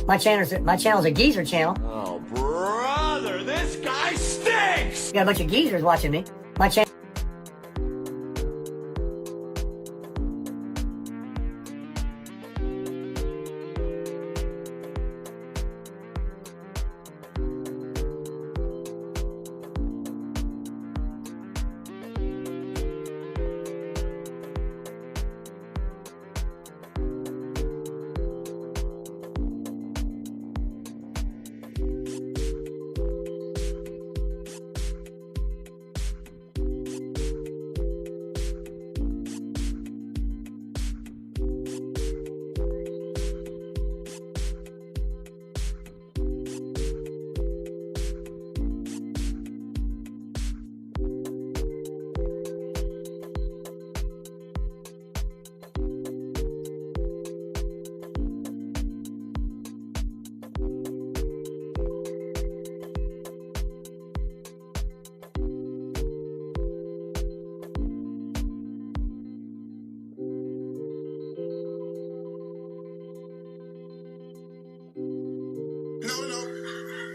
My channel's a geezer channel. Oh, brother, this guy stinks! You got a bunch of geezers watching me. My channel.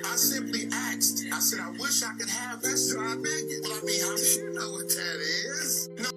I simply asked. I said, I wish I could have that dry bacon. Well, I mean, you know what that is. No.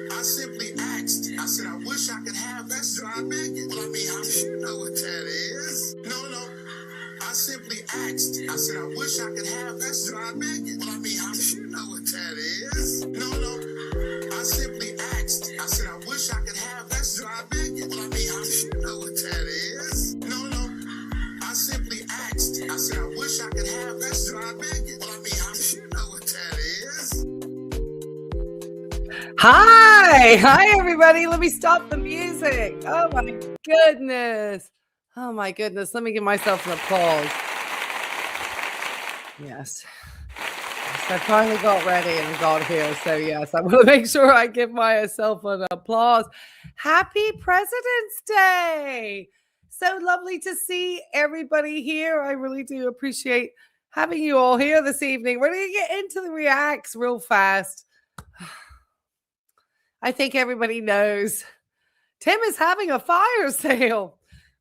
I simply asked. I said, I wish I could have that dry bacon. Well, I mean, you know what that is. No. I simply asked. I said, I wish I could have that dry bacon. Well, I mean, you know what that is. No. I simply asked. I said, I wish I could have that dry bacon. Well, I mean, you know what that is. No. I simply asked. I said, I wish I could have that dry bacon. Well, I mean, you know what that is. Hi, everybody. Let me stop the music. Oh, my goodness. Oh, my goodness. Let me give myself an applause. Yes. I finally got ready and got here. So, yes, I want to make sure I give myself an applause. Happy President's Day. So lovely to see everybody here. I really do appreciate having you all here this evening. We're going to get into the reacts real fast. I think everybody knows Tim is having a fire sale.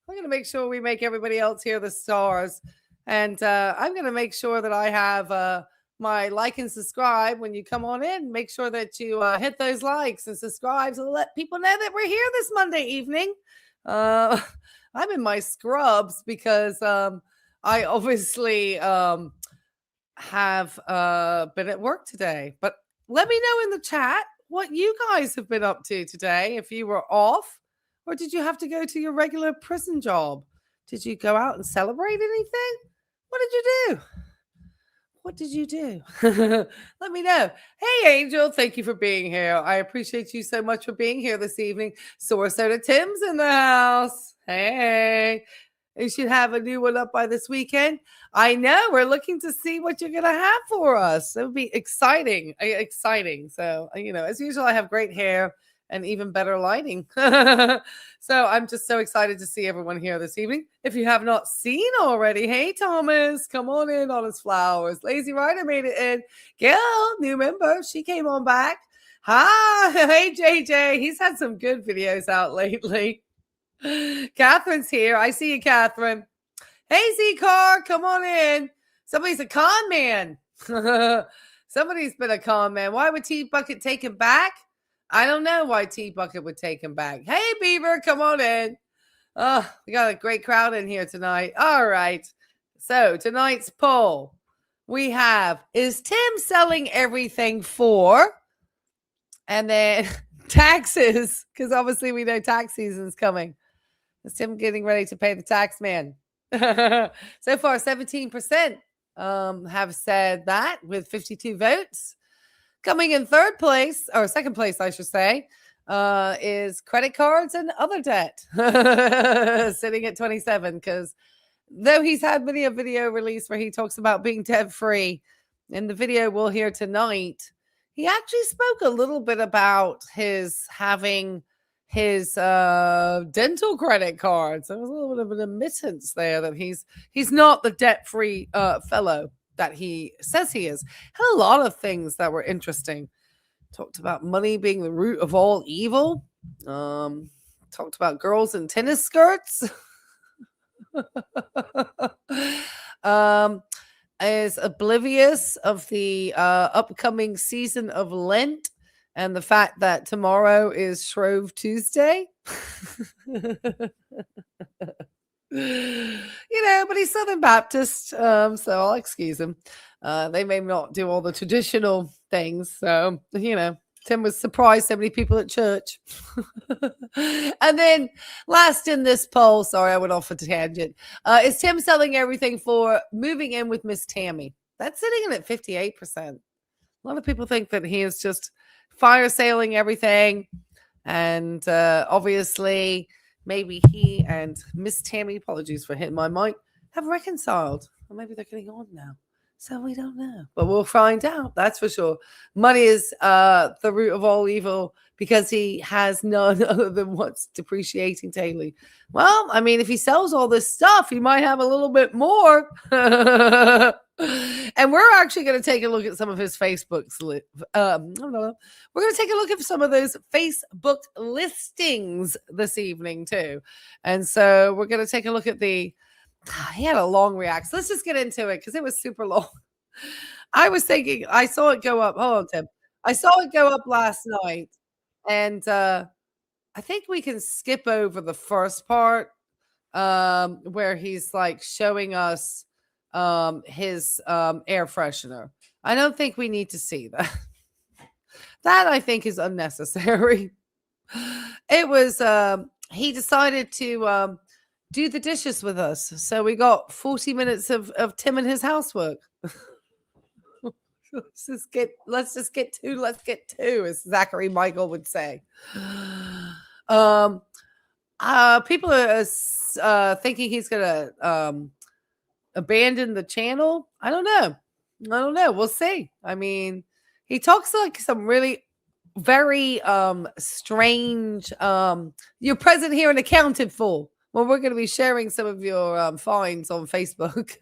I'm going to make sure we make everybody else here the stars. And I'm going to make sure that I have my like and subscribe when you come on in. Make sure that you hit those likes and subscribes and let people know that we're here this Monday evening. I'm in my scrubs because I obviously have been at work today. But let me know in the chat what you guys have been up to today. If you were off, or did you have to go to your regular prison job? Did you go out and celebrate anything? What did you do? What did you do? Let me know. Hey, Angel, thank you for being here. I appreciate you so much for being here this evening. Sour Soda Tim's in the house. Hey, you should have a new one up by this weekend. I know. We're looking to see what you're going to have for us. It would be exciting. Exciting. So, as usual, I have great hair and even better lighting. So I'm just so excited to see everyone here this evening. If you have not seen already, hey, Thomas, come on in on his flowers. Lazy Rider made it in. Gail, new member, she came on back. Hi, hey, JJ. He's had some good videos out lately. Catherine's here. I see you, Catherine. Hey, Z-Car, come on in. Somebody's a con man. Somebody's been a con man. Why would T-Bucket take him back? I don't know why T-Bucket would take him back. Hey, Beaver, come on in. Oh, we got a great crowd in here tonight. All right. So tonight's poll we have, is Tim selling everything for? And then taxes, because obviously we know tax season's coming. Is Tim getting ready to pay the tax man? So far, 17% have said that with 52 votes. Coming in third place, or second place, I should say, is credit cards and other debt, sitting at 27. Because though he's had many a video release where he talks about being debt free, in the video we'll hear tonight, he actually spoke a little bit about having his dental credit cards. There was a little bit of an admittance there that he's not the debt free fellow that he says he is. Had a lot of things that were interesting. Talked about money being the root of all evil. Talked about girls in tennis skirts. Is oblivious of the upcoming season of Lent and the fact that tomorrow is Shrove Tuesday. But he's Southern Baptist, so I'll excuse him. They may not do all the traditional things, so Tim was surprised so many people at church. And then last in this poll, sorry, I went off a tangent. Is Tim selling everything for moving in with Miss Tammy? That's sitting in at 58%. A lot of people think that he is just fire sailing everything, and obviously maybe he and Miss Tammy, apologies for hitting my mic, have reconciled. Or maybe they're getting on now. So we don't know. But we'll find out. That's for sure. Money is the root of all evil because he has none other than what's depreciating daily. Well, I mean, if he sells all this stuff, he might have a little bit more. And we're actually going to take a look at some of his Facebook's. We're going to take a look at some of those Facebook listings this evening too. And so we're going to take a look at he had a long reaction. So let's just get into it because it was super long. I was thinking, I saw it go up. Hold on, Tim. I saw it go up last night. And I think we can skip over the first part where he's like showing us his air freshener. I don't think we need to see that. That I think is unnecessary. It was, he decided to do the dishes with us. So we got 40 minutes of Tim and his housework. Let's get to, as Zachary Michael would say. People are thinking he's gonna abandon the channel. I don't know. We'll see. I mean, he talks like some really very strange you're present here and accounted for. Well, we're going to be sharing some of your finds on Facebook.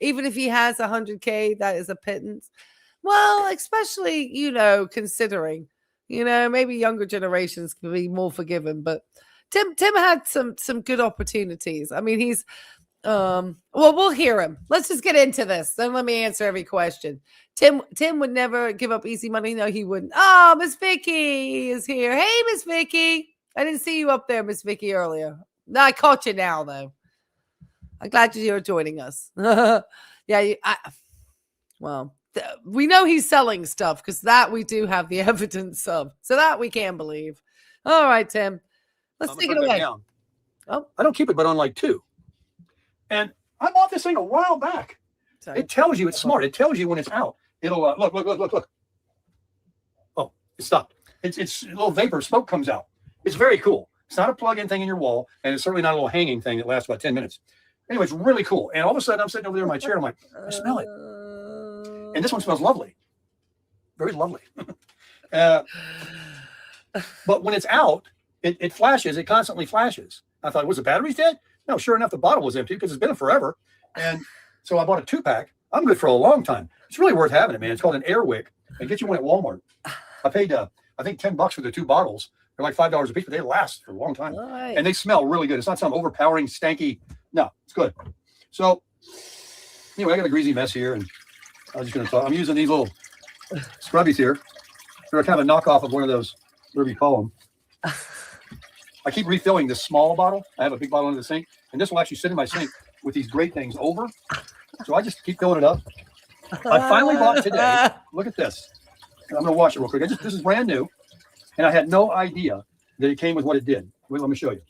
Even if he has 100K, that is a pittance. Well, especially, considering, maybe younger generations can be more forgiven. But Tim had some good opportunities. I mean, he's we'll hear him. Let's just get into this. Then let me answer every question. Tim would never give up easy money. No, he wouldn't. Oh, Miss Vicky is here. Hey, Miss Vicky. I didn't see you up there, Miss Vicky, earlier. No, I caught you now, though. I'm glad you're joining us. Yeah, we know he's selling stuff because that we do have the evidence of. So that we can believe. All right, Tim. Let's take it away. Oh, I don't keep it, but on like 2. And I bought this thing a while back. It tells you, it's smart. It tells you when it's out. It'll look. Oh, it stopped. It's a little vapor, smoke comes out. It's very cool. It's not a plug-in thing in your wall, and it's certainly not a little hanging thing that lasts about 10 minutes. Anyway, it's really cool. And all of a sudden, I'm sitting over there in my chair. I'm like, I smell it. And this one smells lovely. Very lovely. But when it's out, it flashes. It constantly flashes. I thought, was the batteries dead? No, sure enough, the bottle was empty because it's been forever. And so I bought a 2-pack. I'm good for a long time. It's really worth having it, man. It's called an Airwick. They get you one at Walmart. I paid, I think, $10 for the 2 bottles. They're like $5 a piece, but they last for a long time. Right. And they smell really good. It's not some overpowering, stanky. No, it's good. So anyway, I got a greasy mess here, and I'm just going to talk. I'm using these little scrubbies here. They're kind of a knockoff of one of those, whatever you call them. I keep refilling this small bottle. I have a big bottle under the sink, and this will actually sit in my sink with these great things over. So I just keep filling it up. I finally bought today. Look at this. I'm going to wash it real quick. This is brand new, and I had no idea that it came with what it did. Wait, let me show you.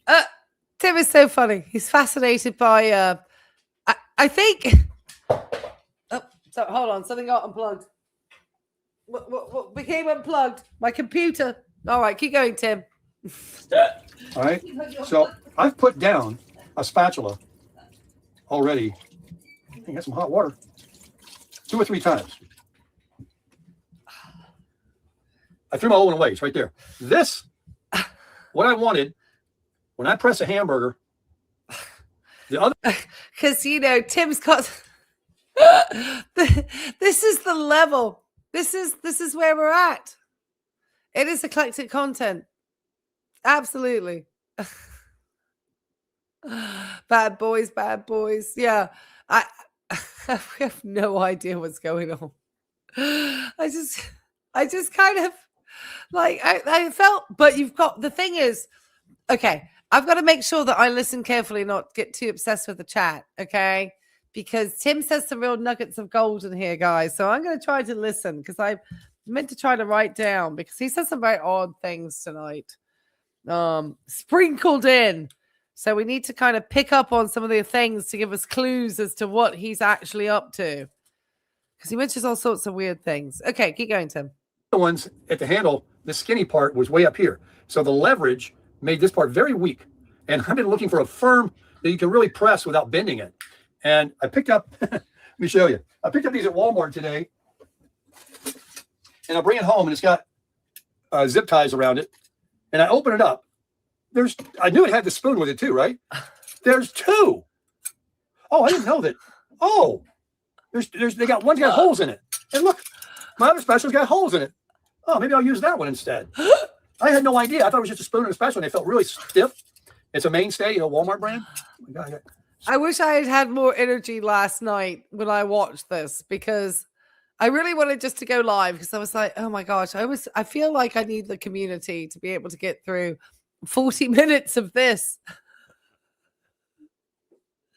Tim is so funny. He's fascinated by. I think. Oh, so hold on. Something got unplugged. What became unplugged? My computer. All right, keep going, Tim. All right. So I've put down a spatula already. I got some hot water. 2 or 3 times. I threw my old one away. It's right there. This, what I wanted, when I press a hamburger, the other. Because, Tim's got. This is the level. This is where we're at. It is eclectic content. Absolutely. Bad boys. Yeah. I have no idea what's going on. I just kind of like I felt, but the thing is, okay, I've got to make sure that I listen carefully, not get too obsessed with the chat, okay? Because Tim says some real nuggets of gold in here, guys. So I'm going to try to listen because I meant to try to write down because he says some very odd things tonight, sprinkled in. So we need to kind of pick up on some of the things to give us clues as to what he's actually up to. Because he mentions all sorts of weird things. Okay, keep going, Tim. The ones at the handle, the skinny part was way up here. So the leverage made this part very weak. And I've been looking for a firm that you can really press without bending it. And I picked up, let me show you. I picked up these at Walmart today. And I bring it home and it's got zip ties around it. And I open it up. I knew it had the spoon with it too, right? There's 2. Oh, I didn't know that. Oh, one's got holes in it. And look, my other spatula's got holes in it. Oh, maybe I'll use that one instead. I had no idea. I thought it was just a spoon and a spatula, and they felt really stiff. It's a mainstay, Walmart brand. Oh my God, I wish I had more energy last night when I watched this because I really wanted just to go live because I was like, oh my gosh, I feel like I need the community to be able to get through 40 minutes of this.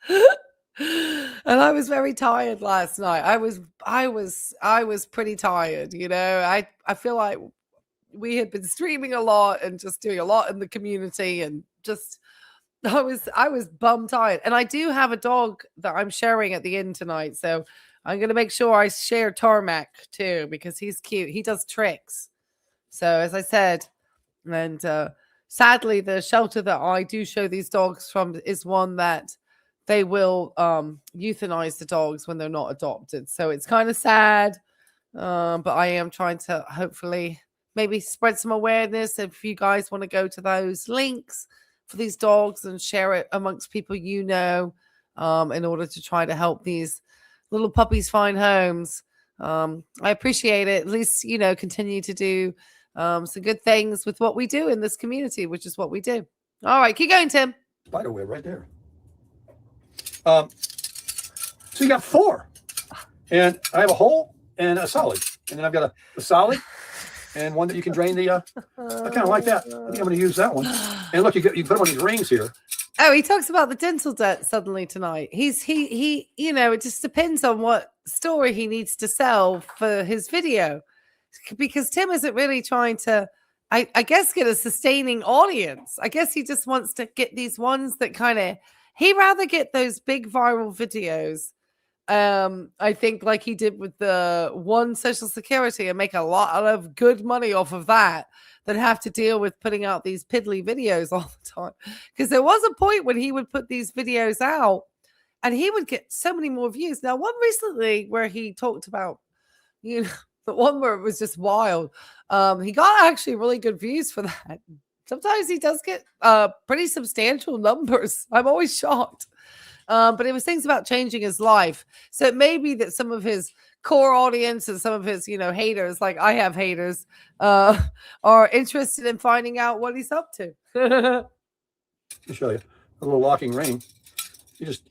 And I was very tired last night. I was pretty tired, I feel like we had been streaming a lot and just doing a lot in the community and just I was bum tired. And I do have a dog that I'm sharing at the end tonight. So I'm going to make sure I share Tarmack too because he's cute. He does tricks. So as I said, and sadly, the shelter that I do show these dogs from is one that they will euthanize the dogs when they're not adopted. So it's kind of sad, but I am trying to hopefully maybe spread some awareness. If you guys want to go to those links for these dogs and share it amongst people in order to try to help these little puppies find homes. I appreciate it. At least, continue to do some good things with what we do in this community, which is what we do. All right, keep going, Tim. Spider web right there. So you got 4. And I have a hole and a solid. And then I've got a solid and one that you can drain the, I kind of like that. I think I'm going to use that one. And look, you put them on these rings here. Oh, he talks about the dental debt suddenly tonight. He, it just depends on what story he needs to sell for his video. Because Tim isn't really trying to, I guess, get a sustaining audience. I guess he just wants to get these ones that he'd rather get those big viral videos I think like he did with the one Social Security and make a lot of good money off of that, that have to deal with putting out these piddly videos all the time. Because there was a point when he would put these videos out and he would get so many more views. Now, one recently where he talked about, you know, the one where it was just wild. He got actually really good views for that. Sometimes he does get pretty substantial numbers. I'm always shocked. But it was things about changing his life. So it may be that some of his core audience and some of his, you know, haters, like I have haters, are interested in finding out what he's up to. I'll show you a little locking ring. You just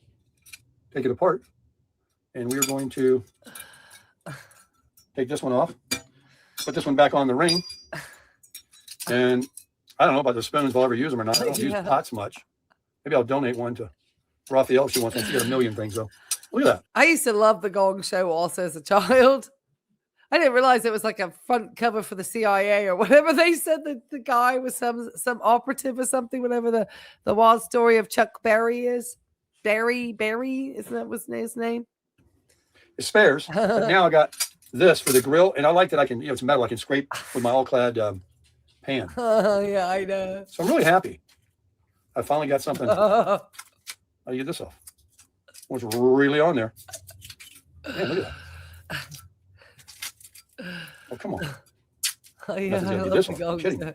take it apart, and we're going to take this one off, put this one back on the ring, and I don't know about the spoons, if I'll ever use them or not. I don't use pots much. Maybe I'll donate one to Raphael. She wants one. She got a million things, though. Look at that. I used to love the Gong Show also as a child. I didn't realize it was like a front cover for the CIA or whatever they said that the guy was some operative or something, whatever the wild story of Chuck Berry is. Berry, isn't that what's his name? It's spares. But now I got this for the grill, and I like that I can, you know, it's metal. I can scrape with my all-clad pan. Oh, yeah, I know. So I'm really happy. I finally got something. How do you get this off? What's really on there? Man, look at that. Oh, come on. Oh, yeah, I love this the one. Gong Kidding. Show.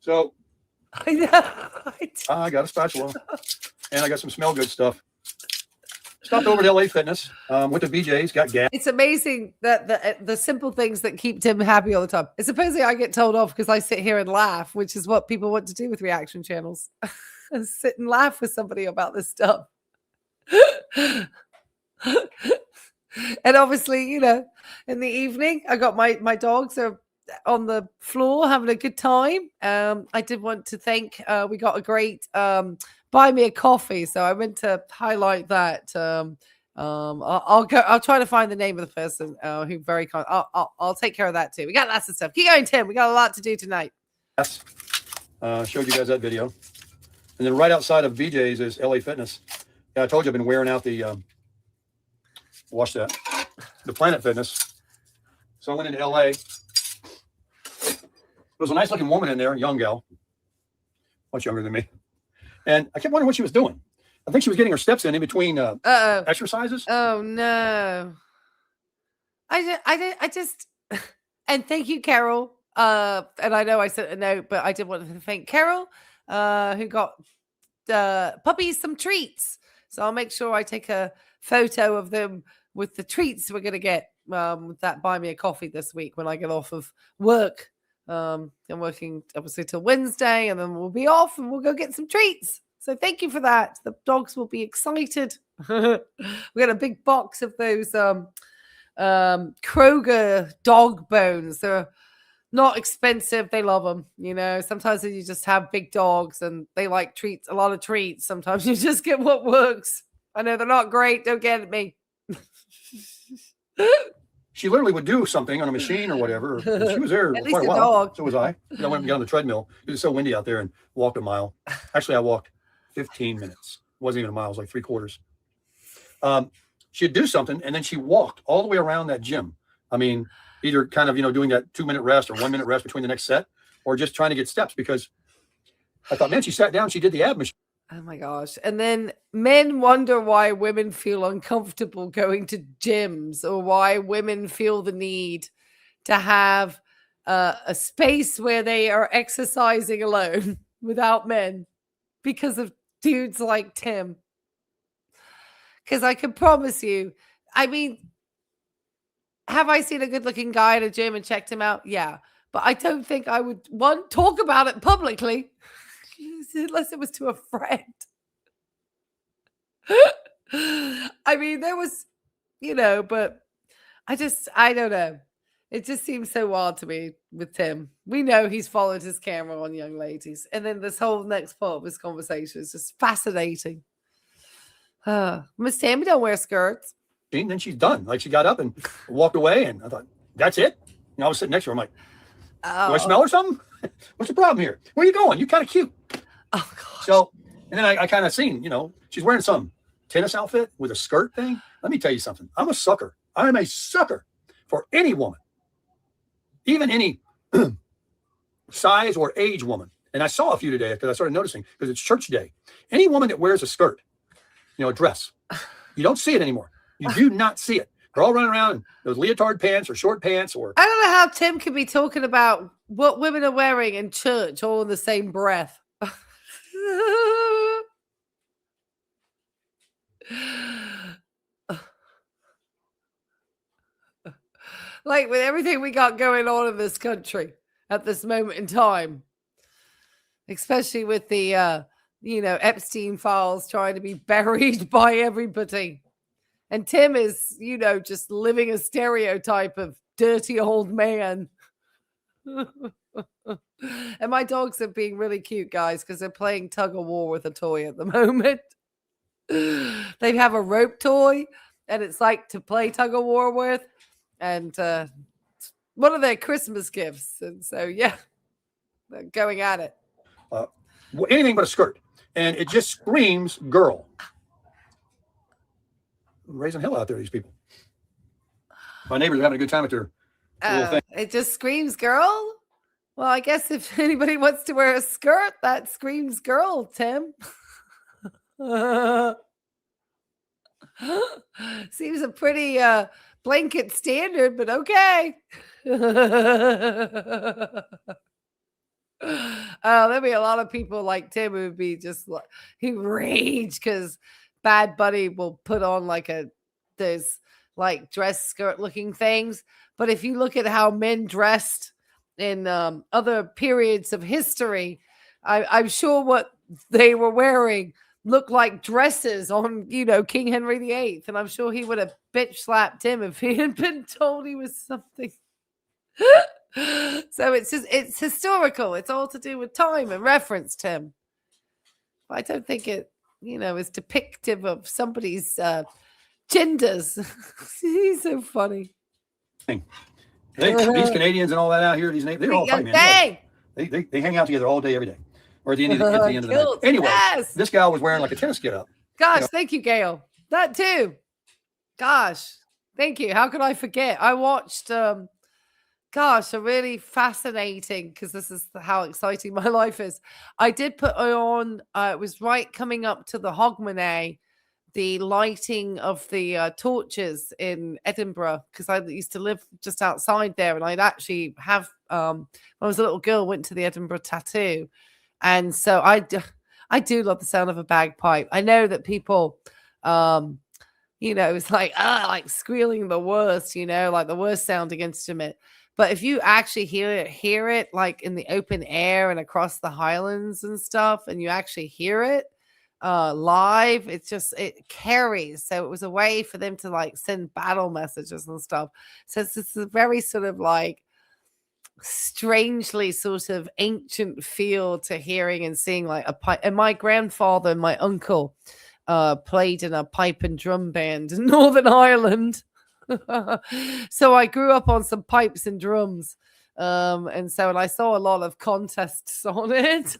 So I know. I got a spatula, and I got some smell good stuff. Stopped over to LA Fitness with the BJ's, got gas. It's amazing that the simple things that keep Tim happy all the time. It's supposedly I get told off because I sit here and laugh, which is what people want to do with reaction channels. Sit and laugh with somebody about this stuff. And obviously, you know, in the evening, I got my dogs are on the floor having a good time. I did want to thank, we got a great buy me a coffee. So I meant to highlight that. I'll try to find the name of the person who very kind. I'll take care of that too. We got lots of stuff. Keep going, Tim. We got a lot to do tonight. Yes. Showed you guys that video. And then right outside of BJ's is LA Fitness. Yeah, I told you I've been wearing out the, watch that, the Planet Fitness. So I went into LA. There was a nice looking woman in there, young gal, much younger than me. And I kept wondering what she was doing. I think she was getting her steps in between exercises. Oh no. I just and thank you, Carol. And I know I sent a note, but I did want to thank Carol, who got puppies some treats. So I'll make sure I take a photo of them with the treats we're gonna get with that buy me a coffee this week when I get off of work. I'm working obviously till Wednesday, and then we'll be off and we'll go get some treats. So thank you for that. The dogs will be excited. We got a big box of those Kroger dog bones. They're not expensive. They love them. You know, sometimes you just have big dogs and they like treats, a lot of treats. Sometimes you just get what works. I know they're not great. Don't get at me. She literally would do something on a machine or whatever. And she was there At quite least a a while. dog. So was I. I went and got on the treadmill. It was so windy out there and walked a mile. Actually, I walked 15 minutes. It wasn't even a mile. It was like 3/4. She'd do something, and then she walked all the way around that gym. I mean, either kind of, you know, doing that 2-minute rest or 1-minute rest between the next set, or just trying to get steps, because I thought, man, she sat down, she did the ab machine. Oh my gosh. And then men wonder why women feel uncomfortable going to gyms, or why women feel the need to have a space where they are exercising alone without men because of dudes like Tim. Because I can promise you, I mean, have I seen a good looking guy in a gym and checked him out? Yeah. But I don't think I would, one, talk about it publicly. Unless it was to a friend. I mean, there was, you know, but I don't know. It just seems so wild to me with Tim. We know he's followed his camera on young ladies. And then this whole next part of this conversation is just fascinating. Miss Tammy don't wear skirts. And then she's done. Like, she got up and walked away, and I thought, that's it? You know, I was sitting next to her. I'm like, do I smell or something? What's the problem here? Where are you going? You're kind of cute. Oh, gosh. So, and then I kind of seen, you know, she's wearing some tennis outfit with a skirt thing, let me tell you something. I'm a sucker. I'm a sucker for any woman, even any size or age woman. And I saw a few today because I started noticing because it's church day. Any woman that wears a skirt, a dress, you don't see it anymore. You do not see it. They're all running around in those leotard pants or short pants or. I don't know how Tim could be talking about what women are wearing in church all in the same breath. Like with everything we got going on in this country at this moment in time, especially with the, Epstein files trying to be buried by everybody. And Tim is, just living a stereotype of dirty old man. And my dogs are being really cute, guys, because they're playing tug of war with a toy at the moment. They have a rope toy, and it's like to play tug of war with. And one of their Christmas gifts. And so, yeah, they're going at it. Anything but a skirt. And it just screams girl. Raising hell out there, these people. My neighbors are having a good time at their little thing. It just screams girl? Well, I guess if anybody wants to wear a skirt, that screams girl, Tim. Seems a pretty blanket standard, but okay. There'd be a lot of people like Tim who would be just like, he rage because Bad Bunny will put on those like dress skirt looking things. But if you look at how men dressed in other periods of history, I'm sure what they were wearing looked like dresses on, King Henry VIII. And I'm sure he would have bitch slapped him if he had been told he was something. So it's historical. It's all to do with time and reference, Tim. I don't think it, is depictive of somebody's genders. He's so funny. These Canadians and all that out here, they're all funny, man. They hang out together all day, every day. Or at the end of the night. Anyway, This gal was wearing like a tennis get up. Gosh, thank you, Gail. That too. Gosh, thank you. How could I forget? I watched a really fascinating, because this is how exciting my life is. I did put on, it was right coming up to the Hogmanay, the lighting of the torches in Edinburgh, because I used to live just outside there, and I'd actually have, when I was a little girl, went to the Edinburgh Tattoo. And so I do love the sound of a bagpipe. I know that people, it's like squealing the worst, like the worst sounding instrument. But if you actually hear it like in the open air and across the Highlands and stuff, and you actually hear it live, it carries. So it was a way for them to like send battle messages and stuff. So it's a very sort of like strangely sort of ancient feel to hearing and seeing like a pipe. And my grandfather and my uncle played in a pipe and drum band in Northern Ireland. So I grew up on some pipes and drums. And I saw a lot of contests on it.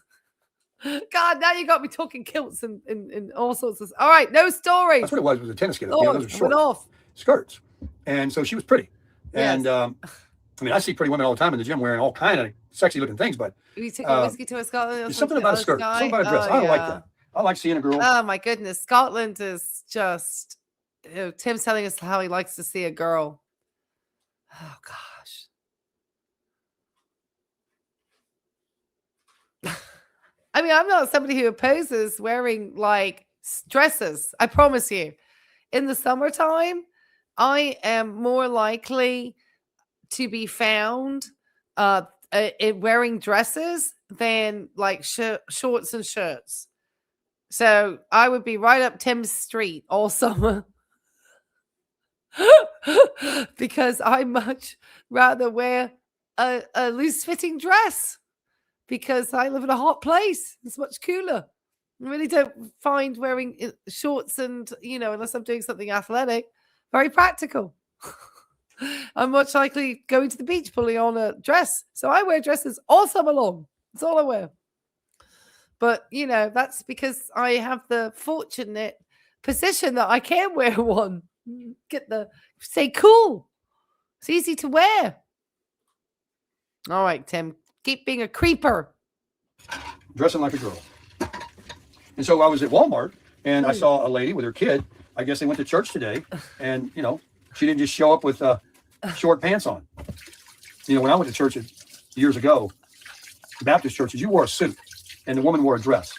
God, now you got me talking kilts and all sorts of. All right, no story. That's what it was a tennis get up. Lord, those were short skirts. And so she was pretty. Yes. And I see pretty women all the time in the gym wearing all kind of sexy looking things, but you took a whiskey to a Scotland. There's something about a skirt, something about a dress. I like that. I like seeing a girl. Oh my goodness, Scotland is just. Tim's telling us how he likes to see a girl. Oh gosh. I mean, I'm not somebody who opposes wearing like dresses. I promise you. In the summertime, I am more likely to be found wearing dresses than like shorts and shirts. So I would be right up Tim's street all summer. Because I much rather wear a loose-fitting dress, because I live in a hot place. It's much cooler. I really don't find wearing shorts and, unless I'm doing something athletic, very practical. I'm much likely going to the beach pulling on a dress. So I wear dresses all summer long. That's all I wear. But, that's because I have the fortunate position that I can wear one. Say cool. It's easy to wear. All right, Tim. Keep being a creeper. Dressing like a girl. And so I was at Walmart and I saw a lady with her kid. I guess they went to church today. And, you know, she didn't just show up with short pants on. You know, when I went to church years ago, Baptist churches, you wore a suit and the woman wore a dress.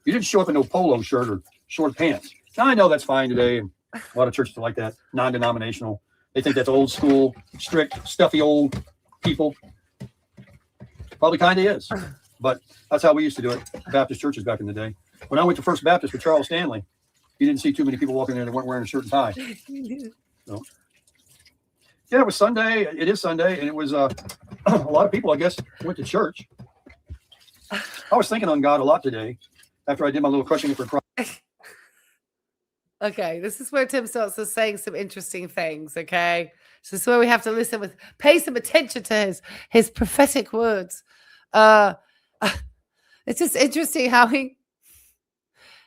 You didn't show up in no polo shirt or short pants. Now, I know that's fine today. And a lot of churches are like that, non-denominational. They think that's old school, strict, stuffy old people. Probably kind of is. But that's how we used to do it, Baptist churches back in the day. When I went to First Baptist with Charles Stanley, you didn't see too many people walking there that weren't wearing a shirt and tie. So, yeah, it was Sunday. It is Sunday. And it was a lot of people, I guess, went to church. I was thinking on God a lot today after I did my little crushing it for Christ. Okay, this is where Tim starts saying some interesting things, okay? So this is where we have to pay some attention to his prophetic words. It's just interesting how he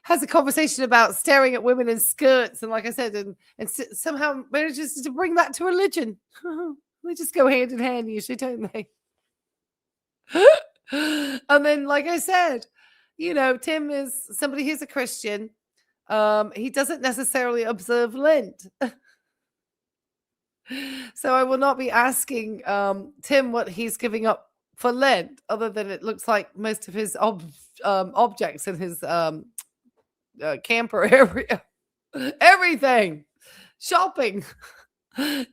has a conversation about staring at women in skirts, and like I said, and somehow manages to bring that to religion. They just go hand in hand usually, don't they? And then, like I said, you know, Tim is somebody who's a Christian. He doesn't necessarily observe Lent. So I will not be asking Tim what he's giving up for Lent, other than it looks like most of his objects in his camper area. Everything. Shopping.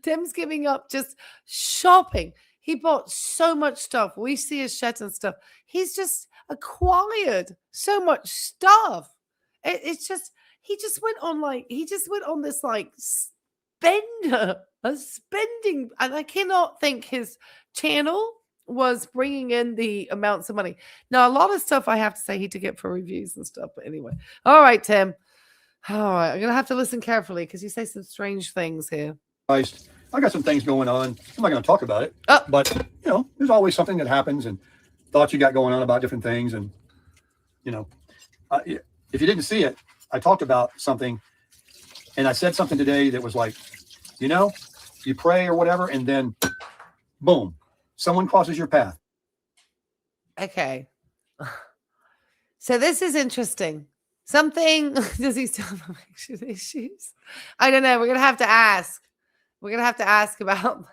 Tim's giving up just shopping. He bought so much stuff. We see his sheds and stuff. He's just acquired so much stuff. It's just, he just went on this like spending, and I cannot think his channel was bringing in the amounts of money. Now, a lot of stuff I have to say he did get for reviews and stuff, but anyway. All right, Tim. All right, I'm going to have to listen carefully because you say some strange things here. I got some things going on. I'm not going to talk about it, but, you know, there's always something that happens and thoughts you got going on about different things. And, you know, if you didn't see it, I talked about something and I said something today that was like, you know, you pray or whatever, and then boom, someone crosses your path. Okay. So this is interesting. Something, does he still have addiction issues? I don't know. We're going to have to ask. We're going to have to ask about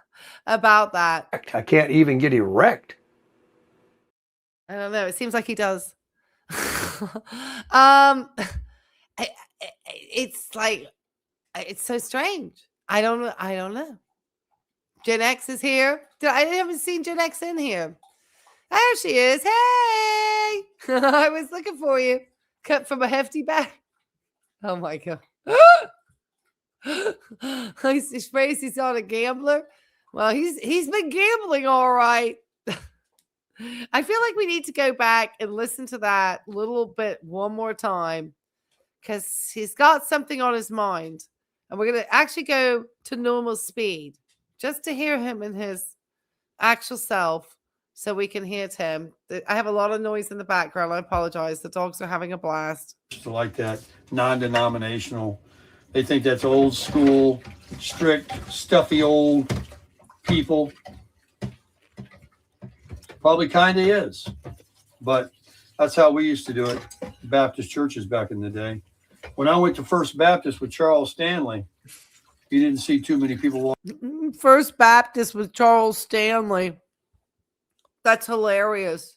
that. I can't even get erect. I don't know. It seems like he does. It's like, it's so strange. I don't know. Gen X is here. I haven't seen Gen X in here. There she is. Hey, I was looking for you. Cut from a hefty bag. Oh my God. His face, he's not a gambler. Well, he's been gambling all right. I feel like we need to go back and listen to that little bit one more time because he's got something on his mind. And we're going to actually go to normal speed just to hear him in his actual self so we can hear Tim. I have a lot of noise in the background. I apologize. The dogs are having a blast. Like that, non-denominational. They think that's old school, strict, stuffy old people. Probably kind of is. But that's how we used to do it. Baptist churches back in the day. When I went to First Baptist with Charles Stanley, you didn't see too many people walking. First Baptist with Charles Stanley. That's hilarious.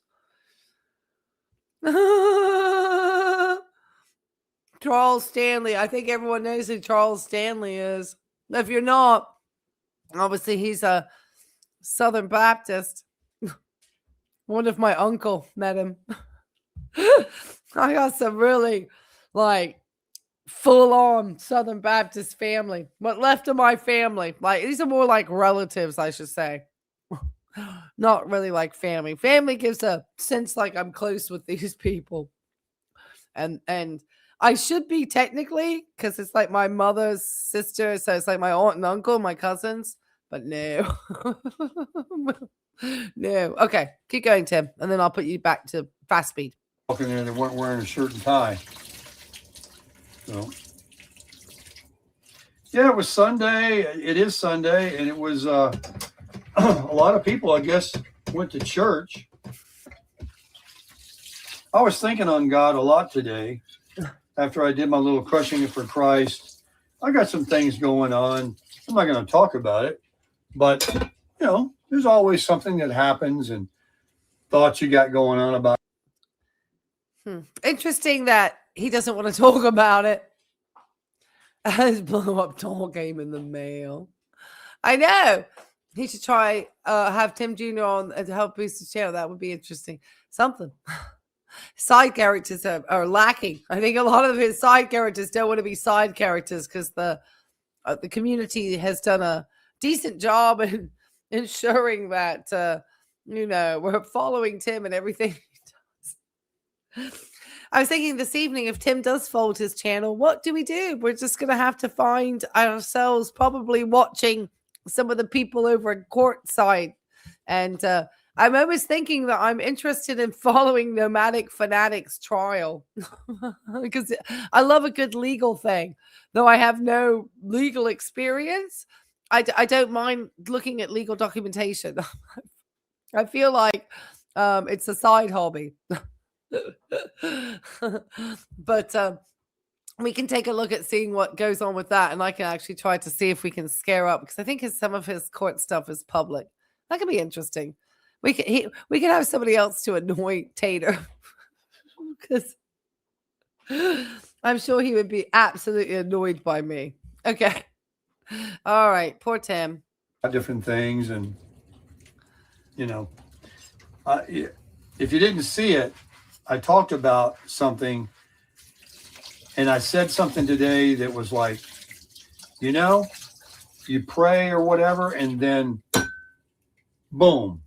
Charles Stanley. I think everyone knows who Charles Stanley is. If you're not, obviously he's a Southern Baptist. One of my uncle met him. I got some really like full-on Southern Baptist family. What left of my family? Like these are more like relatives, I should say. Not really like family. Family gives a sense like I'm close with these people. And I should be technically, because it's like my mother's sister, so it's like my aunt and uncle, my cousins, but no. No. Okay, keep going, Tim, and then I'll put you back to fast speed. Walking there, they weren't wearing a shirt and tie. So Yeah, it was Sunday. It is Sunday, and it was a lot of people, I guess, went to church. I was thinking on God a lot today after I did my little Crushing It for Christ. I got some things going on. I'm not going to talk about it, but, you know, there's always something that happens and thoughts you got going on about. Interesting that he doesn't want to talk about it. His blow up doll came in the mail. I know. He should try have Tim Jr. on to help boost the channel. That would be interesting. Something. Side characters are lacking. I think a lot of his side characters don't want to be side characters because the community has done a decent job in ensuring that you know, we're following Tim and everything he does. I was thinking this evening, if Tim does fold his channel, what do we do? We're just going to have to find ourselves probably watching some of the people over at courtside. And I'm always thinking that I'm interested in following Nomadic Fanatic's trial because I love a good legal thing. Though I have no legal experience, I don't mind looking at legal documentation. I feel like it's a side hobby. But we can take a look at seeing what goes on with that, and I can actually try to see if we can scare up, because I think some of his court stuff is public. That could be interesting. We can have somebody else to annoy Tater, because I'm sure he would be absolutely annoyed by me. Okay, all right, poor Tim. Different things, and you know, if you didn't see it, I talked about something, and I said something today that was like, you know, you pray or whatever, and then boom,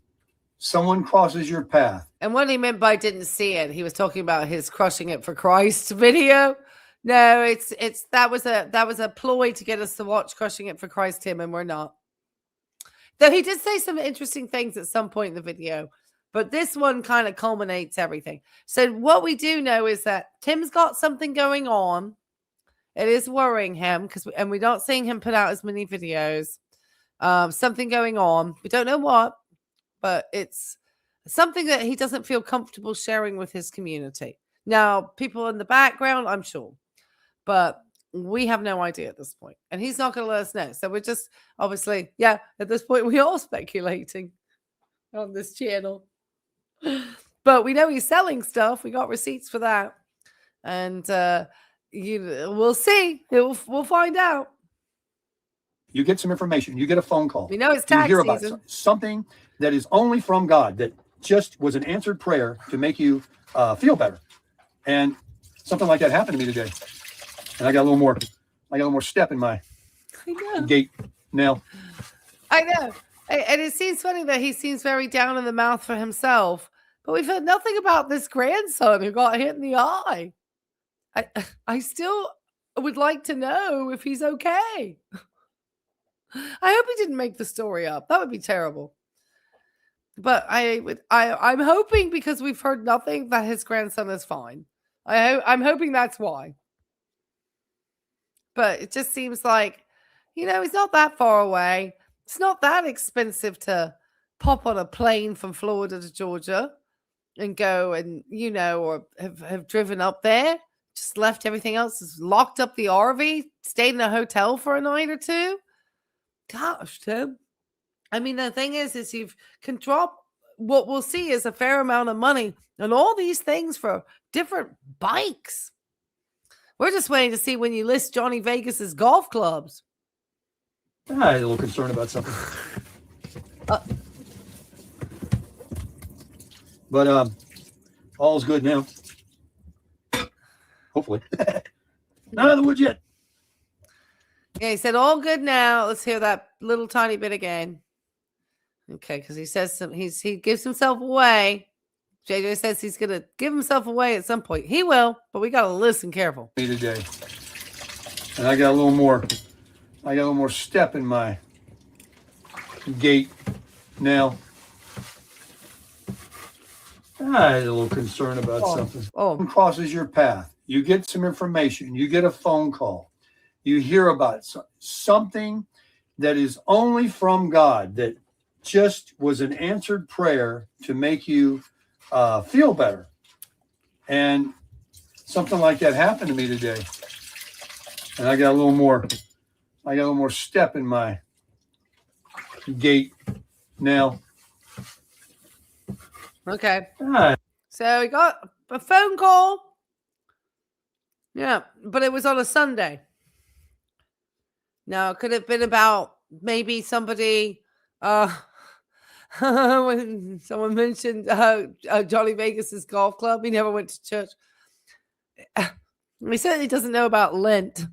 someone crosses your path. And what he meant by didn't see it, he was talking about his Crushing It for Christ video. No, it's that was a ploy to get us to watch Crushing It for Christ, Tim, and we're not. Though he did say some interesting things at some point in the video. But this one kind of culminates everything. So what we do know is that Tim's got something going on. It is worrying him and we're not seeing him put out as many videos. Something going on. We don't know what, but it's something that he doesn't feel comfortable sharing with his community. Now, people in the background, I'm sure, but we have no idea at this point. And he's not going to let us know. So we're just obviously, yeah, at this point, we are speculating on this channel. But we know he's selling stuff. We got receipts for that. And we'll see. We'll find out. You get some information. You get a phone call. We know it's tax you hear season. about something that is only from God, that just was an answered prayer to make you feel better. And something like that happened to me today. And I got a little more step in my gait now. I know. And it seems funny that he seems very down in the mouth for himself. But we've heard nothing about this grandson who got hit in the eye. I still would like to know if he's okay. I hope he didn't make the story up. That would be terrible. But I'm hoping, because we've heard nothing, that his grandson is fine. I'm hoping that's why. But it just seems like, you know, he's not that far away. It's not that expensive to pop on a plane from Florida to Georgia and go and, you know, or have driven up there, just left everything else, just locked up the RV, stayed in a hotel for a night or two. Gosh, Tim. I mean, the thing is you can drop, what we'll see is a fair amount of money and all these things for different bikes. We're just waiting to see when you list Johnny Vegas's golf clubs. I'm a little concerned about something. But all's good now. Hopefully. Not out of the woods yet. Yeah, he said all good now. Let's hear that little tiny bit again. Okay, because he says he gives himself away. JJ says he's gonna give himself away at some point. He will, but we gotta listen careful. Today. And I got a little more step in my gait now. I'm a little concerned about something. Oh. Crosses your path. You get some information. You get a phone call. you hear about something that is only from God, that just was an answered prayer to make you feel better. And something like that happened to me today. And I got a little more step in my gait now. Okay. Ah, So we got a phone call. Yeah, but it was on a Sunday. Now, it could have been about maybe somebody, when someone mentioned Johnny Vegas's golf club. He never went to church. He certainly doesn't know about Lent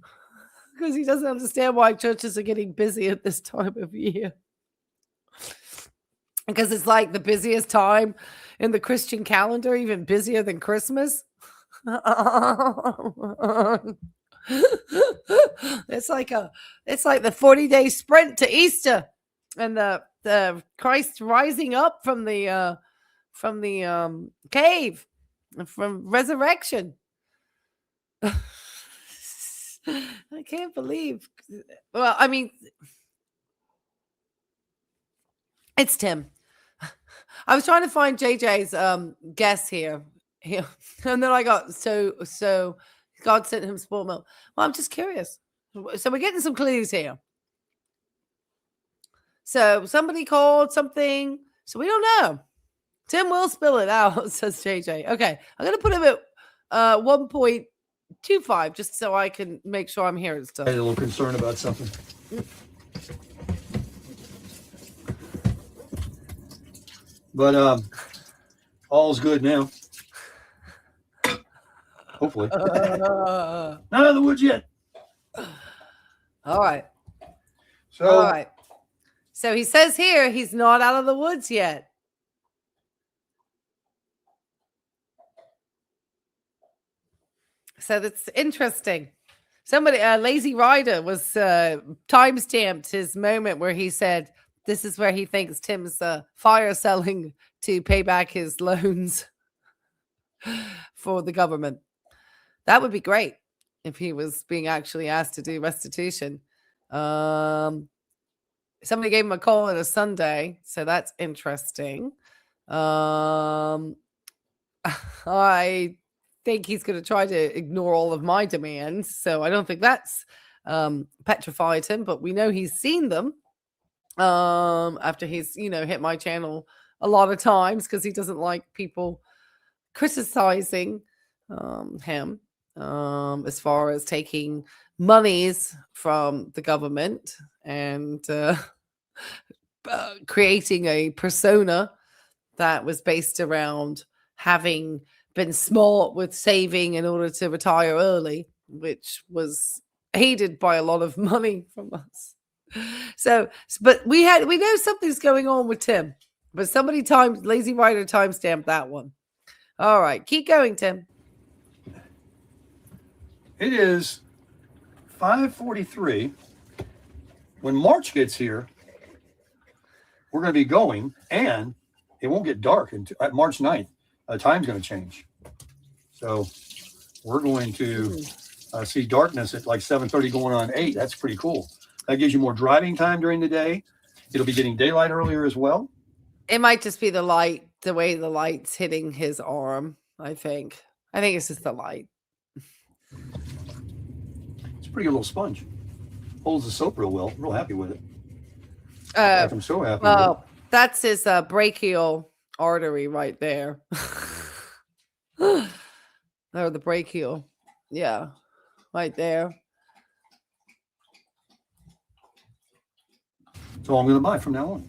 because he doesn't understand why churches are getting busy at this time of year. Because it's like the busiest time in the Christian calendar, even busier than Christmas. It's like the 40-day sprint to Easter, and the Christ rising up from the cave, from resurrection. I can't believe. Well, I mean, it's Tim. I was trying to find JJ's guess here, and then I got so God sent him sport milk. Well, I'm just curious. So we're getting some clues here. So somebody called something. So we don't know. Tim will spill it out, says JJ. Okay, I'm gonna put him at 1.25 just so I can make sure I'm hearing stuff. I had a little concern about something. But all's good now. Hopefully. Not out of the woods yet. All right. So, All right. So he says here he's not out of the woods yet. So that's interesting. Somebody, Lazy Rider, was timestamped his moment where he said this is where he thinks Tim's fire selling to pay back his loans for the government. That would be great if he was being actually asked to do restitution. Somebody gave him a call on a Sunday, so that's interesting. I think he's going to try to ignore all of my demands, so I don't think that's petrified him, but we know he's seen them after he's, hit my channel a lot of times because he doesn't like people criticizing him as far as taking monies from the government and creating a persona that was based around having been smart with saving in order to retire early, which was aided by a lot of money from us. So, but we know something's going on with Tim, but somebody Lazy Rider timestamped that one. All right, keep going, Tim. it is 5:43. When March gets here, we're going to be going, and it won't get dark until March 9th. Time's going to change. So we're going to see darkness at like 7:30 going on 8. That's pretty cool. That gives you more driving time during the day. It'll be getting daylight earlier as well. It might just be the light, the way the light's hitting his arm, I think. It's just the light. It's a pretty good little sponge. Holds the soap real well. Real happy with it. I'm so happy with it. That's his brachial artery right there. Or the brachial. Yeah, right there. That's all I'm going to buy from now on.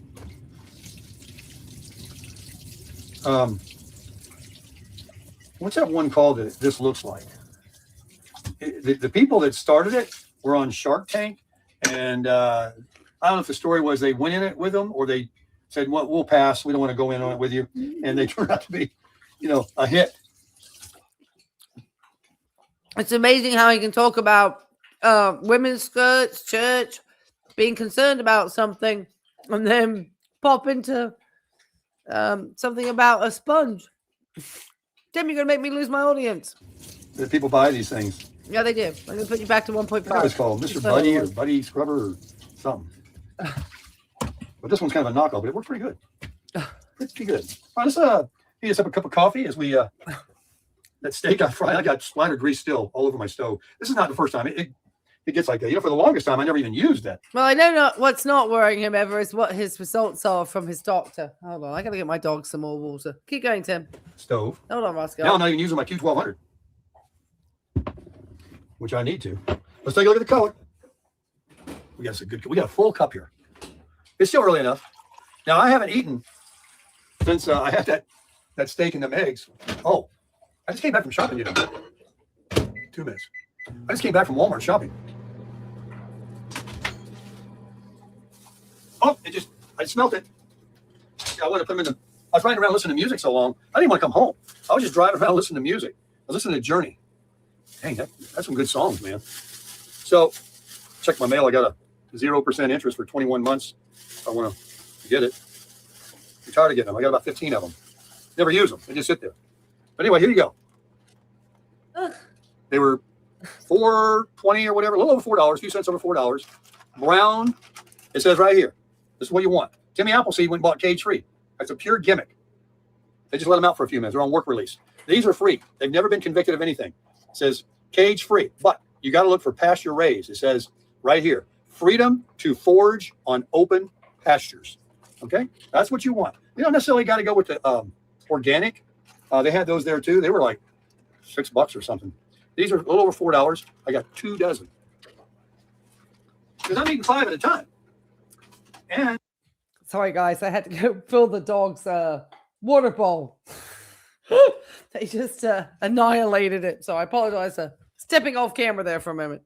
What's that one called that this looks like? The people that started it were on Shark Tank, and I don't know if the story was they went in it with them or they said, well, we'll pass. We don't want to go in on it with you. And they turned out to be, a hit. It's amazing how he can talk about women's skirts, church, being concerned about something, and then pop into something about a sponge. Tim, you're going to make me lose my audience. The people buy these things. Yeah, they do. I'm going to put you back to 1.5. What was called Mr. Buddy or Buddy Scrubber or something. But this one's kind of a knockoff, but it worked pretty good. Pretty good. All right, let's heat us up a cup of coffee as we that steak got fried. I got splatter grease still all over my stove. This is not the first time. It gets like that. You know, for the longest time, I never even used that. Well, I know what's not worrying him ever is what his results are from his doctor. Hold on, I gotta get my dog some more water. Keep going, Tim. Stove. Hold on, Roscoe. Now I'm not even using my Q1200, which I need to. Let's take a look at the color. We got a full cup here. It's still early enough. Now I haven't eaten since I had that steak and them eggs. Oh, I just came back from shopping, you know. 2 minutes. I just came back from Walmart shopping. Oh, I smelt it. Yeah, I wanted to put them in I was riding around listening to music so long, I didn't want to come home. I was just driving around listening to music. I was listening to Journey. Dang, that's some good songs, man. So, check my mail. I got a 0% interest for 21 months. I want to get it. I'm tired of getting them. I got about 15 of them. Never use them. They just sit there. But anyway, here you go. Ugh. They were $4.20 or whatever, a little over $4, a few cents over $4. Brown. It says right here. This is what you want. Timmy Appleseed went and bought cage-free. That's a pure gimmick. They just let them out for a few minutes. They're on work release. These are free. They've never been convicted of anything. It says cage-free, but you got to look for pasture raised. It says right here, freedom to forage on open pastures. Okay, that's what you want. You don't necessarily got to go with the organic. They had those there too. They were like $6 or something. These are a little over $4. I got 2 dozen because I'm eating 5 at a time. And Sorry, guys, I had to go fill the dog's water bowl. They just annihilated it. So I apologize for stepping off camera there for a moment.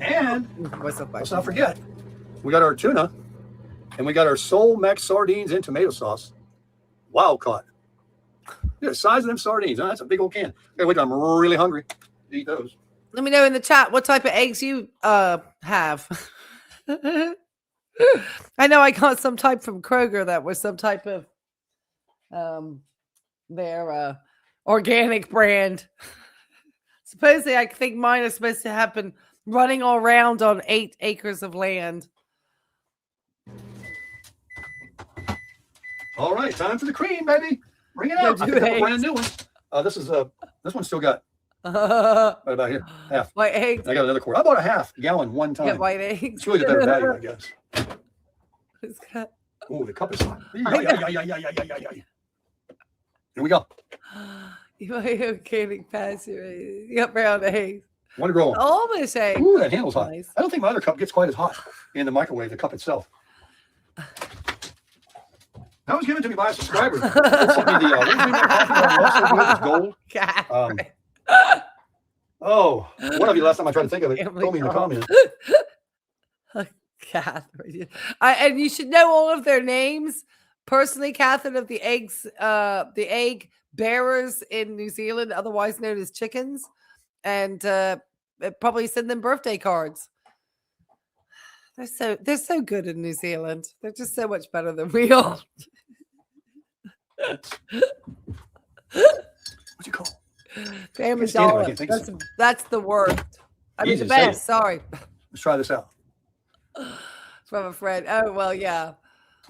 And let's not forget, we got our tuna and we got our Soul Max sardines and tomato sauce. Wild caught. Yeah, the size of them sardines. Oh, that's a big old can. Okay, wait, I'm really hungry to eat those. Let me know in the chat what type of eggs you have. I know I got some type from Kroger that was some type of their organic brand. Supposedly, I think mine is supposed to happen running all around on 8 acres of land. All right, time for the cream, baby. Bring it out. I picked up a brand new one. This one's still got right about here, half. White eggs. I got another quart. I bought a half gallon one time. Yeah, white eggs. It's really the better value, I guess. Got... Oh, the cup is hot. Here we go. You want organic pasture? You got brown eggs. Want to grow? Almost eggs. Ooh, that handle's hot. Nice. I don't think my other cup gets quite as hot in the microwave. The cup itself. That was given to me by a subscriber. Sent me the what was the name of the coffee bar? Also good. It's gold. Oh, one of you last time I tried to think of it told me in the comments. Catherine, and you should know all of their names personally. Catherine of the eggs, the egg bearers in New Zealand, otherwise known as chickens, and probably send them birthday cards. They're so good in New Zealand. They're just so much better than we are. What's it called? Family dollar. That's the worst. I mean, the best. Sorry. Let's try this out. From a friend. Oh well, yeah.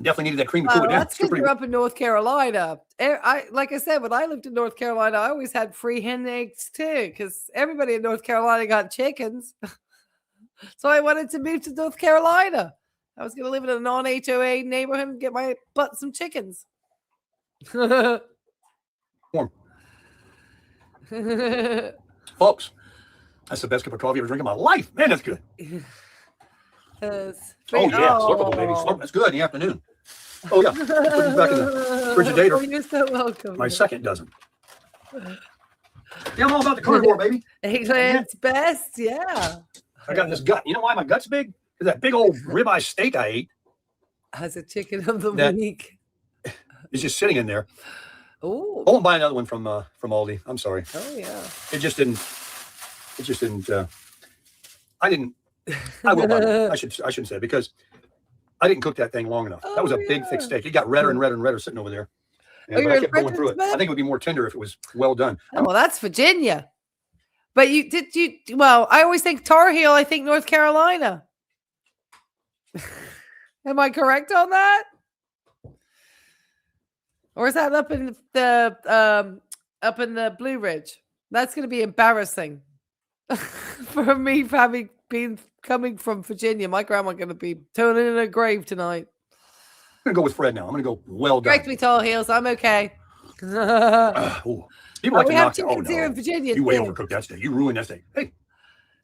Definitely needed that cream to cool it down. That's because you're up in North Carolina. Like I said, when I lived in North Carolina, I always had free hen eggs too, because everybody in North Carolina got chickens. So I wanted to move to North Carolina. I was going to live in a non-HOA neighborhood and get my butt some chickens. Warm. Folks, that's the best cup of coffee I've ever drank in my life. Man, that's good. Oh, yeah. Slurpable, baby. Slurp. That's good in the afternoon. Oh, yeah. Put these back in the refrigerator. Oh, you're so welcome. My second dozen. Yeah, I'm all about the carnivore, baby. Eggplant's best, yeah. I got this gut. You know why my gut's big? Because that big old ribeye steak I ate. As a chicken of the week. It's just sitting in there. Oh. Oh, and buy another one from Aldi. I'm sorry. Oh, yeah. It just didn't. I will buy one. I shouldn't say it because I didn't cook that thing long enough. That was a big, thick steak. It got redder and redder and redder sitting over there. And I kept going through it. I think it would be more tender if it was well done. Oh, well, that's Virginia. But well, I always think Tar Heel, I think North Carolina. Am I correct on that? Or is that up in the Blue Ridge? That's going to be embarrassing for me coming from Virginia. My grandma going to be turning in her grave tonight. I'm going to go with Fred now. I'm going to go well done. Correct me, Tar Heels. I'm okay. People like to knock it. Oh, here in no. Virginia. You way overcooked that steak. You ruined that steak. Hey.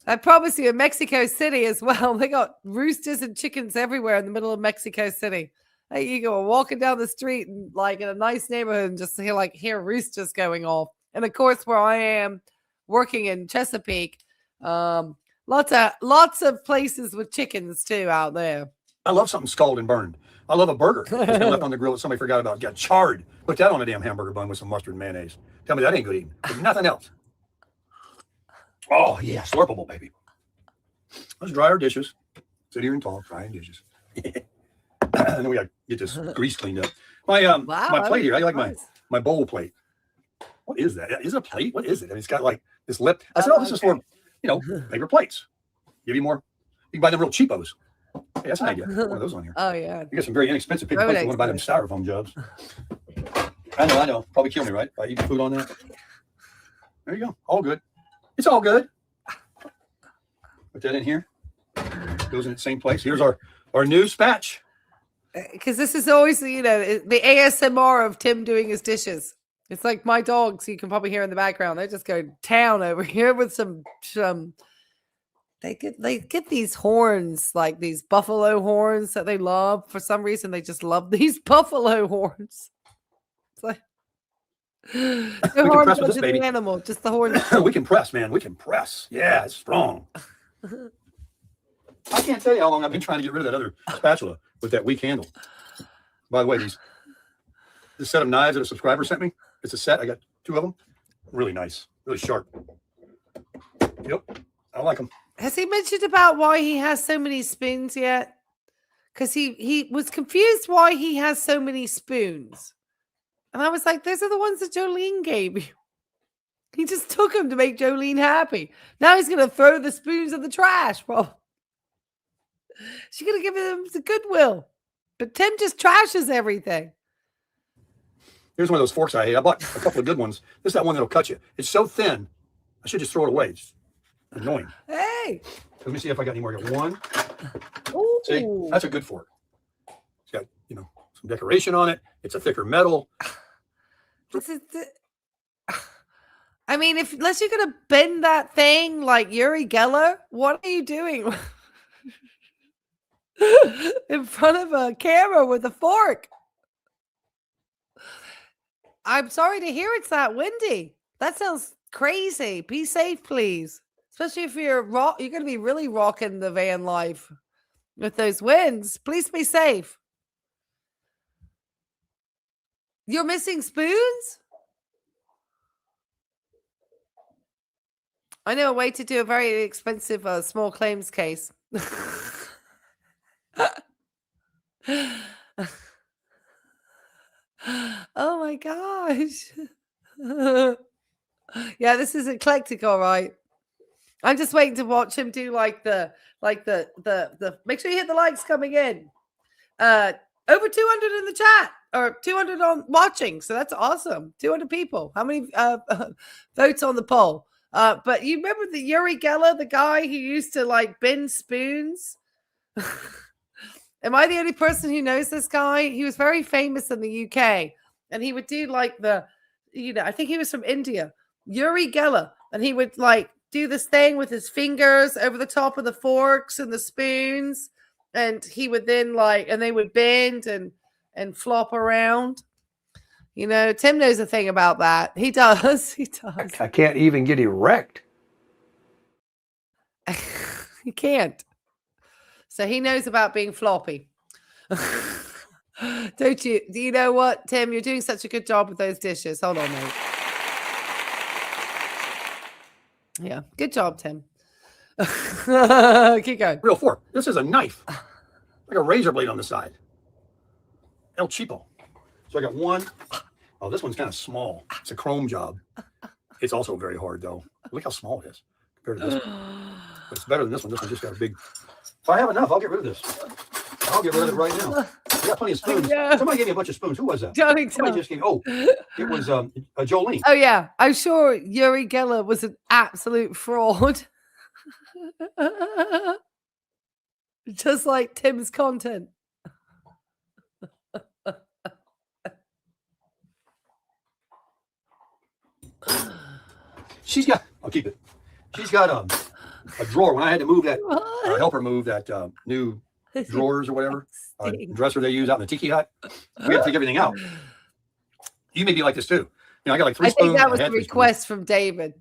I promise you, in Mexico City as well, they got roosters and chickens everywhere in the middle of Mexico City. Like, you go walking down the street and like in a nice neighborhood and just hear roosters going off. And of course, where I am working in Chesapeake, lots of places with chickens too out there. I love something scalded and burned. I love a burger that's been left on the grill that somebody forgot about. Got charred. Put that on a damn hamburger bun with some mustard and mayonnaise. Tell me that ain't good eating. There's nothing else. Oh yeah, slurpable, baby. Let's dry our dishes. Sit here and talk. Drying dishes. And then we got to get this grease cleaned up. My plate here. I like my bowl plate. What is that? Is it a plate? What is it? I mean, it's got like this lip. I said, this is for, paper plates. Give you more. You can buy them real cheapos. Hey, that's an idea. One of those on here. Oh, yeah. You got some very inexpensive paper plates. You want to buy them styrofoam jobs. I know. Probably kill me, right? If I eat food on that. There you go. All good. It's all good. Put that in here. Goes in the same place. Here's our new spatch. Because this is always, the ASMR of Tim doing his dishes. It's like my dogs, you can probably hear in the background. They're just going down over here with some they get these horns, like these buffalo horns that they love. For some reason, they just love these buffalo horns. It's like no horns with this baby. Animal, just the horns. We can press, man. We can press. Yeah, it's strong. I can't tell you how long I've been trying to get rid of that other spatula with that weak handle. By the way, this set of knives that a subscriber sent me, it's a set. I got 2 of them. Really nice. Really sharp. Yep. I like them. Has he mentioned about why he has so many spoons yet? Because he was confused why he has so many spoons. And I was like, those are the ones that Jolene gave you. He just took them to make Jolene happy. Now he's going to throw the spoons in the trash. Well, she's going to give him the Goodwill. But Tim just trashes everything. Here's one of those forks I hate. I bought a couple of good ones. This is that one that'll cut you. It's so thin. I should just throw it away. It's annoying. Hey. Let me see if I got any more. I got one. Ooh. See, that's a good fork. It's got, some decoration on it. It's a thicker metal. I mean, unless you're gonna bend that thing like Uri Geller, what are you doing in front of a camera with a fork? I'm sorry to hear it's that windy. That sounds crazy. Be safe, please. Especially if you're going to be really rocking the van life with those winds. Please be safe. You're missing spoons? I know a way to do a very expensive small claims case. Oh my gosh. Yeah, this is eclectic, all right. I'm just waiting to watch him do like the make sure you hit the likes coming in. Over 200 in the chat or 200 on watching. So that's awesome. 200 people. How many votes on the poll? But you remember the Uri Geller, the guy who used to like bend spoons? Am I the only person who knows this guy? He was very famous in the UK, and he would do like I think he was from India, Uri Geller, and he would like do this thing with his fingers over the top of the forks and the spoons, and he would then and they would bend and flop around. Tim knows a thing about that. He does. He does. I can't even get erect. He can't. So he knows about being floppy. Don't you? Do you know what, Tim? You're doing such a good job with those dishes. Hold on, mate. Yeah, good job, Tim. Keep going. Real fork. This is a knife. Like a razor blade on the side. El Cheapo. So I got one. Oh, this one's kind of small. It's a chrome job. It's also very hard, though. Look how small it is compared to this one. But it's better than this one. This one just got a big. If I have enough, I'll get rid of this. I'll get rid of it right now. I got plenty of spoons. Somebody gave me a bunch of spoons. Who was that? Somebody just gave. Oh, it was Jolene. Oh yeah, I'm sure Uri Geller was an absolute fraud. Just like Tim's content. She's got. I'll keep it. She's got a drawer. When I had to move that, help her move that new drawers or whatever dresser they use out in the tiki hut, we had to take everything out. You may be like this too. I got like 3 spoons. I think that was the request from David.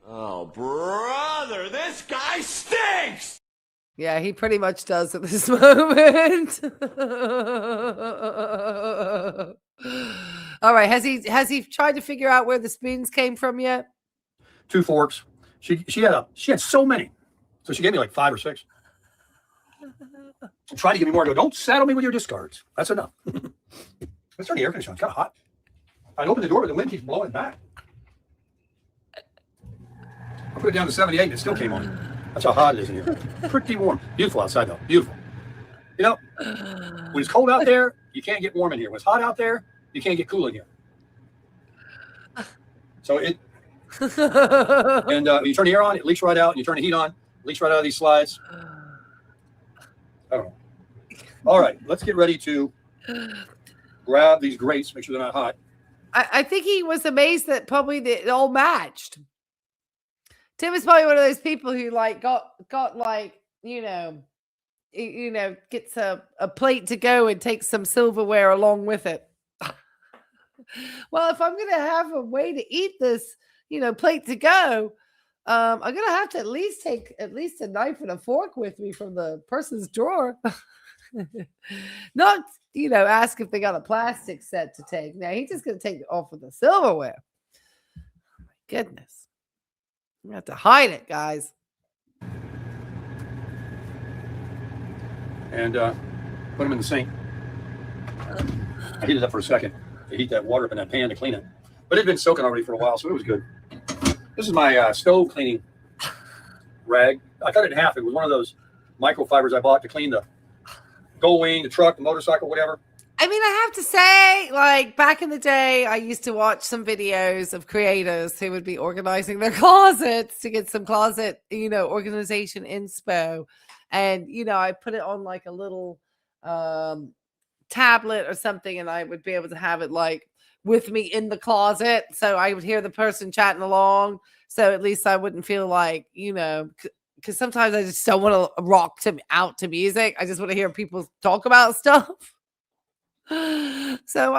Oh, brother, this guy stinks! Yeah, he pretty much does at this moment. All right, has he tried to figure out where the spoons came from yet? 2 forks. She had so many, so she gave me like 5 or 6. Trying to give me more. I go, don't saddle me with your discards. That's enough. Let's turn the air conditioner on. It's kind of hot. I'd open the door, but the wind keeps blowing back. I put it down to 78 and it still came on. That's how hot it is in here. Pretty warm. Beautiful outside though. Beautiful. When it's cold out there, you can't get warm in here. When it's hot out there, you can't get cool in here. So it, and you turn the air on, it leaks right out, and you turn the heat on, it leaks right out of these slides. I don't know. All right, let's get ready to grab these grates, make sure they're not hot. I think he was amazed that probably it all matched. Tim is probably one of those people who like got like, gets a plate to go and takes some silverware along with it. Well, if I'm going to have a way to eat this, plate to go, I'm going to have to at least take a knife and a fork with me from the person's drawer. Not, ask if they got a plastic set to take. Now, he's just going to take it off of the silverware. Oh, my goodness. I'm going to have to hide it, guys. And put them in the sink. I heated it up for a second to heat that water up in that pan to clean it. But it had been soaking already for a while, so it was good. This is my stove cleaning rag. I cut it in half. It was one of those microfibers I bought to clean the gull wing, the truck, the motorcycle, whatever. I mean, I have to say, like, back in the day, I used to watch some videos of creators who would be organizing their closets to get some closet, organization inspo. And, I put it on like a little tablet or something, and I would be able to have it like with me in the closet. So I would hear the person chatting along. So at least I wouldn't feel like, because sometimes I just don't want to rock out to music. I just want to hear people talk about stuff. So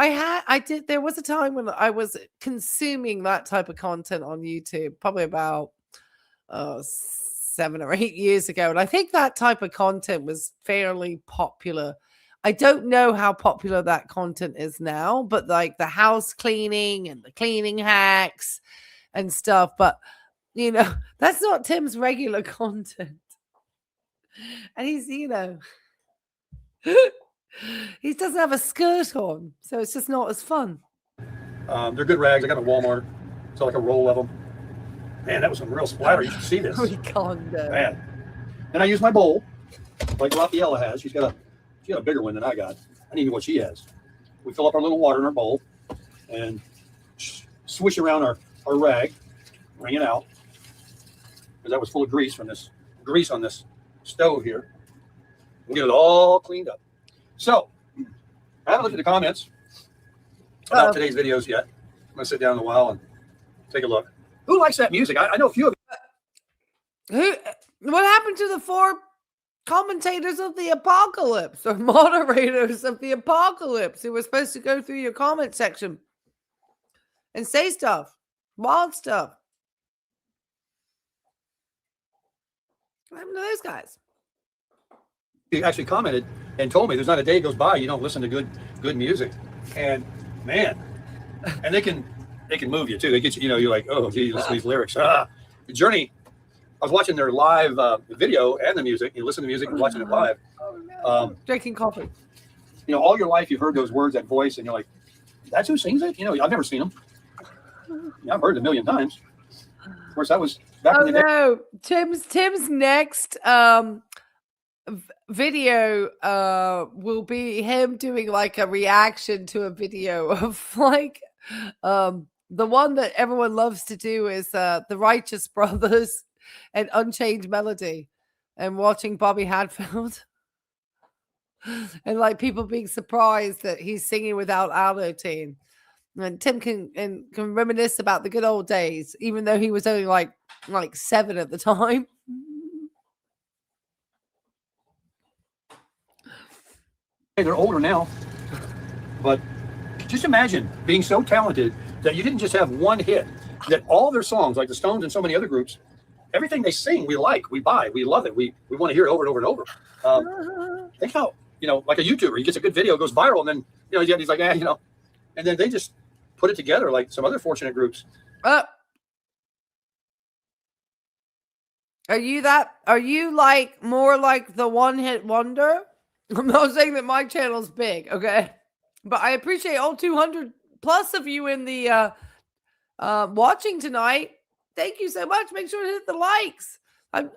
there was a time when I was consuming that type of content on YouTube, probably about 7 or 8 years ago. And I think that type of content was fairly popular. I don't know how popular that content is now, but like the house cleaning and the cleaning hacks and stuff. But, that's not Tim's regular content. And he's, he doesn't have a skirt on, so it's just not as fun. They're good rags. I got them at Walmart. So like a roll of them. Man, that was some real splatter. You should see this. Man. And I use my bowl, like Rafaela has. She got a bigger one than I got. I need to know what she has. We fill up our little water in our bowl and swish around our rag, wring it out, because that was full of grease on this stove here. And get it all cleaned up. So, I haven't looked at the comments about today's videos yet. I'm going to sit down in a while and take a look. Who likes that music? I know a few of you. What happened to the 4 commentators of the apocalypse or moderators of the apocalypse who were supposed to go through your comment section and say stuff, wild stuff? What happened to those guys? He actually commented and told me there's not a day goes by you don't listen to good music. And man, and they can move you too. They get you, you're like, oh geez, listen to these lyrics. The Journey, I was watching their live video and the music. You listen to music and watching it live. Drinking coffee. All your life you've heard those words, that voice, and you're like, that's who sings it? I've never seen them. Yeah, I've heard it a million times. Of course, that was back Oh in the day. no, Tim's next video will be him doing like a reaction to a video of like the one that everyone loves to do is the Righteous Brothers and Unchained Melody, and watching Bobby Hadfield and like people being surprised that he's singing without auto-tune. And Tim can reminisce about the good old days, even though he was only like 7 at the time. Hey, they're older now, but just imagine being so talented that you didn't just have one hit, that all their songs, like the Stones and so many other groups, everything they sing, we like, we buy, we love it. We want to hear it over and over and over. Think how, like a YouTuber, he gets a good video, goes viral, and then, he's like, and then they just put it together like some other fortunate groups. Are you like more like the one-hit wonder? I'm not saying that my channel's big, okay? But I appreciate all 200 plus of you in the watching tonight. Thank you so much. Make sure to hit the likes.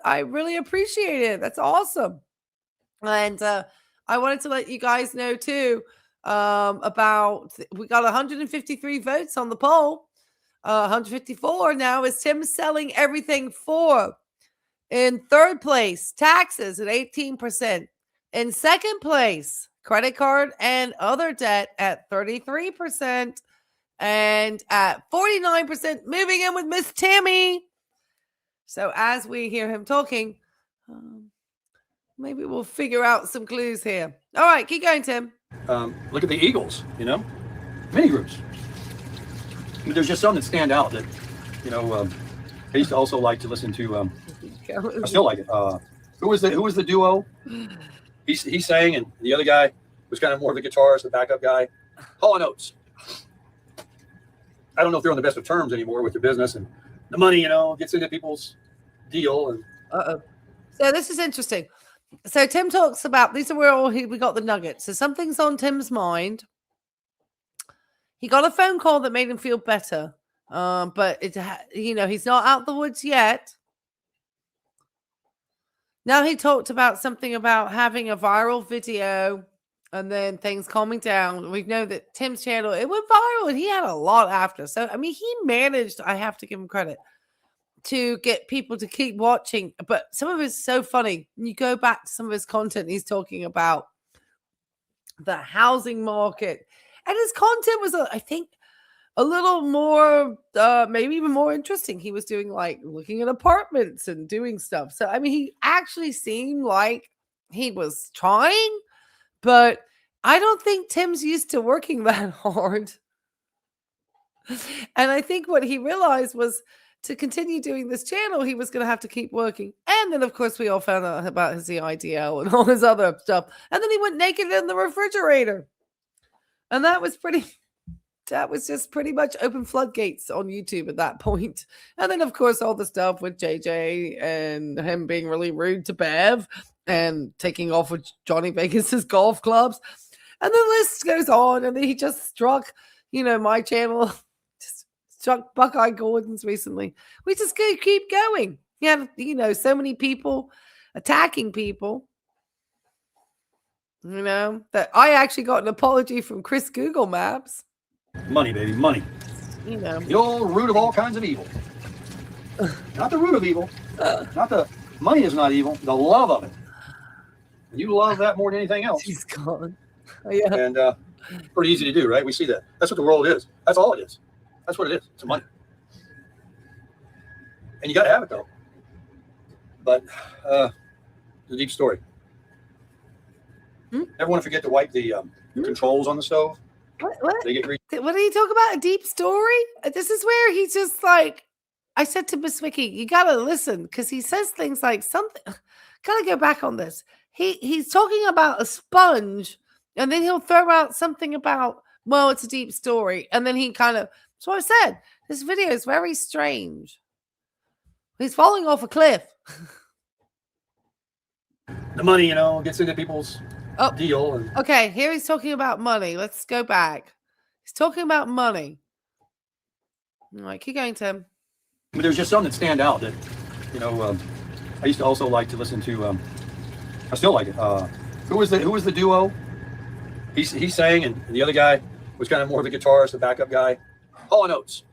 I really appreciate it. That's awesome. And I wanted to let you guys know too about we got 153 votes on the poll. 154 now is Tim selling everything for. In third place, taxes at 18%. In second place, credit card and other debt at 33%. And at 49%, moving in with Miss Tammy. So as we hear him talking, maybe we'll figure out some clues here. All right, keep going, Tim. Look at the Eagles, mini groups. But there's just some that stand out that, I used to also like to listen to. I still like it. Who was the duo? He sang, and the other guy was kind of more of the guitarist, the backup guy. Hall & Oates. I don't know if they're on the best of terms anymore with their business, and the money, gets into people's deal. And so this is interesting. So Tim talks about these are where we got the nuggets. So something's on Tim's mind. He got a phone call that made him feel better, but he's not out the woods yet. Now he talked about something about having a viral video and then things calming down. We know that Tim's channel, it went viral and he had a lot after. So, he managed, I have to give him credit, to get people to keep watching. But some of it's so funny. You go back to some of his content, he's talking about the housing market. And his content was, I think, a little more, maybe even more interesting. He was doing like looking at apartments and doing stuff. So, he actually seemed like he was trying, but I don't think Tim's used to working that hard. And I think what he realized was to continue doing this channel, he was going to have to keep working. And then, of course, we all found out about his EIDL and all his other stuff. And then he went naked in the refrigerator. And that was just pretty much open floodgates on YouTube at that point. And then, of course, all the stuff with JJ and him being really rude to Bev and taking off with Johnny Vegas's golf clubs. And the list goes on. And then he just struck, my channel, just struck Buckeye Gordon's recently. We just keep going. Yeah, so many people attacking people. That I actually got an apology from Chris Google Maps. Money, baby, money. The old root of all kinds of evil. Not the root of evil. Not the money is not evil. The love of it. And you love that more than anything else. He's gone. Oh, yeah. And pretty easy to do, right? We see that. That's what the world is. That's all it is. That's what it is. It's money. And you got to have it, though. But it's a deep story. Never want to forget to wipe the controls on the stove. What? They get What are you talking about? A deep story? This is where he's just like, I said to Miss Vicky, you got to listen, because he says things like something. Got to go back on this. He's talking about a sponge, and then he'll throw out something about, well, it's a deep story. And then he kind of, that's what I said. This video is very strange. He's falling off a cliff. The money, gets into people's deal. And okay, here he's talking about money. Let's go back. He's talking about money. All right, keep going, Tim. But there's just some that stand out that, you know, I used to also like to listen to, I still like it. Who was the duo? He sang, and the other guy was kind of more of a guitarist, the backup guy. Hall & Oates.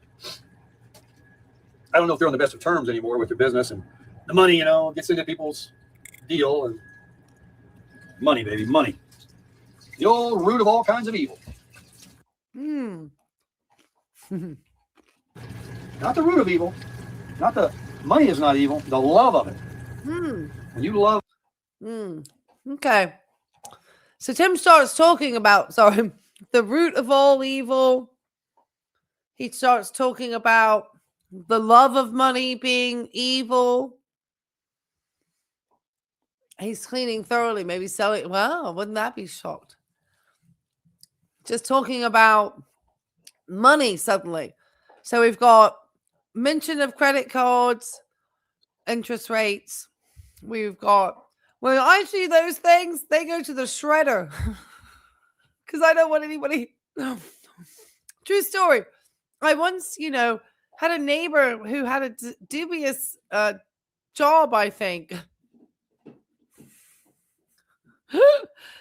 I don't know if they're on the best of terms anymore with their business, and the money, you know, gets into people's deal, and money, baby, money. The old root of all kinds of evil. Hmm. Not the root of evil. Not the money is not evil. The love of it. When you love. Okay. So Tim starts talking about, the root of all evil. He starts talking about the love of money being evil. He's cleaning thoroughly, maybe selling. Wow, wouldn't that be shocked? Just talking about money suddenly. So we've got mention of credit cards, interest rates. We've got, when I see those things, they go to the shredder. Because I don't want anybody. True story. I once, had a neighbor who had a dubious job, I think.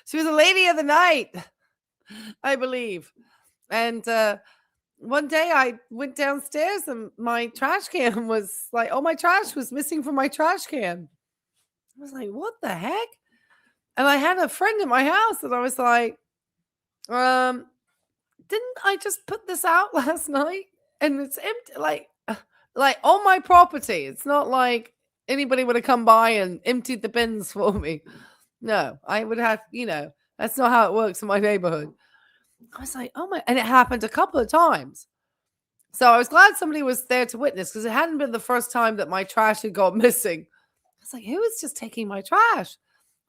She was a lady of the night, I believe. And one day I went downstairs and my trash can was like, my trash was missing from my trash can. I was like, what the heck? And I had a friend in my house and I was like, didn't I just put this out last night? And it's empty, like on my property. It's not like anybody would have come by and emptied the bins for me. No, I would have, that's not how it works in my neighborhood. I was like, oh my, and it happened a couple of times. So I was glad somebody was there to witness because it hadn't been the first time that my trash had gone missing. I was like, who is just taking my trash?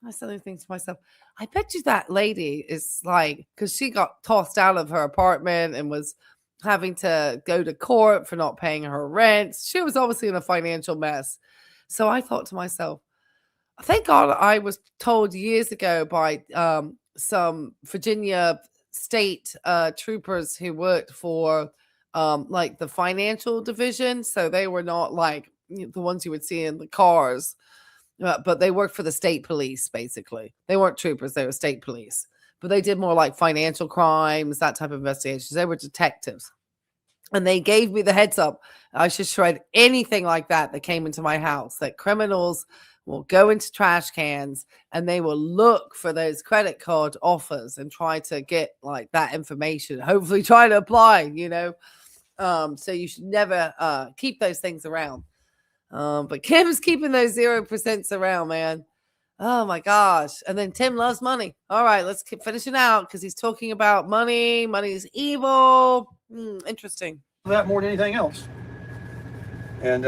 I was thinking to myself, I bet you that lady is like, because she got tossed out of her apartment and was having to go to court for not paying her rent. She was obviously in a financial mess. So I thought to myself, thank God I was told years ago by some Virginia state troopers who worked for like the financial division. So they were not like the ones you would see in the cars, but they worked for the state police, basically. They weren't troopers, they were state police. But they did more like financial crimes, that type of investigations. They were detectives. And they gave me the heads up. I should shred anything like that came into my house, that criminals will go into trash cans and they will look for those credit card offers and try to get like that information, hopefully try to apply, so you should never keep those things around. But Kim's keeping those 0% around, man. Oh my gosh. And then Tim loves money. All right, let's keep finishing out because he's talking about money. Money is evil. Interesting. That more than anything else. And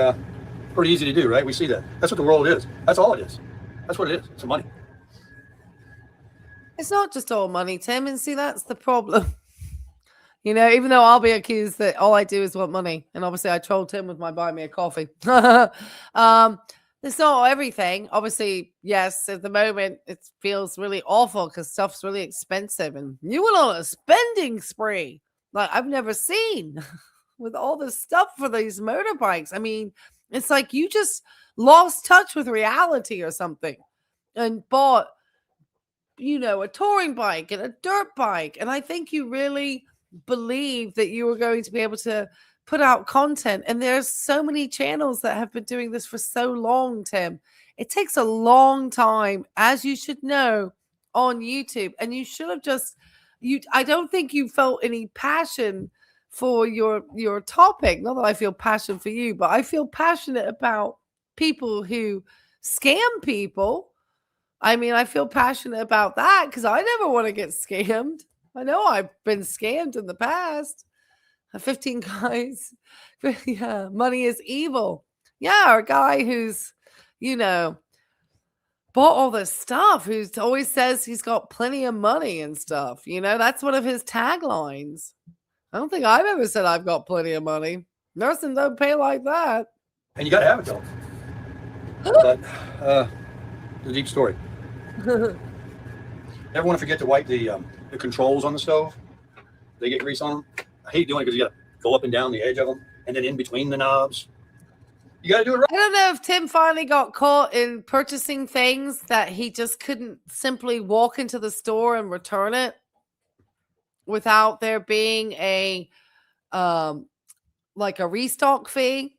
pretty easy to do, right? We see that. That's what the world is. That's all it is. That's what it is. It's money. It's not just all money, Tim. And see, that's the problem. Even though I'll be accused that all I do is want money. And obviously I trolled Tim with my buy me a coffee. It's not everything. Obviously, yes, at the moment it feels really awful because stuff's really expensive. And you went on a spending spree like I've never seen with all this stuff for these motorbikes. I mean, it's like you just lost touch with reality or something and bought, a touring bike and a dirt bike. And I think you really believe that you were going to be able to put out content. And there's so many channels that have been doing this for so long, Tim. It takes a long time, as you should know, on YouTube. And you should have I don't think you felt any passion for your topic. Not that I feel passion for you, but I feel passionate about people who scam people. I mean, I feel passionate about that because I never want to get scammed. I know I've been scammed in the past. 15 guys. Yeah, money is evil. Yeah, a guy who's, bought all this stuff, who always says he's got plenty of money and stuff. That's one of his taglines. I don't think I've ever said I've got plenty of money. Nursing don't pay like that. And you got to have it, though. But it's a deep story. Never want to forget to wipe the controls on the stove. They get grease on them. I hate doing it because you got to go up and down the edge of them. and then in between the knobs. You got to do it right. I don't know if Tim finally got caught in purchasing things that he just couldn't simply walk into the store and return it without there being a like a restock fee.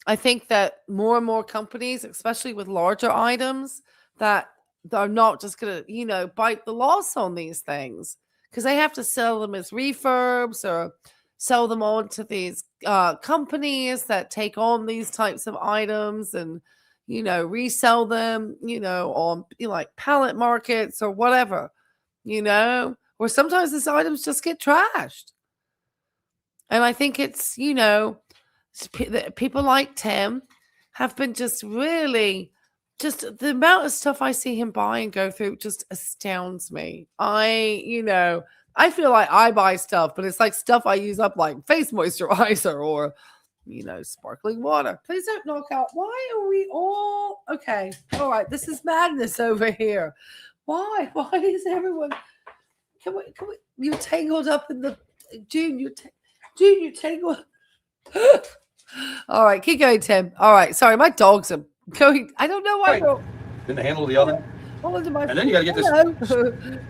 I think that more and more companies, especially with larger items, that are not just going to, bite the loss on these things because they have to sell them as refurbs or sell them on to these companies that take on these types of items and, resell them, on like pallet markets or whatever, or sometimes these items just get trashed. And I think it's, people like Tim have been just really, just the amount of stuff I see him buy and go through just astounds me. I feel like I buy stuff, but it's like stuff I use up like face moisturizer or, sparkling water. Please don't knock out. Why are we all okay? All right. This is madness over here. Why? Why is everyone? Can we, you tangled up in the June, you tangled. All right. Keep going, Tim. All right. Sorry. My dogs are going. I don't know why. Right. Then the handle of the oven. And then you got to get this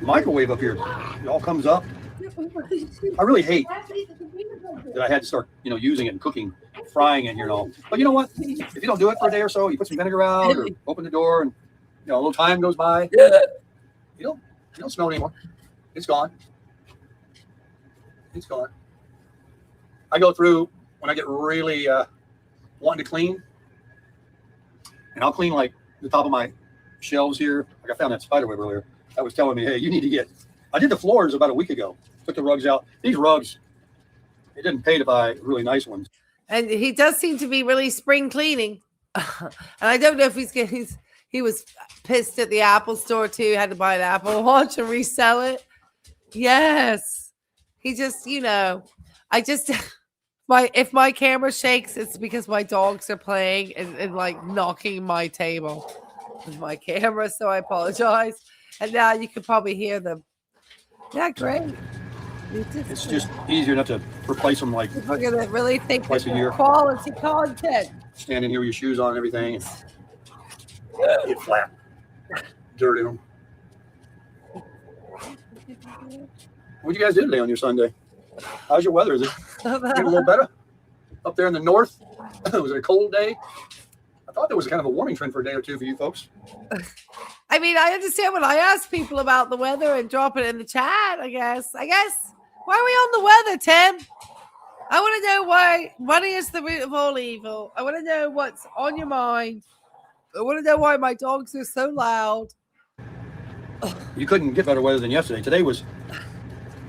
microwave up here. It all comes up. I really hate that I had to start, using it and cooking, frying it here and all. But you know what? If you don't do it for a day or so, you put some vinegar out or open the door and, a little time goes by. You don't smell it anymore. It's gone. It's gone. I go through when I get really wanting to clean, and I'll clean like the top of my shelves here. Like I found that spider web earlier. That was telling me, hey, you need to get. I did the floors about a week ago. Took the rugs out. These rugs, it didn't pay to buy really nice ones. And he does seem to be really spring cleaning. And I don't know if he was pissed at the Apple store too. Had to buy an Apple Watch and resell it. Yes, he just, if my camera shakes, it's because my dogs are playing and like knocking my table with my camera. So I apologize. And now you can probably hear them. Yeah, great. It's just easier not to replace them like we're gonna really think twice a year. Quality content. Standing here with your shoes on and everything, and get flat, dirt in them. What'd you guys do today on your Sunday? How's your weather? Is it getting a little better up there in the north? Was it a cold day? I thought there was kind of a warming trend for a day or two for you folks. I mean, I understand when I ask people about the weather and drop it in the chat, I guess. Why are we on the weather, Tim? I want to know why money is the root of all evil. I want to know what's on your mind. I want to know why my dogs are so loud. You couldn't get better weather than yesterday. Today was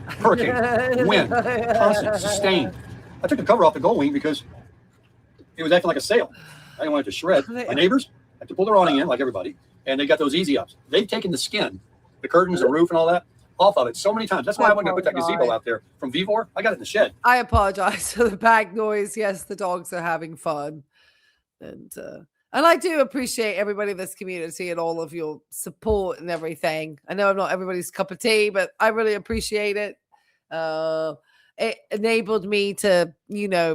hurricane, wind, constant, sustained. I took the cover off the Gold Wing because it was acting like a sail. I didn't want it to shred. My neighbors had to pull their awning in like everybody, and they got those easy ups. They've taken the skin, the curtains, the roof, and all that off of it so many times. That's why I wasn't going to put that gazebo out there from Vivor. I got it in the shed. I apologize for the back noise. Yes, the dogs are having fun. And I do appreciate everybody in this community and all of your support and everything. I know I'm not everybody's cup of tea, but I really appreciate it. It enabled me to,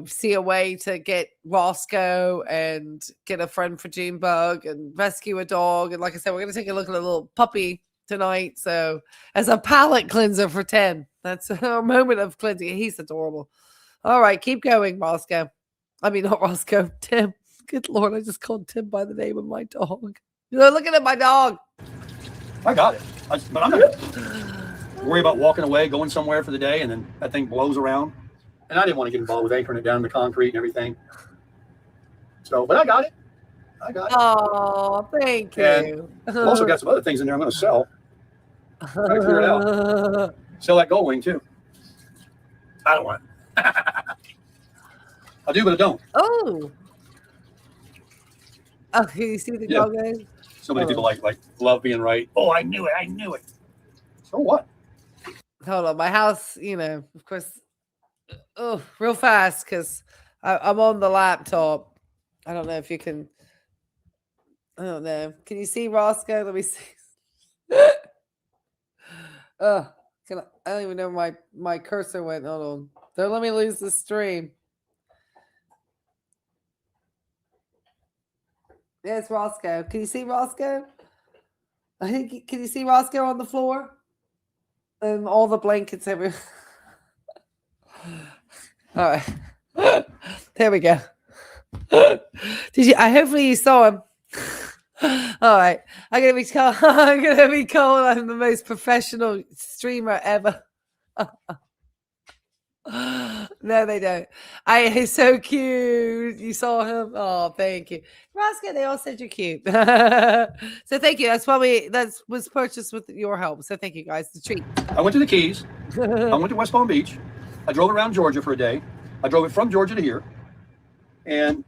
see a way to get Roscoe and get a friend for Junebug and rescue a dog. And like I said, we're going to take a look at a little puppy tonight. So as a palate cleanser for 10, that's our moment of cleansing. He's adorable. All right, keep going, Roscoe. I mean, not Roscoe, Tim. Good Lord, I just called Tim by the name of my dog. You're looking at my dog. I got it. But I'm not worry about walking away, going somewhere for the day, and then that thing blows around. And I didn't want to get involved with anchoring it down in the concrete and everything. So, but I got it. Oh, thank you. And I've also got some other things in there I'm going to sell. Try to clear it out. Sell that Gold Wing too. I don't want it. I do, but I don't. Oh, you see the dog name? So many people like love being right. Oh, I knew it. So what? Hold on, my house, of course, real fast because I'm on the laptop. I don't know if you can. I don't know. Can you see Roscoe? Let me see. I don't even know where my cursor went. Hold on. Don't let me lose the stream. There's Roscoe. Can you see Roscoe? I think. Can you see Roscoe on the floor? All the blankets everywhere. All right. There we go. Did you? Hopefully you saw him. All right. I'm gonna be cold. I'm gonna be cold. I'm the most professional streamer ever. No, they don't. He's so cute. You saw him. Oh, thank you, Roscoe. They all said you're cute. So thank you. That was purchased with your help. So thank you guys. The treat. I went to the Keys. I went to West Palm Beach. I drove around Georgia for a day. I drove it from Georgia to here, and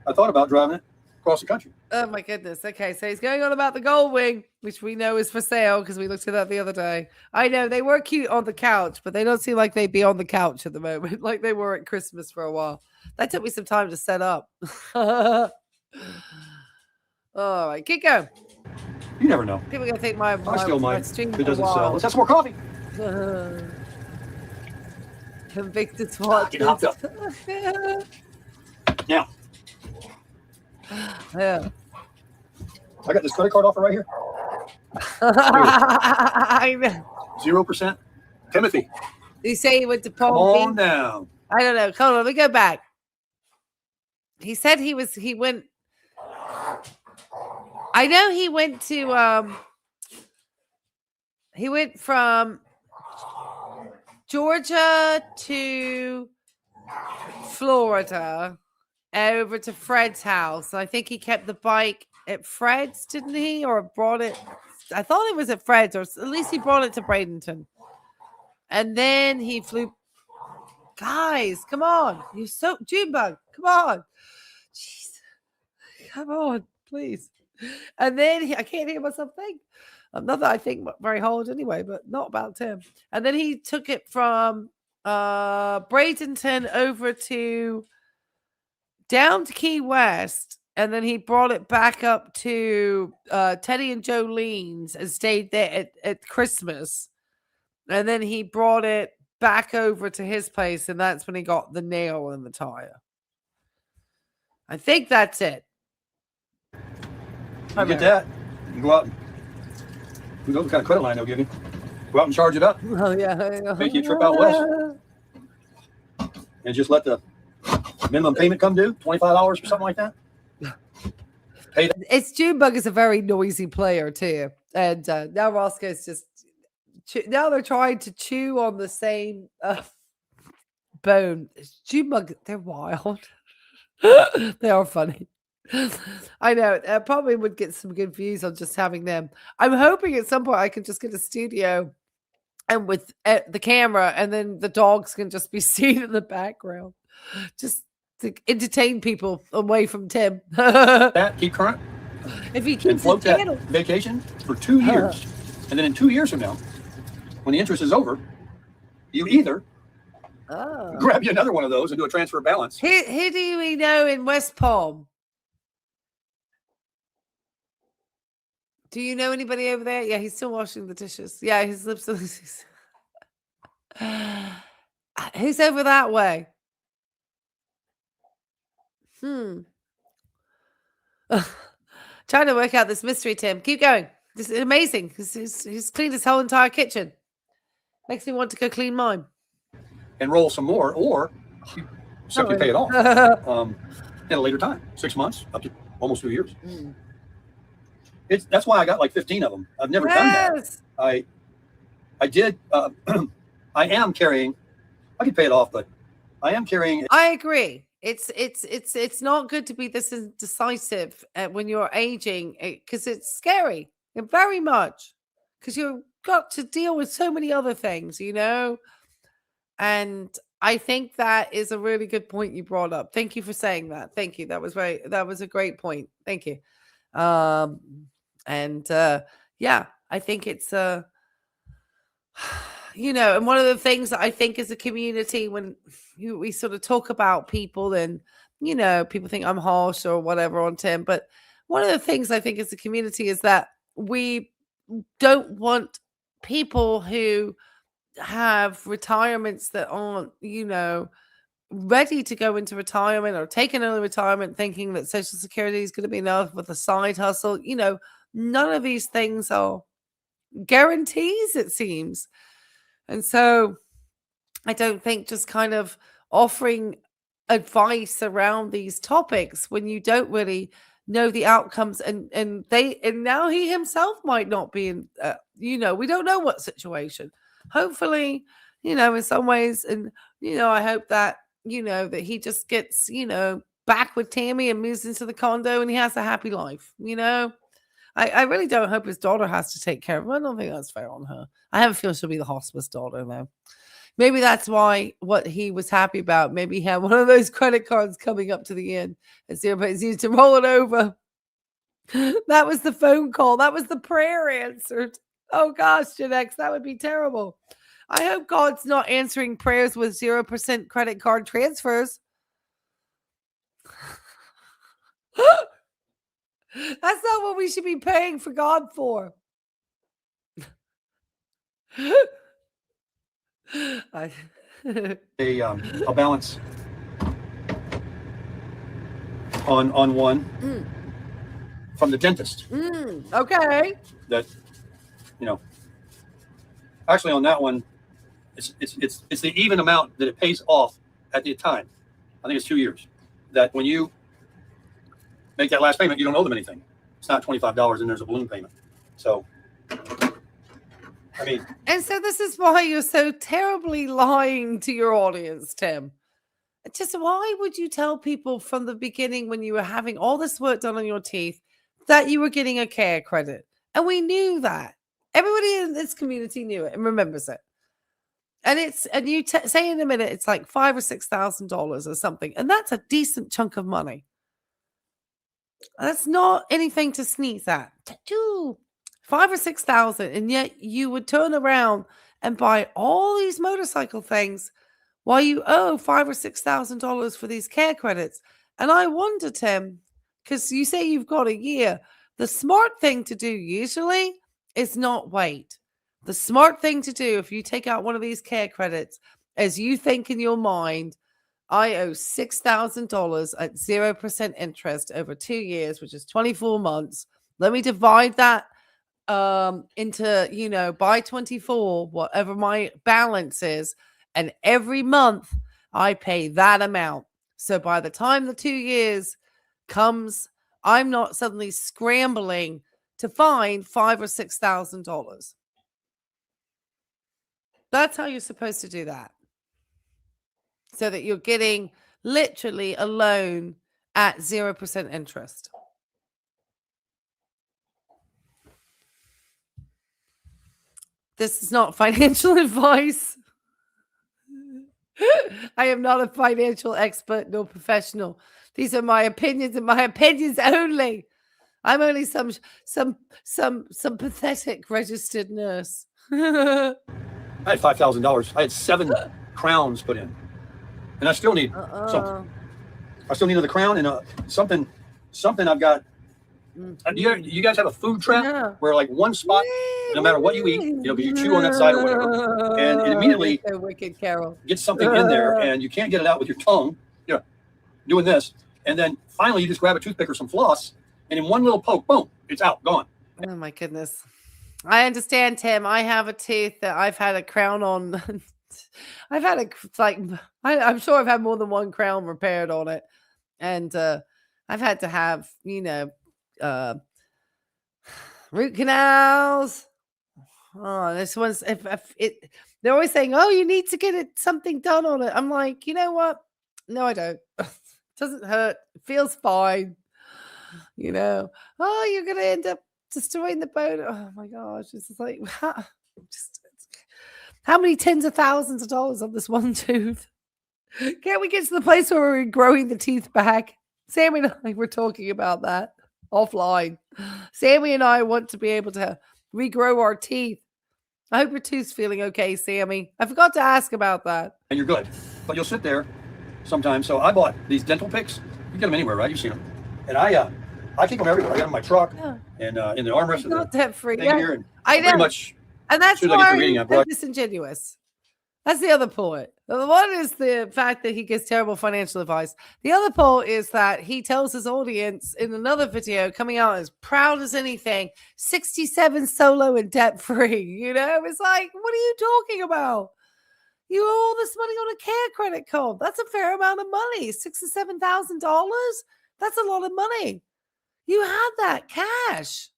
I thought about driving it across the country. Oh my goodness. Okay, so he's going on about the gold wing, which we know is for sale because we looked at that the other day. I know they were cute on the couch, but they don't seem like they'd be on the couch at the moment, like they were at Christmas for a while. That took me some time to set up. All right, keep going. You never know. People are gonna think my I still might. stream If it doesn't sell. Let's have some more coffee. Convicted SWAT. Get hopped up. Now, Yeah. I got this credit card offer right here. I know. 0%. Timothy, You say he went to come Palm on Beach? down. I don't know. Hold on, let me go back. He said he went. I know he went to he went from Georgia to Florida over to Fred's house. I think he kept the bike at Fred's, didn't he? Or brought it. I thought it was at Fred's, or at least he brought it to Bradenton. And then he flew. Guys, come on. You're so Junebug. Come on. Jeez. Come on, please. And then I can't hear myself think. Not that I think very hard anyway, but not about Tim. And then he took it from Bradenton over to down to Key West. And then he brought it back up to Teddy and Jolene's and stayed there at Christmas. And then he brought it back over to his place, and that's when he got the nail in the tire. I think that's it. You get that, you can go out and who knows what kind of credit line they'll give you. Go out and charge it up. Oh, yeah. Make you a trip out west. And just let the minimum payment come due, $25 or something like that. Pay that. It's Junebug is a very noisy player too. And now Roscoe's just now they're trying to chew on the same bone. Junebug, they're wild. They are funny. I know. I probably would get some good views on just having them. I'm hoping at some point I can just get a studio and with the camera, and then the dogs can just be seen in the background, just to entertain people away from Tim. That, keep current, If he and keeps float the that channel. vacation for 2 years. And then in 2 years from now, when the interest is over, you either Oh. grab you another one of those and do a transfer balance. Who do we know in West Palm? Do you know anybody over there? Yeah, he's still washing the dishes. Yeah, his lips are. Who's over that way? Trying to work out this mystery, Tim. Keep going. This is amazing. He's cleaned his whole entire kitchen. Makes me want to go clean mine. And roll some more, or you simply pay it off at a later time, 6 months, up to almost 2 years. That's why I got like 15 of them. I've never done that. I did. I am carrying. I could pay it off, but I am carrying. I agree. It's not good to be this indecisive when you're aging because it's scary very much because you've got to deal with so many other things, you know. And I think that is a really good point you brought up. Thank you for saying that. Thank you. That was a great point. Thank you. Yeah, I think it's you know, and one of the things that I think as a community, when we sort of talk about people and, you know, people think I'm harsh or whatever on Tim, but one of the things I think as a community is that we don't want people who have retirements that aren't, you know, ready to go into retirement or take an early retirement thinking that Social Security is going to be enough with a side hustle. None of these things are guarantees, it seems. And so I don't think just kind of offering advice around these topics when you don't really know the outcomes and now he himself might not be in we don't know what situation. Hopefully, in some ways, and I hope that that he just gets back with Tammy and moves into the condo and he has a happy life. I really don't hope his daughter has to take care of him. I don't think that's fair on her. I have a feeling she'll be the hospice daughter though. Maybe that's why what he was happy about. Maybe he had one of those credit cards coming up to the end and everybody's used to roll it over. That was the phone call. That was the prayer answered. Oh gosh, Gen X, that would be terrible. I hope God's not answering prayers with 0% credit card transfers. That's not what we should be paying for God for. A balance on one from the dentist. Okay. That actually on that one, it's the even amount that it pays off at the time. I think it's 2 years. That when you make that last payment, you don't owe them anything. It's not $25 and there's a balloon payment. So, I mean. And so this is why you're so terribly lying to your audience, Tim. Just why would you tell people from the beginning when you were having all this work done on your teeth that you were getting a care credit? And we knew that. Everybody in this community knew it and remembers it. And you say in a minute, it's like $5,000 or $6,000 or something. And that's a decent chunk of money. That's not anything to sneeze at. $5,000 or $6,000. And yet you would turn around and buy all these motorcycle things while you owe $5,000 or $6,000 for these care credits. And I wonder, Tim, because you say you've got a year, the smart thing to do usually is not wait. The smart thing to do if you take out one of these care credits is you think in your mind, I owe $6,000 at 0% interest over 2 years, which is 24 months. Let me divide that into, by 24, whatever my balance is. And every month I pay that amount. So by the time the 2 years comes, I'm not suddenly scrambling to find $5,000 or $6,000. That's how you're supposed to do that. So that you're getting literally a loan at 0% interest. This is not financial advice. I am not a financial expert nor professional. These are my opinions and my opinions only. I'm only some pathetic registered nurse. I had $5,000. I had 7 crowns put in, and I still need something. I still need another crown and something. I've got. Do you guys have a food trap where like one spot, no matter what you eat, because you chew on that side or whatever, and it immediately so wicked, Carol. Gets something in there, and you can't get it out with your tongue. Doing this, and then finally you just grab a toothpick or some floss, and in one little poke, boom, it's out, gone. Oh my goodness. I understand, Tim. I have a tooth that I've had a crown on. I'm sure I've had more than one crown repaired on it. And I've had to have, root canals. Oh, this one's, they're always saying, oh, you need to get something done on it. I'm like, you know what? No, I don't. It doesn't hurt. It feels fine. Oh, you're going to end up destroying the bone. Oh my gosh. It's like, how many tens of thousands of dollars on this one tooth? Can't we get to the place where we're growing the teeth back? Sammy and I were talking about that offline. Sammy and I want to be able to regrow our teeth. I hope your tooth's feeling okay, Sammy. I forgot to ask about that. And you're good. But you'll sit there sometimes. So I bought these dental picks. You get them anywhere, right? You've seen them. And I keep them everywhere. I got them in my truck and in the armrest of not debt free. Here. And I know. pretty much. And that's why I'm disingenuous. That's the other point. The one is the fact that he gives terrible financial advice. The other part is that he tells his audience in another video coming out as proud as anything, 67 solo and debt free. You know, it's like, what are you talking about? You owe all this money on a care credit card. That's a fair amount of money. $67,000. That's a lot of money. You had that cash.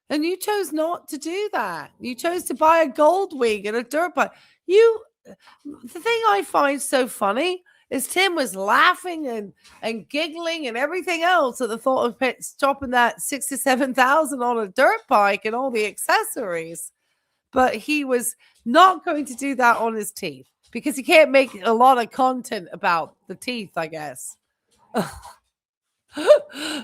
And you chose not to do that. You chose to buy a gold wig and a dirt bike. The thing I find so funny is Tim was laughing and giggling and everything else at the thought of stopping that 67,000 on a dirt bike and all the accessories. But he was not going to do that on his teeth because he can't make a lot of content about the teeth, I guess.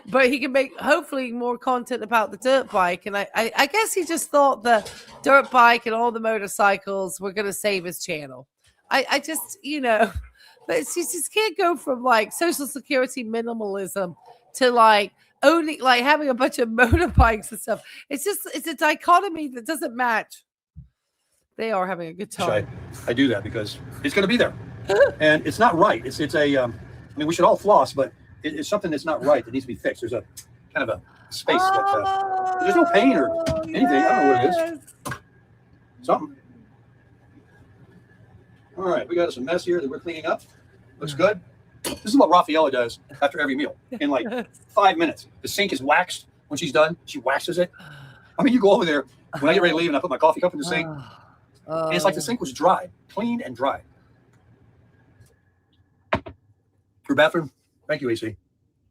But he can make hopefully more content about the dirt bike. And I guess he just thought the dirt bike and all the motorcycles were going to save his channel. I just, but you just can't go from like social security minimalism to like only like having a bunch of motorbikes and stuff. It's a dichotomy that doesn't match. They are having a good time. I do that because it's going to be there. And it's not right. It's we should all floss, but it's something that's not right that needs to be fixed. There's a kind of a space that there's no pain or anything. Yes. I don't know what it is. Something. All right, we got some mess here that we're cleaning up. Looks good. This is what Rafaela does after every meal in like 5 minutes. The sink is waxed when she's done. She waxes it. I mean, you go over there when I get ready to leave and I put my coffee cup in the sink. And it's like the sink was dry, clean and dry. Her bathroom. Thank you, AC.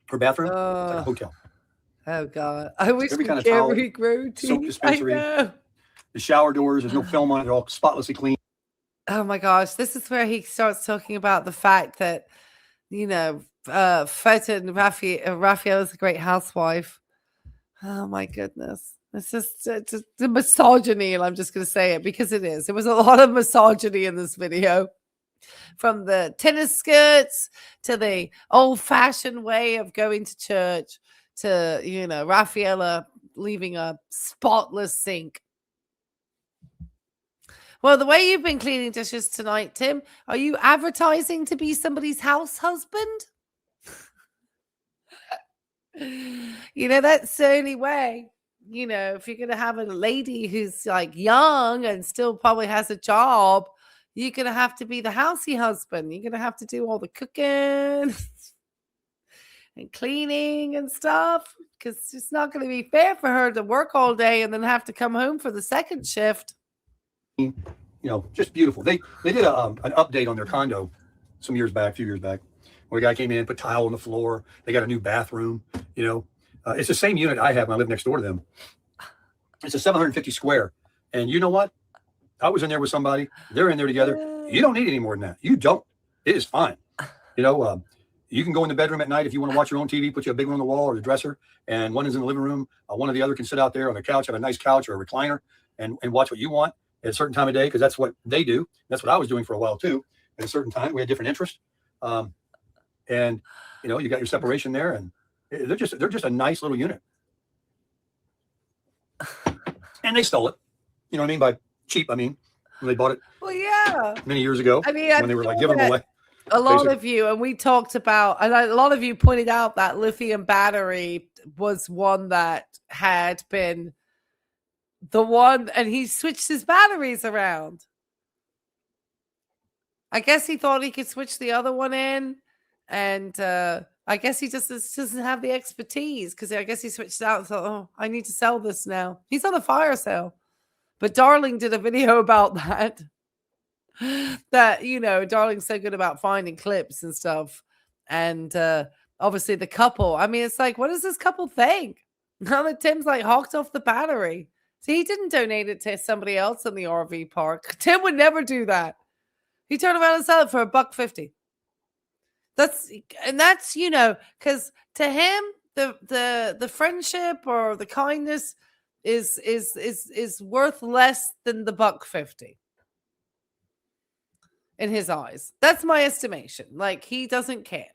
Her bathroom, it's like a hotel. Oh God! I wish every we kind of could towel, regrow teeth. soap dispensary. The shower doors, there's no film on it. They're all spotlessly clean. Oh my gosh! This is where he starts talking about the fact that Feta and Raphael is a great housewife. Oh my goodness! It's just the misogyny, and I'm just going to say it because it is. There was a lot of misogyny in this video. From the tennis skirts to the old-fashioned way of going to church to, Rafaela leaving a spotless sink. Well, the way you've been cleaning dishes tonight, Tim, are you advertising to be somebody's house husband? That's the only way. If you're going to have a lady who's like young and still probably has a job, you're going to have to be the housey husband. You're going to have to do all the cooking and cleaning and stuff because it's not going to be fair for her to work all day and then have to come home for the second shift. Just beautiful. They did an update on their condo a few years back, where a guy came in, put tile on the floor. They got a new bathroom. It's the same unit I have when I live next door to them. It's a 750 square. And you know what? I was in there with somebody. They're in there together. You don't need any more than that. You don't. It is fine. You can go in the bedroom at night if you want to watch your own TV, put you a big one on the wall or the dresser, and one is in the living room. One or the other can sit out there on the couch, have a nice couch or a recliner, and watch what you want at a certain time of day because that's what they do. That's what I was doing for a while too. At a certain time, we had different interests, and you got your separation there, and they're just a nice little unit. And they stole it. You know what I mean by cheap? I mean, when they bought it. Well, yeah. Many years ago. I mean, when they were like giving them away. A lot of you, and we talked about, and a lot of you pointed out that lithium battery was one that had been the one, and he switched his batteries around. I guess he thought he could switch the other one in, and I guess he just doesn't have the expertise because I guess he switched out and thought, oh, I need to sell this now. He's on a fire sale. But Darling did a video about that. Darling's so good about finding clips and stuff. And obviously the couple, I mean, it's like, what does this couple think? Now that Tim's like hawked off the battery. See, he didn't donate it to somebody else in the RV park. Tim would never do that. He turned around and sell it for $1.50. That's because to him, the friendship or the kindness is worth less than the $1.50 in his eyes. That's my estimation. Like, he doesn't care.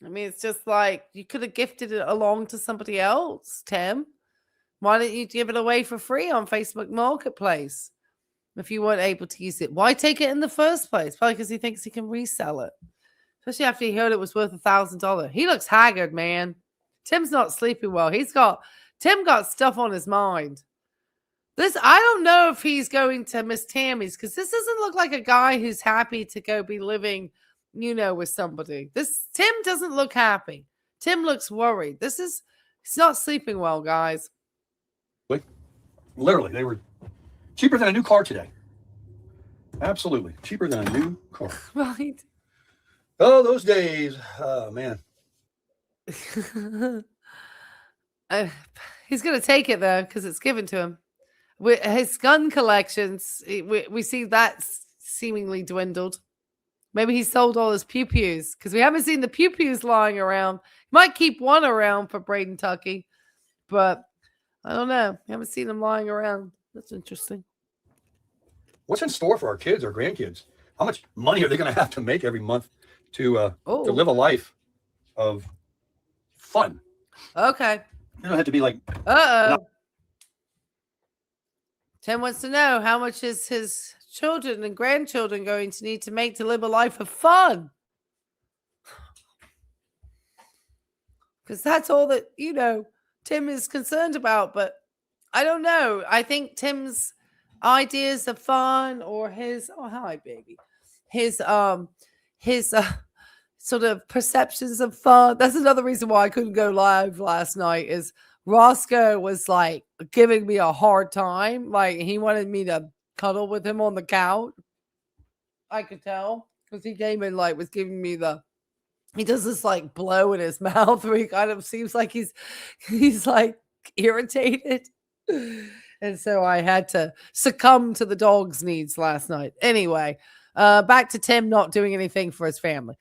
I mean, it's just like you could have gifted it along to somebody else, Tim. Why don't you give it away for free on Facebook Marketplace? if you weren't able to use it. Why take it in the first place? Probably because he thinks he can resell it. Especially after he heard it was worth $1,000. He looks haggard, man. Tim's not sleeping well. Tim got stuff on his mind. I don't know if he's going to Miss Tammy's, because this doesn't look like a guy who's happy to go be living, with somebody. Tim doesn't look happy. Tim looks worried. He's not sleeping well, guys. Literally, they were cheaper than a new car today. Absolutely. Cheaper than a new car. Right. Oh, those days. Oh, man. He's going to take it, though, because it's given to him. His gun collections, we see that seemingly dwindled. Maybe he sold all his pew-pews, because we haven't seen the pew-pews lying around. He might keep one around for Braden Tucky, but I don't know. We haven't seen them lying around. That's interesting. What's in store for our kids, our grandkids? How much money are they going to have to make every month to live a life of fun? Okay. You don't have to be like... Tim wants to know, how much is his children and grandchildren going to need to make to live a life of fun? Because that's all that, Tim is concerned about. But I don't know. I think Tim's ideas of fun, or his, oh, hi, baby. His sort of perceptions of fun. That's another reason why I couldn't go live last night, is Roscoe was like giving me a hard time. Like, he wanted me to cuddle with him on the couch. I could tell, because he came in was giving me he does this blow in his mouth where he kind of seems like he's like irritated. And so I had to succumb to the dog's needs last night. Anyway, back to Tim not doing anything for his family.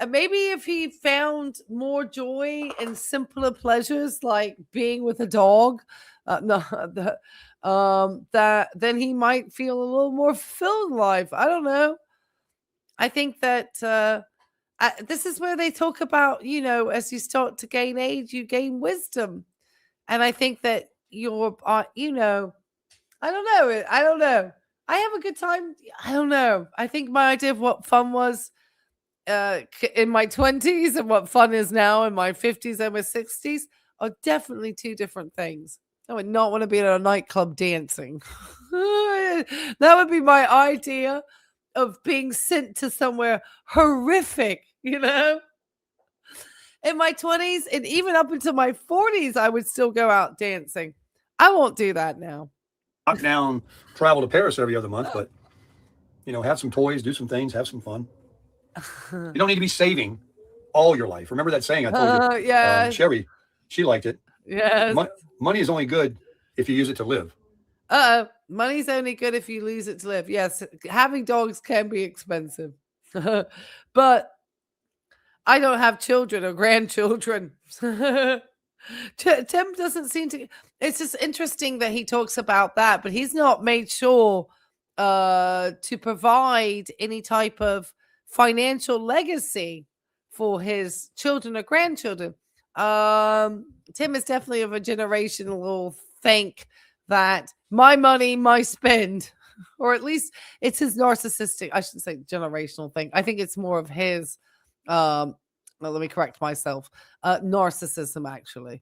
Maybe if he found more joy in simpler pleasures, like being with a dog, then he might feel a little more fulfilled in life. I don't know. I think that this is where they talk about, as you start to gain age, you gain wisdom. And I think that you're, I don't know. I have a good time. I don't know. I think my idea of what fun was in my 20s and what fun is now in my 50s and my 60s are definitely two different things. I would not want to be at a nightclub dancing. That would be my idea of being sent to somewhere horrific, In my 20s and even up until my 40s, I would still go out dancing. I won't do that now. Knock down, travel to Paris every other month, but, have some toys, do some things, have some fun. You don't need to be saving all your life. Remember that saying I told you? Yeah. Sherry, she liked it. Yeah. Money is only good if you use it to live. Money's only good if you lose it to live. Yes, having dogs can be expensive. But I don't have children or grandchildren. Tim doesn't seem to... It's just interesting that he talks about that, but he's not made sure to provide any type of financial legacy for his children or grandchildren. Tim is definitely of a generational think that my money, my spend, or at least it's his narcissistic, I shouldn't say generational thing. I think it's more of his, well, let me correct myself, narcissism, actually.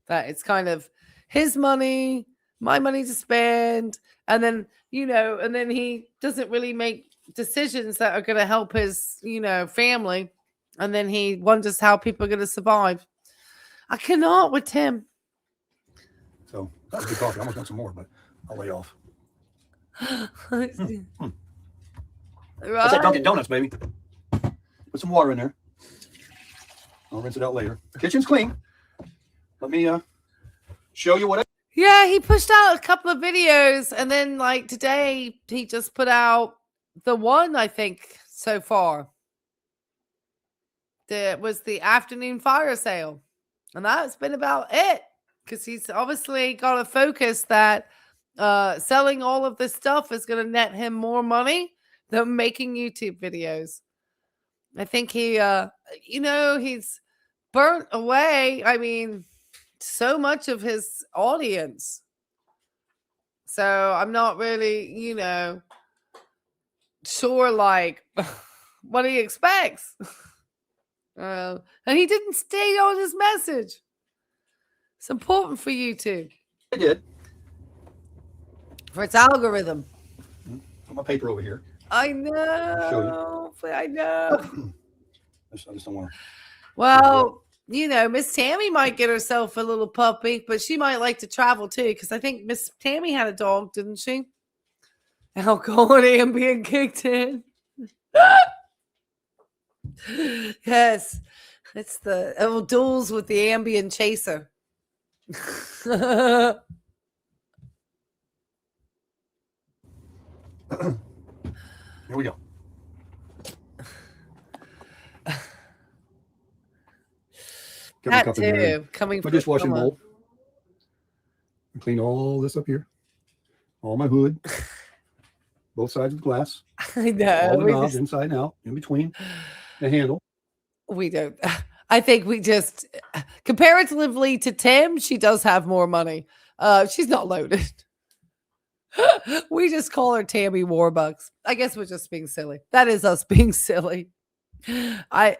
That it's kind of his money, my money to spend, and then, and then he doesn't really make decisions that are going to help his, family. And then he wonders how people are going to survive. I cannot with Tim. So that was good coffee. I almost want some more, but I'll lay off. Right. That's like Dunkin' Donuts, baby. Put some water in there. I'll rinse it out later. The kitchen's clean. Let me show you what. Yeah, he pushed out a couple of videos, and then today he just put out the one, I think, so far. That was the afternoon fire sale, and that's been about it, because he's obviously got a focus that selling all of this stuff is going to net him more money than making YouTube videos. I think he he's burnt away. I mean, so much of his audience So I'm not really, sure like what he expects. And he didn't stay on his message. It's important for YouTube. I did. For its algorithm. Put my paper over here. I know. I know. I just don't want to. Well, Miss Tammy might get herself a little puppy, but she might like to travel too, because I think Miss Tammy had a dog, didn't she? Alcohol and Ambien kicked in. Yes. It's the duels with the Ambien chaser. Here we go. That too, coming my from dishwashing bowl. Clean all this up here. All my hood. Both sides of the glass. I know. All the knobs inside and out, in between the handle. We don't. I think we just, comparatively to Tim, she does have more money. She's not loaded. We just call her Tammy Warbucks. I guess we're just being silly. That is us being silly. I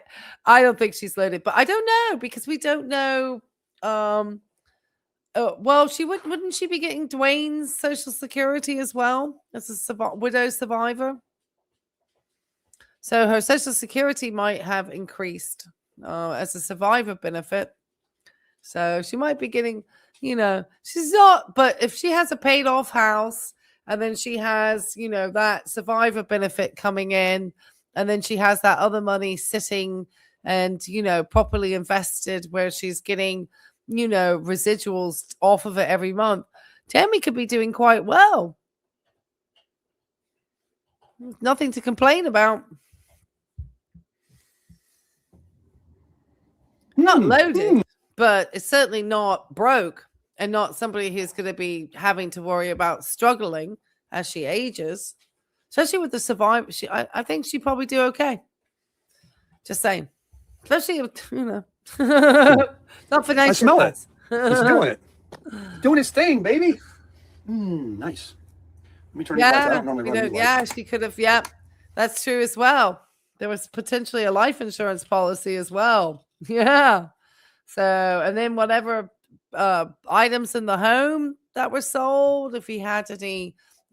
don't think she's loaded, but I don't know, because we don't know. Well, she wouldn't she be getting Dwayne's Social Security as well as a widow survivor? So her Social Security might have increased as a survivor benefit. So she might be getting, she's not, but if she has a paid off house and then she has, that survivor benefit coming in, and then she has that other money sitting and, properly invested where she's getting, residuals off of it every month, Tammy could be doing quite well. Nothing to complain about. Not loaded, but it's certainly not broke, and not somebody who's going to be having to worry about struggling as she ages. Especially with the survivor, I think she'd probably do okay. Just saying. Especially, not financial. I smell it. It's doing it. Doing its thing, baby. Nice. Let me turn these lights out. I don't normally run these lights. She could have. Yeah, that's true as well. There was potentially a life insurance policy as well. Yeah. So, and then whatever items in the home that were sold, if he had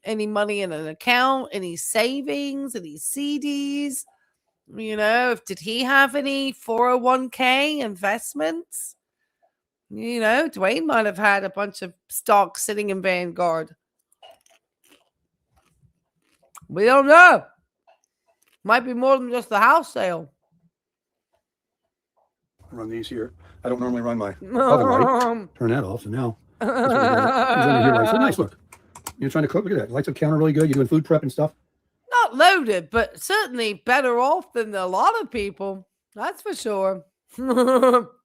any money in an account, any savings, any CDs, did he have any 401k investments? Dwayne might have had a bunch of stock sitting in Vanguard. We don't know. Might be more than just the house sale. Run these here. I don't normally run my oven light. Turn that off. So now, he's under here. So nice look. You're trying to cook. Look at that. Lights up counter really good. You're doing food prep and stuff. Not loaded, but certainly better off than a lot of people. That's for sure.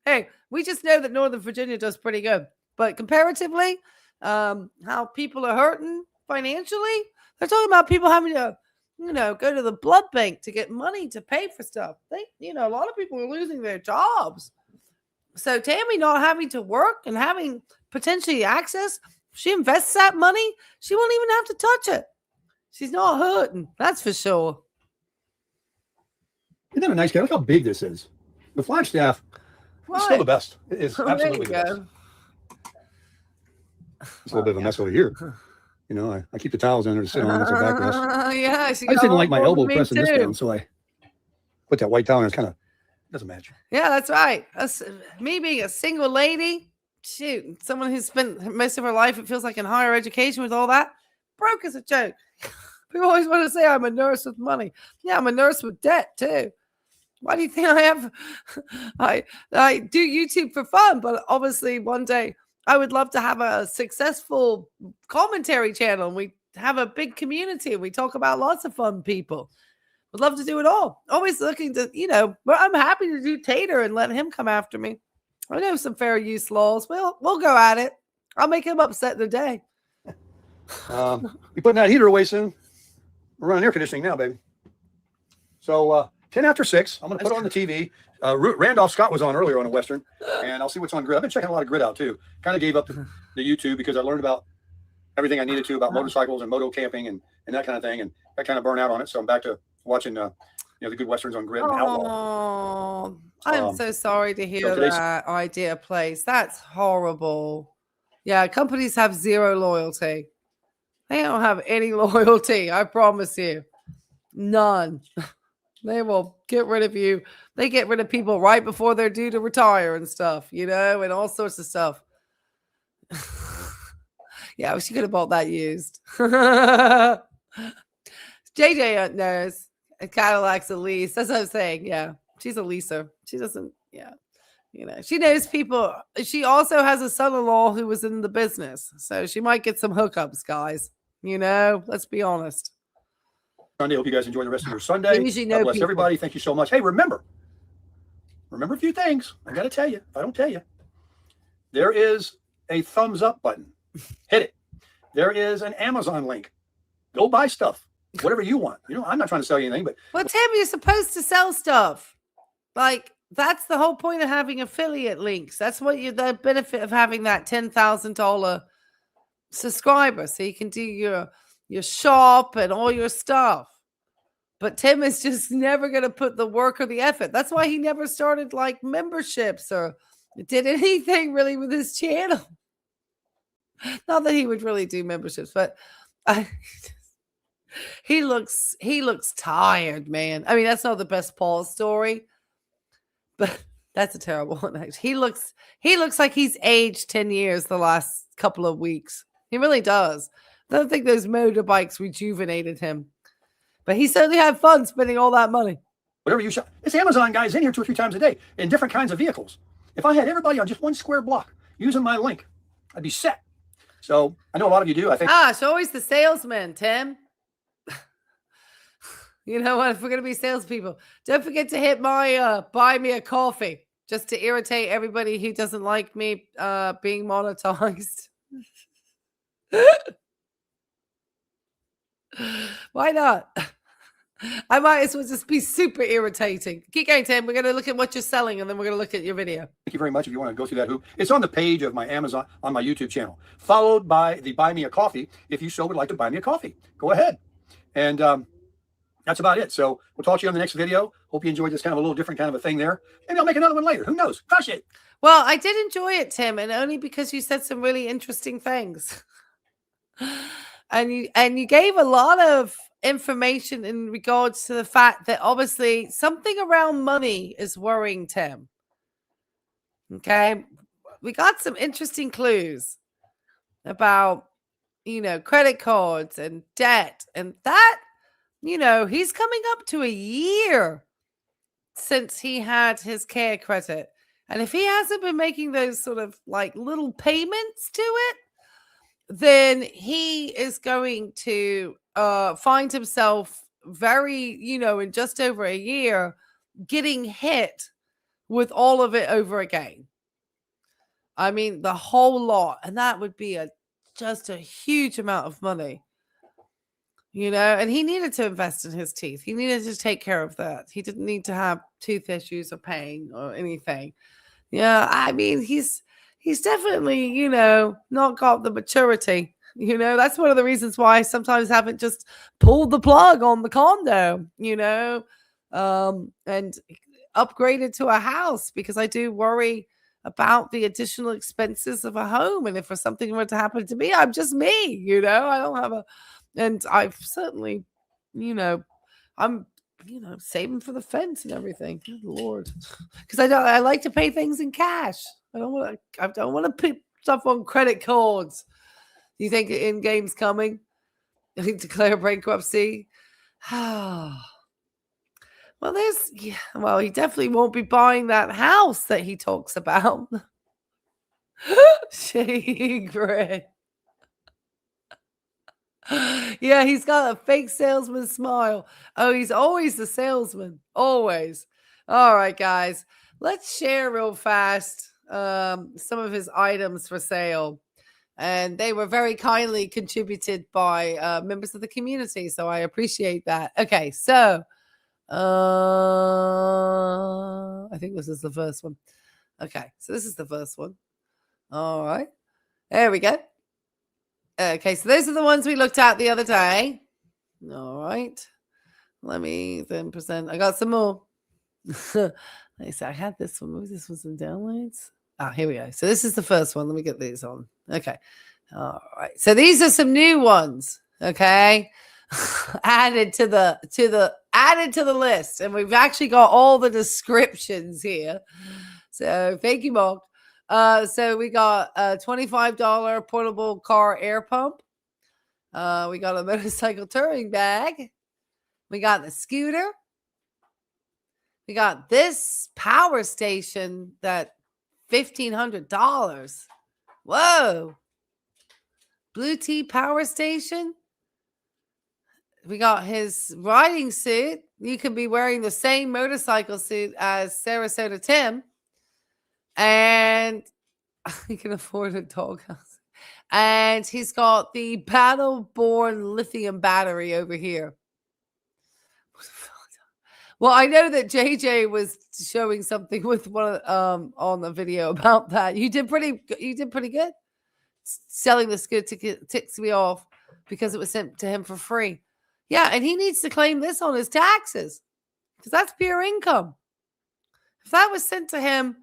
Hey, we just know that Northern Virginia does pretty good. But comparatively, how people are hurting financially, they're talking about people having to, go to the blood bank to get money to pay for stuff. A lot of people are losing their jobs. So Tammy not having to work and having potentially access, she invests that money, she won't even have to touch it. She's not hurting. That's for sure. Isn't that a nice guy? Look how big this is. The Flagstaff is still the best. It is absolutely the best. It's a little bit of a mess over here. I keep the towels in there to sit on as a backrest. Yeah, I just didn't like my elbow pressing this down, so I put that white towel in. It's kind of doesn't match. Yeah, that's right. Me being a single lady, shoot, someone who's spent most of her life, it feels like, in higher education with all that, broke as a joke. People always want to say I'm a nurse with money. Yeah, I'm a nurse with debt too. Why do you think I have? I do YouTube for fun, but obviously one day I would love to have a successful commentary channel. And we have a big community and we talk about lots of fun people. Would love to do it all. Always looking to, but I'm happy to do Tater and let him come after me. I know some fair use laws. We'll go at it. I'll make him upset in a day. Be putting that heater away soon. We're running air conditioning now, baby. So 10 after 6, I'm going to put on the TV. Randolph Scott was on earlier on a Western, and I'll see what's on Grid. I've been checking a lot of Grid out too. Kind of gave up the YouTube because I learned about everything I needed to about motorcycles and moto camping and that kind of thing, and got kind of burnt out on it. So I'm back to watching the good westerns on Grid and Outlaw. Oh, I'm so sorry to hear that idea place. That's horrible. Yeah, companies have zero loyalty. They don't have any loyalty, I promise you. None. They will get rid of you. They get rid of people right before they're due to retire and stuff, and all sorts of stuff. Yeah, she could have bought that used. JJ knows. Cadillac's a lease. That's what I'm saying. Yeah, she's a leaser. She doesn't, she knows people. She also has a son-in-law who was in the business. So she might get some hookups, guys. Let's be honest. Sunday. Hope you guys enjoy the rest of your Sunday. God bless everybody. Thank you so much. Hey, remember a few things. I got to tell you. If I don't tell you, there is a thumbs up button. Hit it. There is an Amazon link. Go buy stuff, whatever you want. I'm not trying to sell you anything, but well, Tim, you're supposed to sell stuff. Like that's the whole point of having affiliate links. That's what the benefit of having that $10,000 subscriber, so you can do your shop and all your stuff. But Tim is just never going to put the work or the effort. That's why he never started like memberships or did anything really with his channel. Not that he would really do memberships, but he looks tired, man. I mean, that's not the best Paul story, but that's a terrible one. Actually. He looks like he's aged 10 years the last couple of weeks. He really does. I don't think those motorbikes rejuvenated him, but he certainly had fun spending all that money. Whatever you shop, this Amazon guy's in here 2 or 3 times a day in different kinds of vehicles. If I had everybody on just one square block using my link, I'd be set. So I know a lot of you do. I think. It's always the salesman, Tim. You know what? If we're going to be salespeople, don't forget to hit my buy me a coffee just to irritate everybody who doesn't like me being monetized. Why not? I might as well just be super irritating. Keep going, Tim. We're going to look at what you're selling, and then we're going to look at your video. Thank you very much. If you want to go through that hoop, it's on the page of my Amazon, on my YouTube channel, followed by the Buy Me a Coffee. If you so would like to buy me a coffee, go ahead. And that's about it. So we'll talk to you on the next video. Hope you enjoyed this kind of a little different kind of a thing there. Maybe I'll make another one later. Who knows? Gosh it. Well, I did enjoy it, Tim, and only because you said some really interesting things. And you gave a lot of information in regards to the fact that obviously something around money is worrying Tim. Okay. We got some interesting clues about, credit cards and debt, and that, he's coming up to a year since he had his care credit. And if he hasn't been making those sort of like little payments to it, then he is going to find himself very, in just over a year, getting hit with all of it over again. I mean, the whole lot. And that would be just a huge amount of money. And he needed to invest in his teeth. He needed to take care of that. He didn't need to have tooth issues or pain or anything. Yeah, I mean, he's definitely, not got the maturity. That's one of the reasons why I sometimes haven't just pulled the plug on the condo, and upgraded to a house, because I do worry about the additional expenses of a home. And if something were to happen to me, I'm just me, I don't have and I've certainly, I'm, saving for the fence and everything. Good Lord. Because I like to pay things in cash. I don't want to put stuff on credit cards. Do you think in game's coming? I think declare bankruptcy. Well, he definitely won't be buying that house that he talks about. Secret. Yeah, he's got a fake salesman smile. Oh, he's always the salesman. Always. All right, guys. Let's share real fast some of his items for sale. And they were very kindly contributed by members of the community. So I appreciate that. Okay, so I think this is the first one. Okay, so this is the first one. All right. There we go. Okay, so those are the ones we looked at the other day. All right. Let me then present. I got some more. I had this one. Maybe this was in downloads. Here we go. So this is the first one. Let me get these on. Okay. All right. So these are some new ones. Okay. added to the list. And we've actually got all the descriptions here. So thank you, Mark. So we got a $25 portable car air pump. We got a motorcycle touring bag. We got the scooter. We got this power station that $1,500. Whoa. Blue tea power station. We got his riding suit. You could be wearing the same motorcycle suit as Sarasota Tim. And he can afford a doghouse. And he's got the Battle-Born lithium battery over here. Well, I know that JJ was showing something with one on the video about that. You did pretty good. Selling the good ticks me off because it was sent to him for free. Yeah, and he needs to claim this on his taxes because that's pure income. If that was sent to him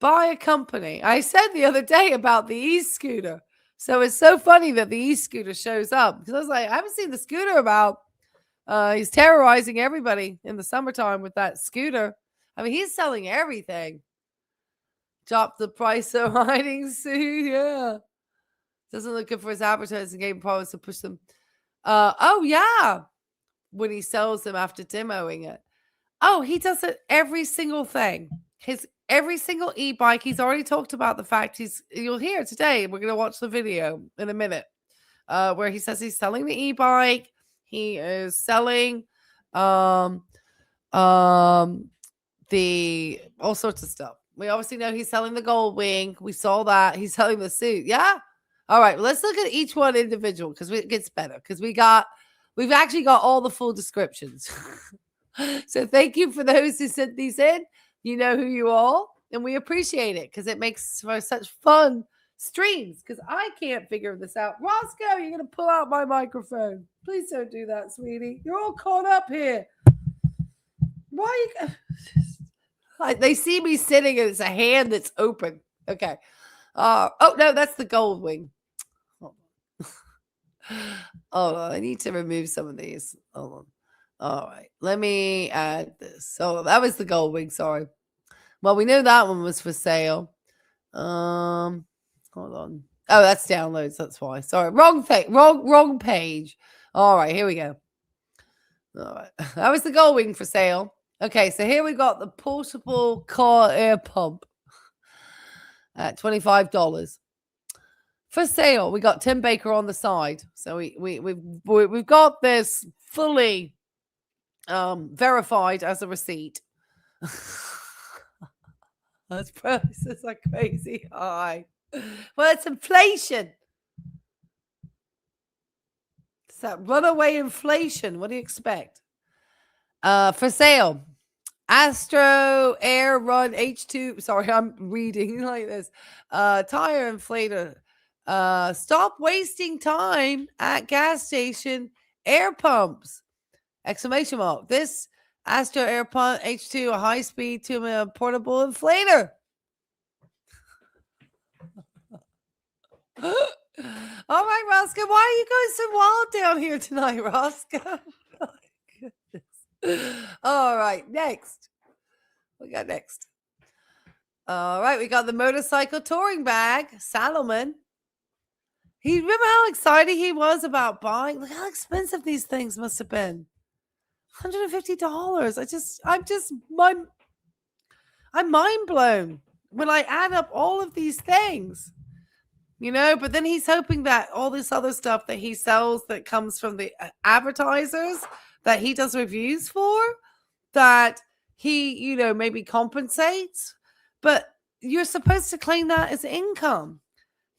by a company, I said the other day about the e-scooter. So it's so funny that the e-scooter shows up because I was like, I haven't seen the scooter about. He's terrorizing everybody in the summertime with that scooter. I mean, he's selling everything. Drop the price of riding suit. Yeah. Doesn't look good for his advertising game promise to push them. Oh, yeah. When he sells them after demoing it. Oh, he does it every single thing. Every single e-bike. He's already talked about the fact you'll hear today. We're going to watch the video in a minute where he says he's selling the e-bike. He is selling the all sorts of stuff. We obviously know he's selling the gold wing. We saw that. He's selling the suit. Yeah. All right. Well, let's look at each one individual because it gets better because we've actually got all the full descriptions. So thank you for those who sent these in. You know who you are, and we appreciate it because it makes for such fun streams because I can't figure this out. Roscoe, you're going to pull out my microphone. Please don't do that, sweetie. You're all caught up here. Why you... They see me sitting and it's a hand that's open. Okay. Oh, no, that's the gold wing. Oh, I need to remove some of these. Hold on. All right. Let me add this. Oh, that was the gold wing. Sorry. Well, we knew that one was for sale. Hold on. Oh, that's downloads. That's why. Sorry. Wrong page. All right. Here we go. All right. That was the gold wing for sale. Okay. So here we got the portable car air pump at $25 for sale. We got Tim Baker on the side. So we've got this fully verified as a receipt. Those prices are crazy high. Well, it's inflation. It's that runaway inflation. What do you expect? For sale, Astro Air Run H2. Sorry, I'm reading like this. Tire inflator. Stop wasting time at gas station air pumps. Exclamation mark. This Astro Air Pump H2, a high-speed portable inflator. All right, Roscoe. Why are you going so wild down here tonight, Roscoe? Oh, goodness. All right, next. We got next. All right, we got the motorcycle touring bag, Salomon. Remember how excited he was about buying? Look how expensive these things must have been. $150. I'm mind blown when I add up all of these things, but then he's hoping that all this other stuff that he sells that comes from the advertisers that he does reviews for, that he, maybe compensates, but you're supposed to claim that as income.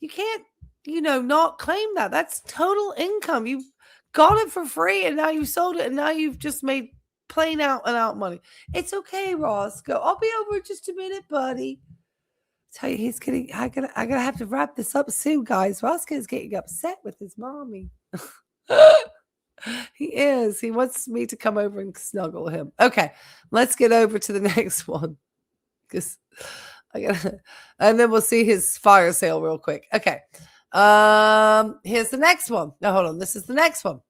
You can't, not claim that. That's total income. You got it for free and now you sold it and now you've just made plain out and out money. It's okay, Roscoe. I'll be over in just a minute, buddy. Tell you, he's getting. I gotta have to wrap this up soon, guys. Roscoe's getting upset with his mommy. He is. He wants me to come over and snuggle him. Okay, let's get over to the next one because I gotta, and then we'll see his fire sale real quick. Okay, here's the next one. No, hold on. This is the next one.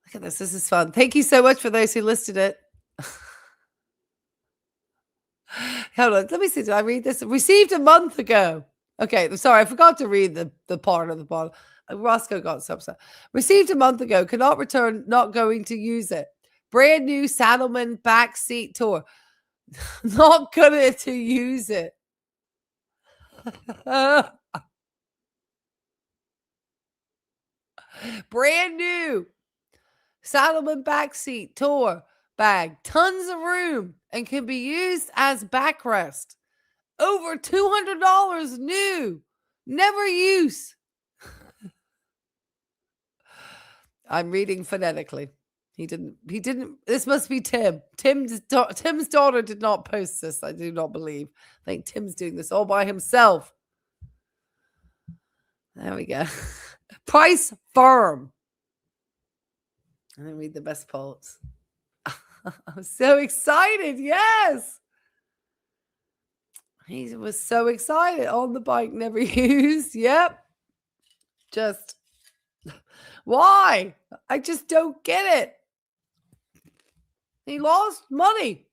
Look at this. This is fun. Thank you so much for those who listed it. Hold on. Let me see. Did I read this? Received a month ago. Okay. Sorry. I forgot to read the part of the bottom. Roscoe got so upset. Received a month ago. Cannot return. Not going to use it. Brand new Saddleman backseat tour. Not going to use it. Brand new Saddleman backseat tour bag. Tons of room and can be used as backrest. Over $200 new. Never use. I'm reading phonetically. He didn't. This must be Tim. Tim's daughter did not post this. I do not believe. I think Tim's doing this all by himself. There we go. Price firm. And then read the best parts. I'm so excited. Yes. He was so excited. On the bike, never used. Yep. Just why? I just don't get it. He lost money.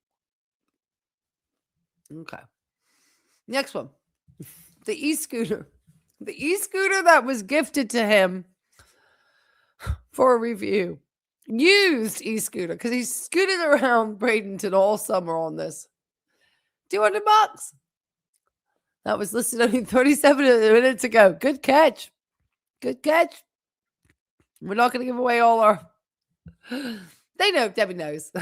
Okay. Next one. The e-scooter. The e-scooter that was gifted to him for a review. Used e-scooter because he scooted around Bradenton all summer on this. $200. That was listed only 37 minutes ago. Good catch. Good catch. We're not going to give away all our... They know. Debbie knows.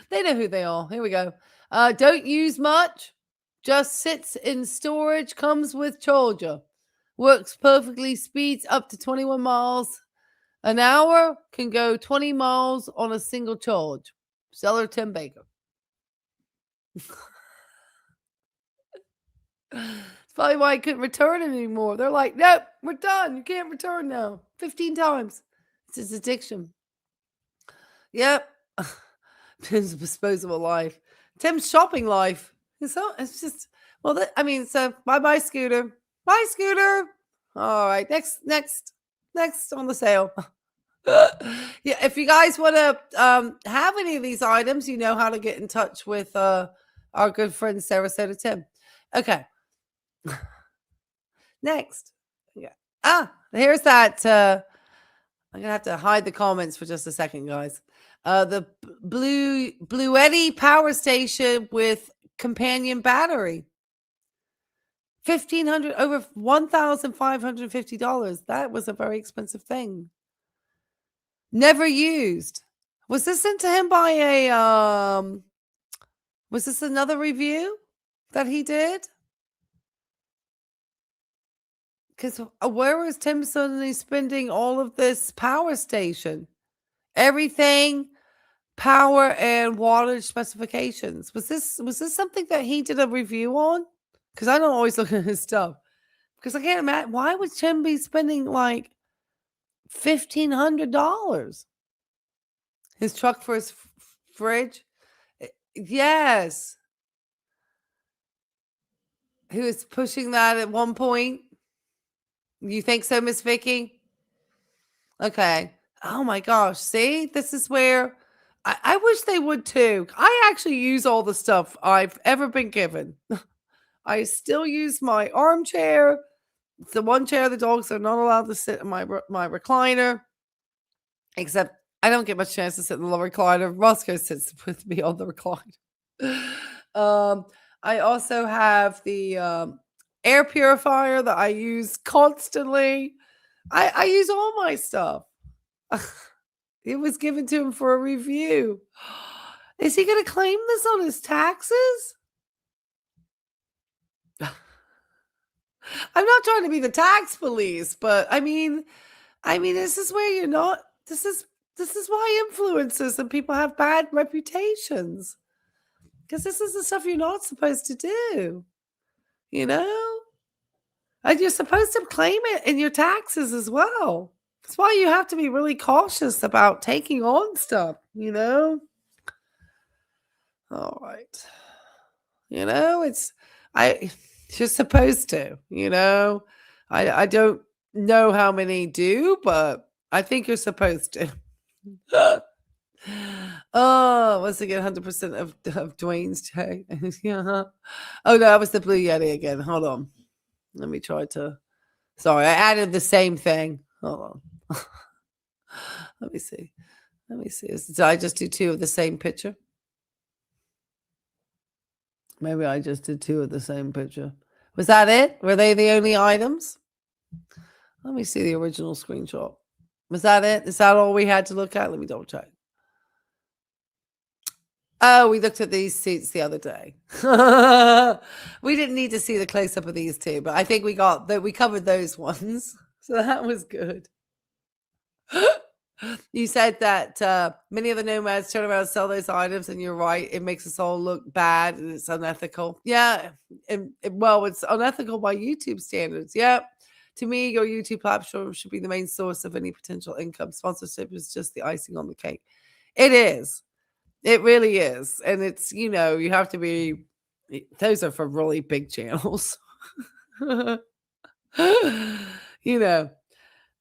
They know who they are. Here we go. Don't use much. Just sits in storage. Comes with charger. Works perfectly. Speeds up to 21 miles an hour. Can go 20 miles on a single charge. Seller Tim Baker. It's probably why I couldn't return it anymore. They're like, nope, we're done. You can't return now. 15 times. It's his addiction. Yep. Tim's disposable life. Tim's shopping life. It's just, well, so bye-bye, Scooter. Bye, Scooter. All right. Next on the sale. Yeah. If you guys want to have any of these items, you know how to get in touch with our good friend, Sarasota Tim. Okay. Next. Yeah. Here's that. I'm going to have to hide the comments for just a second, guys. The Bluetti power station with companion battery. over $1,550. That was a very expensive thing. Never used. Was this sent to him by was this another review that he did? Because where was Tim suddenly spending all of this power station? Everything, power and wattage specifications. Was this something that he did a review on? Because I don't always look at his stuff. Because I can't imagine, why would Tim be spending like $1,500? His truck for his fridge? Yes. He was pushing that at one point. You think so, Miss Vicky? Okay. Oh my gosh. See, this is where I wish they would too. I actually use all the stuff I've ever been given. I still use my armchair. It's the one chair the dogs are not allowed to sit in my recliner. Except I don't get much chance to sit in the recliner. Roscoe sits with me on the recliner. I also have the air purifier that I use constantly. I use all my stuff. It was given to him for a review. Is he going to claim this on his taxes? I'm not trying to be the tax police, but I mean, this is where you're not. This is why influencers and people have bad reputations. Because this is the stuff you're not supposed to do. You know? And you're supposed to claim it in your taxes as well. That's why you have to be really cautious about taking on stuff, you know? All right. You know, you're supposed to, you know? I don't know how many do, but I think you're supposed to. Oh, once again, 100% of Dwayne's day. Yeah. Oh, no, that was the Blue Yeti again. Hold on. Let me try to. Sorry, I added the same thing. Hold on. Let me see. Did I just do two of the same picture? Maybe I just did two of the same picture. Was that it? Were they the only items? Let me see the original screenshot. Was that it? Is that all we had to look at? Let me double check. Oh, we looked at these seats the other day. We didn't need to see the close-up of these two, but I think we covered those ones. So that was good. You said that many of the nomads turn around and sell those items, and you're right. It makes us all look bad, and it's unethical. Yeah, well, it's unethical by YouTube standards. Yeah. To me, your YouTube platform should be the main source of any potential income. Sponsorship is just the icing on the cake. It is. It really is. And it's, you know, you have to be, those are for really big channels. You know.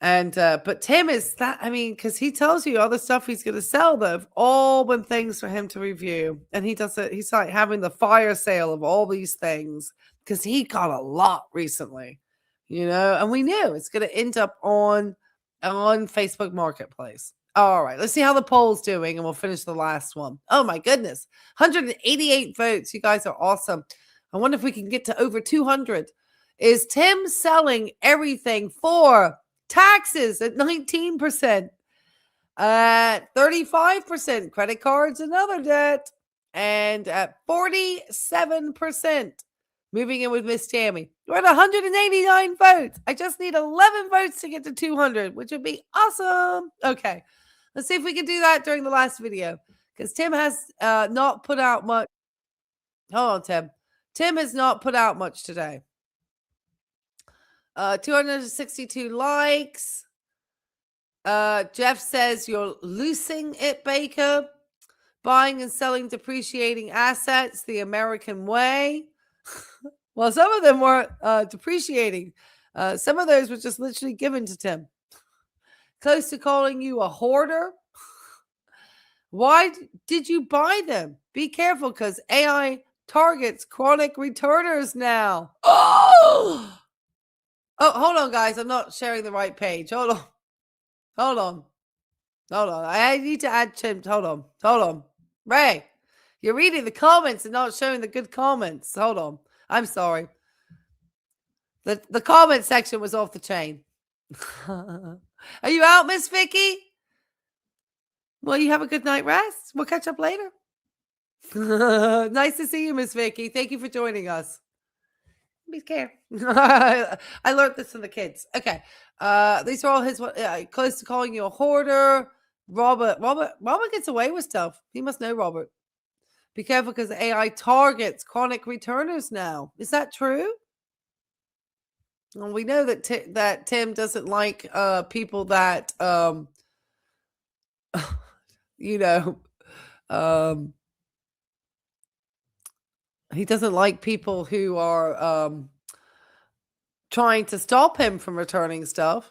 And but Tim is that, I mean, because he tells you all the stuff he's going to sell that have all been things for him to review. And he does it, he's like having the fire sale of all these things because he got a lot recently, you know, and we knew it's going to end up on Facebook Marketplace. All right, let's see how the poll's doing, and we'll finish the last one. Oh my goodness, 188 votes. You guys are awesome. I wonder if we can get to over 200. Is Tim selling everything for taxes at 19%, at 35%, credit cards and other debt, and at 47%. Moving in with Miss Tammy. We're at 189 votes. I just need 11 votes to get to 200, which would be awesome. Okay, let's see if we can do that during the last video, because Tim has not put out much. Hold on, Tim. Tim has not put out much today. 262 likes. Jeff says you're losing it, Baker. Buying and selling depreciating assets the American way. Well, some of them were depreciating. Some of those were just literally given to Tim. Close to calling you a hoarder. Why did you buy them? Be careful, because AI targets chronic returners now. Oh! Oh, hold on, guys. I'm not sharing the right page. Hold on. I need to add Tim. Hold on. Ray, you're reading the comments and not showing the good comments. Hold on. I'm sorry. The comment section was off the chain. Are you out, Miss Vicky? Well, you have a good night rest. We'll catch up later. Nice to see you, Miss Vicky. Thank you for joining us. Be careful. I learned this from the kids. Okay. These are all his close to calling you a hoarder. Robert gets away with stuff. He must know Robert. Be careful, because AI targets chronic returners now. Is that true? Well, we know that that Tim doesn't like people that you know, he doesn't like people who are trying to stop him from returning stuff.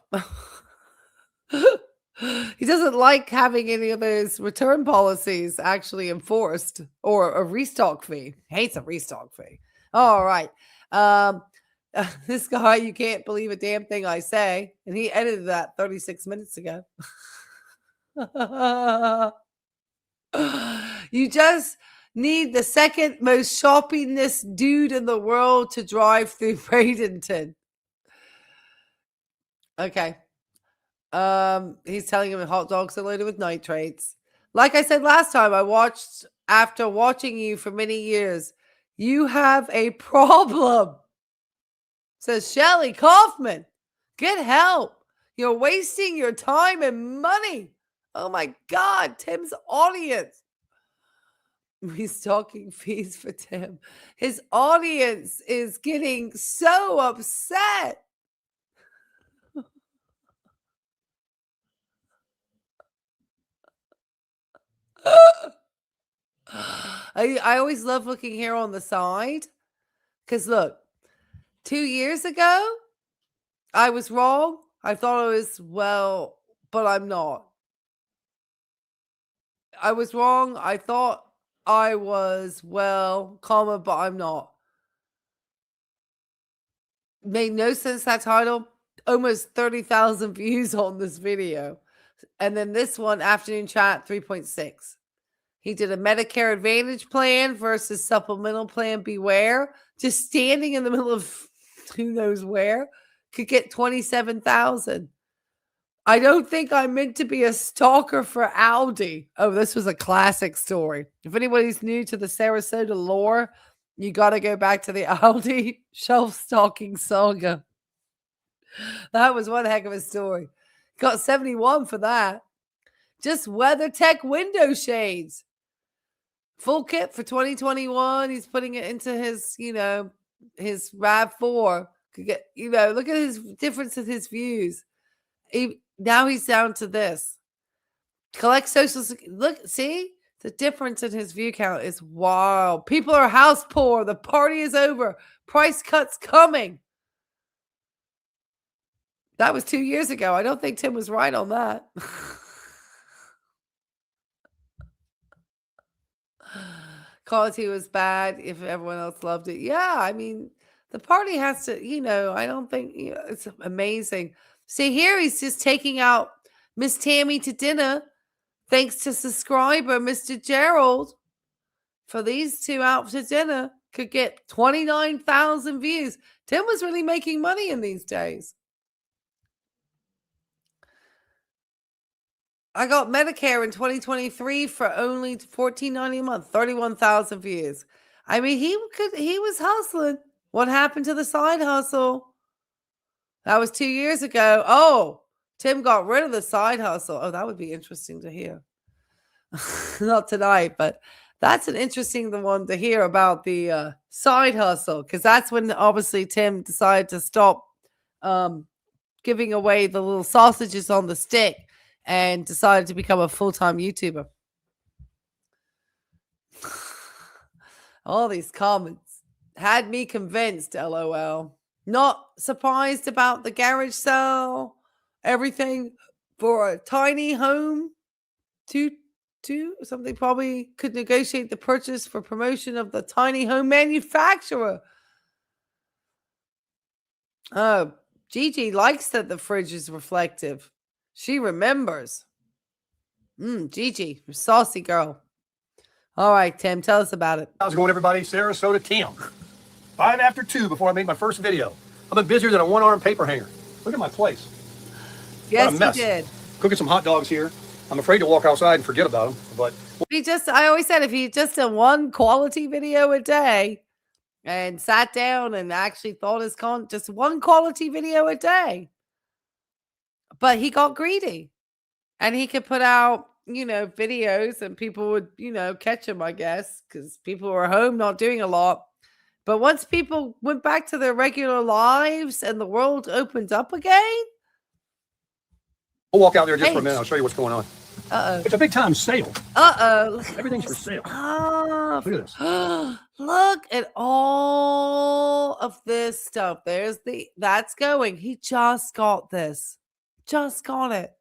He doesn't like having any of those return policies actually enforced, or a restock fee. Hates a restock fee. All right. This guy, you can't believe a damn thing I say. And he edited that 36 minutes ago. You just need the second most shoppingest dude in the world to drive through Bradenton. Okay. He's telling him hot dogs are loaded with nitrates. Like I said last time, after watching you for many years, you have a problem. Says Shelly Kaufman. Get help. You're wasting your time and money. Oh my God, Tim's audience. Restocking fees for Tim. His audience is getting so upset. I always love looking here on the side because look, 2 years ago, I was wrong. I thought I was well, but I'm not. I was wrong. I thought I was well, comma, but I'm not. Made no sense, that title. Almost 30,000 views on this video. And then this one, afternoon chat, 3.6. He did a Medicare Advantage plan versus supplemental plan. Beware. Just standing in the middle of who knows where could get 27,000. I don't think I'm meant to be a stalker for Aldi. Oh, this was a classic story. If anybody's new to the Sarasota lore, you got to go back to the Aldi shelf stalking saga. That was one heck of a story. Got 71 for that. Just WeatherTech window shades. Full kit for 2021. He's putting it into his, his RAV4. Could get, look at his difference in his views. Now he's down to this. Collect social security. Look, see? The difference in his view count is wild. People are house poor. The party is over. Price cuts coming. That was 2 years ago. I don't think Tim was right on that. Quality was bad if everyone else loved it. Yeah, I mean, the party has to, I don't think, it's amazing. See, here he's just taking out Miss Tammy to dinner thanks to subscriber Mr. Gerald. For these two out to dinner could get 29,000 views. Tim was really making money in these days. I got Medicare in 2023 for only $14.90 a month, 31,000 views. I mean, he was hustling. What happened to the side hustle? That was 2 years ago. Oh, Tim got rid of the side hustle. Oh, that would be interesting to hear. Not tonight, but that's an interesting one to hear about the side hustle, because that's when obviously Tim decided to stop giving away the little sausages on the stick and decided to become a full-time YouTuber. All these comments had me convinced, LOL. Not surprised about the garage sale. Everything for a tiny home. Something probably could negotiate the purchase for promotion of the tiny home manufacturer. Oh, Gigi likes that the fridge is reflective. She remembers. Gigi, you're a saucy girl. All right, Tim, tell us about it. How's it going, everybody? Sarasota Tim. 5 after 2 before I made my first video. I've been busier than a one-arm paper hanger. Look at my place. Yes, you did. Cooking some hot dogs here. I'm afraid to walk outside and forget about them, but I always said if he just did one quality video a day and sat down and actually thought just one quality video a day. But he got greedy and he could put out, videos and people would, catch him, I guess, because people were home not doing a lot. But once people went back to their regular lives and the world opened up again. we'll walk out there just for a minute. I'll show you what's going on. Uh-oh. It's a big time sale. Uh-oh. Everything's for sale. Oh, Look at this. look at all of this stuff. That's going. He just got this. Just got it.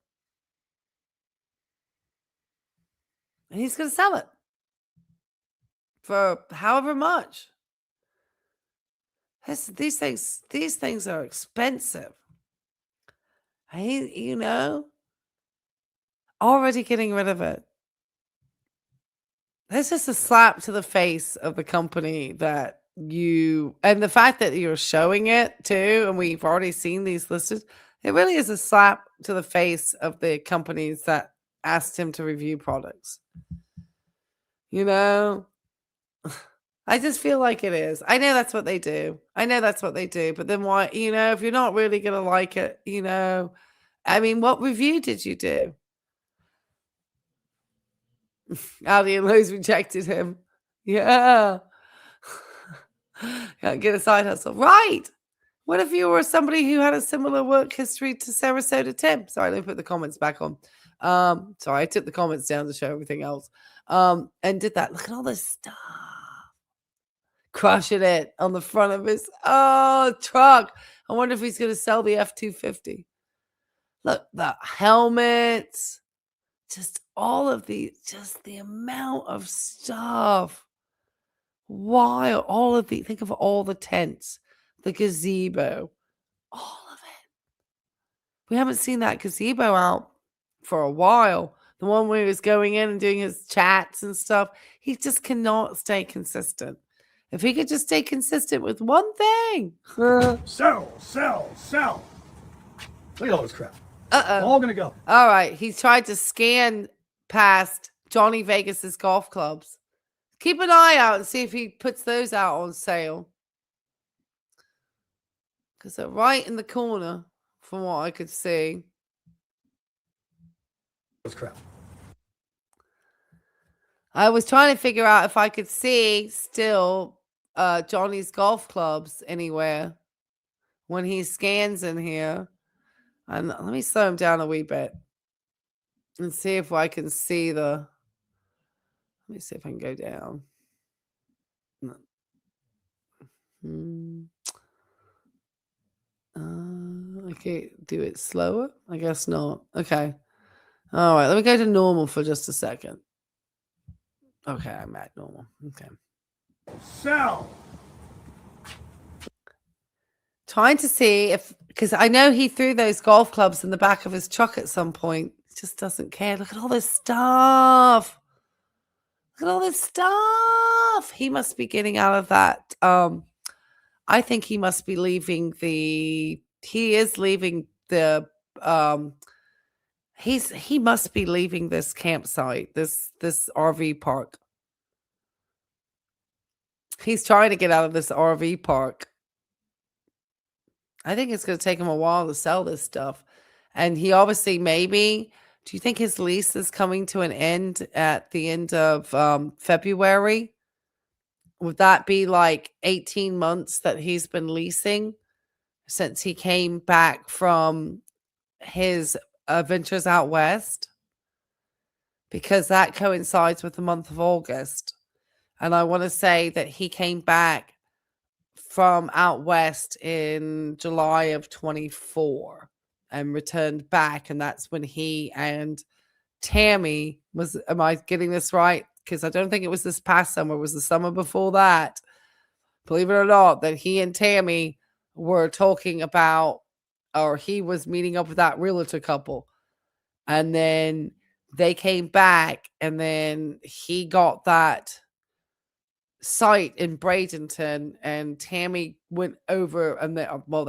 And he's going to sell it for however much. These things are expensive. Already getting rid of it. That's just a slap to the face of the company and the fact that you're showing it too, and we've already seen these listed. It really is a slap to the face of the companies that asked him to review products. I just feel like it is. I know that's what they do. But then why, if you're not really going to like it, what review did you do? Aldi and Lowe's rejected him. Yeah. Gotta get a side hustle. Right. What if you were somebody who had a similar work history to Sarasota Tim? Sorry, let me put the comments back on. Sorry, I took the comments down to show everything else. And did that. Look at all this stuff. Crushing it on the front of his truck. I wonder if he's gonna sell the F-250. Look, the helmets, just all of just the amount of stuff. Why all of think of all the tents, the gazebo, all of it. We haven't seen that gazebo out for a while. The one where he was going in and doing his chats and stuff. He just cannot stay consistent. If he could just stay consistent with one thing. Sell. Look at all this crap. Uh-oh. All gonna go. All right. He tried to scan past Johnny Vegas's golf clubs. Keep an eye out and see if he puts those out on sale. Because they're right in the corner from what I could see. This crap. I was trying to figure out if I could see still Johnny's golf clubs anywhere when he scans in here. And let me slow him down a wee bit and see if I can see let me see if I can go down. Okay, do it slower? I guess not. Okay. All right, let me go to normal for just a second. Okay, I'm at normal. Okay. Sell. Trying to see because I know he threw those golf clubs in the back of his truck at some point. He just doesn't care. Look at all this stuff. Look at all this stuff. He must be getting out of that. I think he must be leaving he must be leaving this campsite, this RV park. He's trying to get out of this RV park. I think it's going to take him a while to sell this stuff. And he obviously do you think his lease is coming to an end at the end of February? Would that be like 18 months that he's been leasing since he came back from his adventures out west? Because that coincides with the month of August. And I want to say that he came back from out west in July of 24 and returned back. And that's when he and Tammy am I getting this right? Because I don't think it was this past summer. It was the summer before that. Believe it or not, that he and Tammy were talking about, or he was meeting up with that realtor couple. And then they came back and then he got that site in Bradenton and Tammy went over and they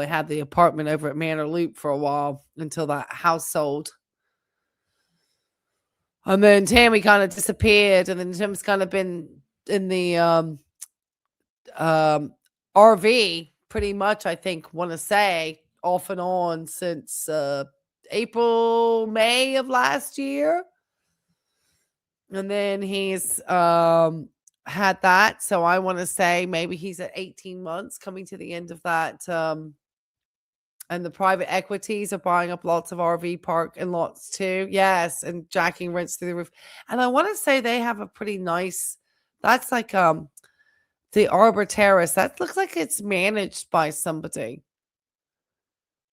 had the apartment over at Manor Loop for a while until that house sold. And then Tammy kind of disappeared and then Tim's kind of been in the RV pretty much, I think, want to say off and on since April, May of last year. And then he's had that. So I want to say maybe he's at 18 months coming to the end of that. And the private equities are buying up lots of RV park and lots too. Yes. And jacking rents through the roof. And I want to say they have a pretty nice, that's like the Arbor Terrace. That looks like it's managed by somebody.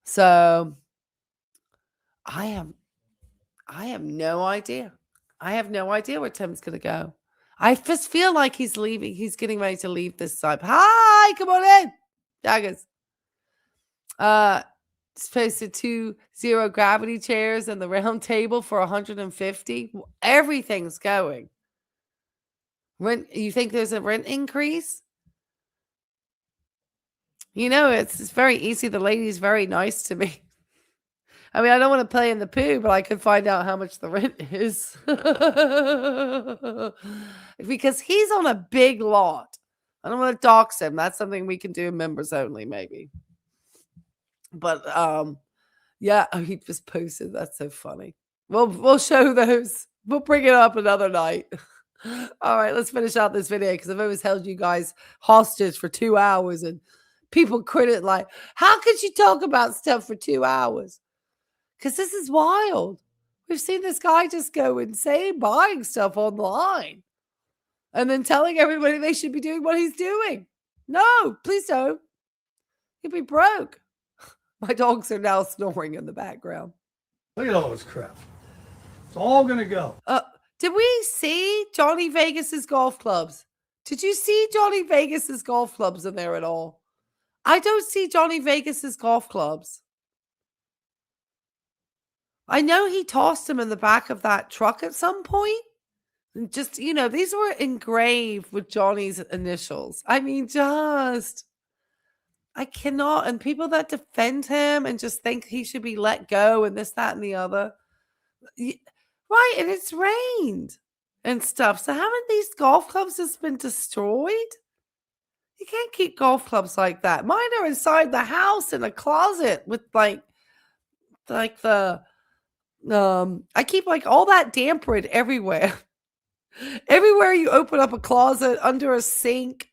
So I have no idea. I have no idea where Tim's going to go. I just feel like he's leaving. He's getting ready to leave this side. Hi, come on in. Daggers. It's posted 2 zero gravity chairs and the round table for 150. Everything's going. Rent? You think there's a rent increase? You know, it's very easy. The lady's very nice to me. I mean, I don't want to play in the poo, but I could find out how much the rent is. Because he's on a big lot. I don't want to dox him. That's something we can do members only, maybe. But yeah, he just posted. That's so funny. We'll show those. We'll bring it up another night. All right, let's finish out this video because I've always held you guys hostage for 2 hours and people credit like, how could you talk about stuff for 2 hours? Because this is wild. We've seen this guy just go insane buying stuff online and then telling everybody they should be doing what he's doing. No, please don't. You'll be broke. My dogs are now snoring in the background. Look at all this crap. It's all going to go. Did we see Johnny Vegas's golf clubs? Did you see Johnny Vegas's golf clubs in there at all? I don't see Johnny Vegas's golf clubs. I know he tossed them in the back of that truck at some point. And just, you know, these were engraved with Johnny's initials. I mean, just, I cannot. And people that defend him and just think he should be let go and this, that, and the other. Right, and it's rained and stuff. So haven't these golf clubs just been destroyed? You can't keep golf clubs like that. Mine are inside the house in a closet with like the I keep like all that damp rid everywhere. Everywhere you open up a closet, under a sink,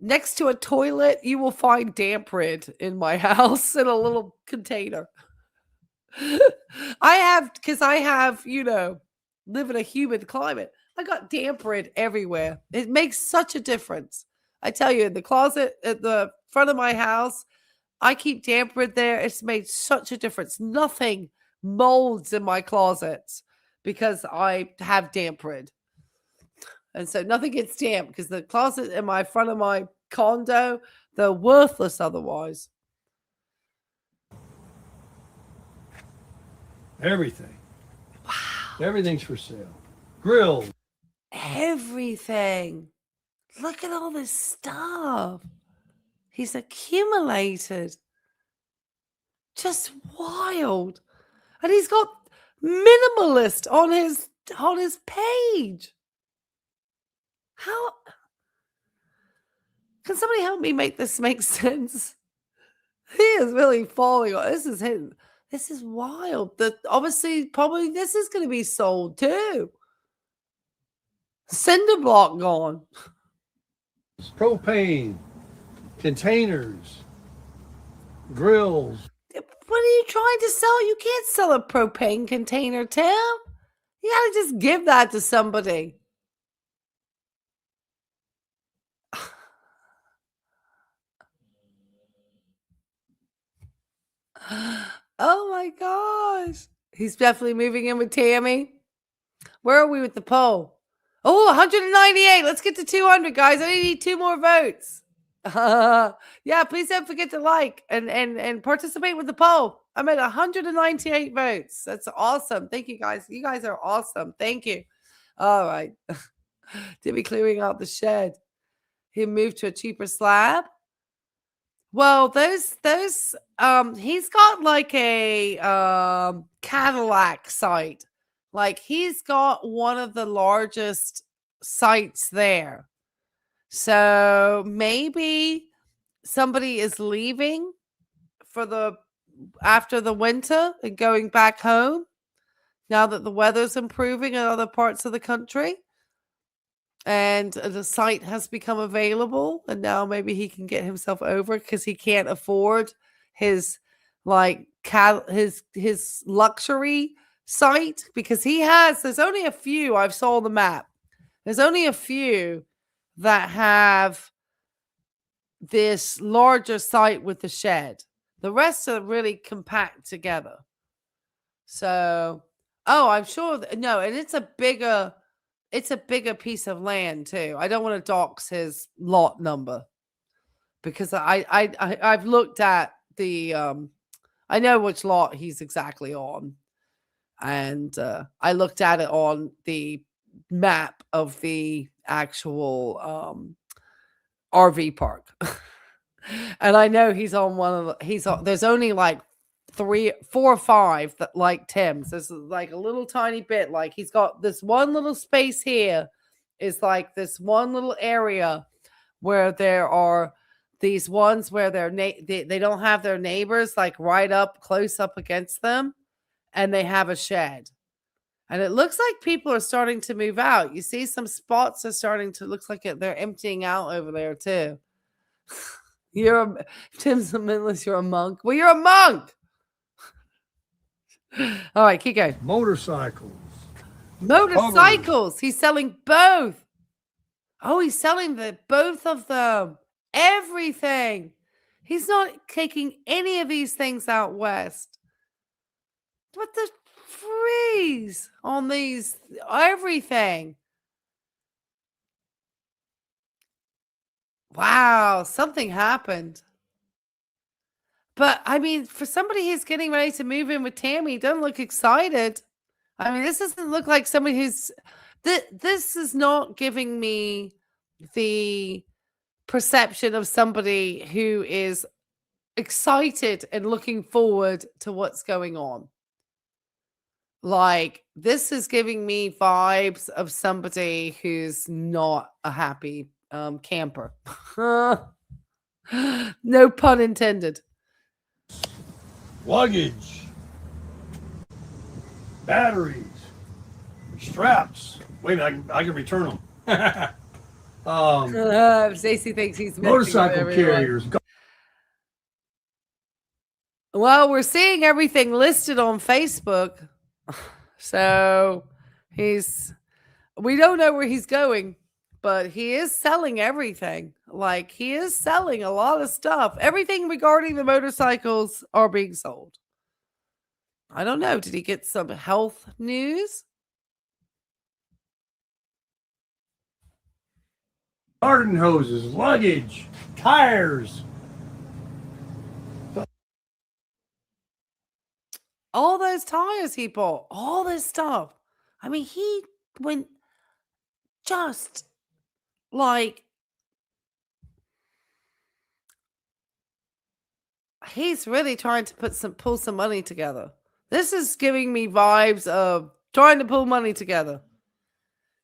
next to a toilet, you will find damp rid in my house in a little container. Because I have, you know, live in a humid climate. I got damp rid everywhere. It makes such a difference. I tell you, in the closet at the front of my house, I keep damp rid there. It's made such a difference. Nothing molds in my closets because I have damp rid. And so nothing gets damp because the closet in my front of my condo, they're worthless otherwise. Everything. Wow. Everything's for sale. Grills. Everything. Look at all this stuff he's accumulated. Just wild. And he's got minimalist on his page. How can somebody help me make this make sense? He is really falling on. This is him. This is wild. Obviously, probably this is going to be sold too. Cinder block gone. Propane. Containers. Grills. What are you trying to sell? You can't sell a propane container, Tim. You got to just give that to somebody. Oh my gosh. He's definitely moving in with Tammy. Where are we with the poll? Oh, 198. Let's get to 200, guys. I need 2 more votes. Yeah, please don't forget to like and participate with the poll. I'm at 198 votes. That's awesome. Thank you, guys. You guys are awesome. Thank you. All right. Did we clearing out the shed? He moved to a cheaper slab. Well, he's got like a Cadillac site. Like he's got one of the largest sites there. So maybe somebody is leaving after the winter and going back home now that the weather's improving in other parts of the country. And the site has become available, and now maybe he can get himself over because he can't afford his his luxury site because there's only a few. I've saw the map. There's only a few that have this larger site with the shed. The rest are really compact together. So, I'm sure no, and it's a bigger piece of land too. I don't want to dox his lot number because I've looked at the I know which lot he's exactly on, and I looked at it on the map of the actual RV park, and I know he's on one of the, there's only like 3, 4 or 5 that like Tim's. There's like a little tiny bit. Like he's got this one little space here is like this one little area where there are these ones where they don't have their neighbors like right up close up against them, and they have a shed. And it looks like people are starting to move out. You see some spots are starting to, looks like they're emptying out over there too. Tim's a minimalist, you're a monk. Well, you're a monk. All right, keep going. Motorcycles. Motorcycles. He's selling both. Oh, he's selling both of them. Everything. He's not taking any of these things out west. But the freeze on these, everything. Wow, something happened. But I mean, for somebody who's getting ready to move in with Tammy, he doesn't look excited. I mean, this doesn't look like somebody who's, this is not giving me the perception of somebody who is excited and looking forward to what's going on. Like, this is giving me vibes of somebody who's not a happy camper. No pun intended. Luggage. Batteries. Straps. Wait a minute, I can return them. Stacey thinks he's Motorcycle carriers. Well, we're seeing everything listed on Facebook. So we don't know where he's going, but he is selling everything. Like, he is selling a lot of stuff. Everything regarding the motorcycles are being sold. I don't know. Did he get some health news? Garden hoses, luggage, tires. All those tires he bought, all this stuff. I mean, he went just like, he's really trying to pull some money together. This is giving me vibes of trying to pull money together.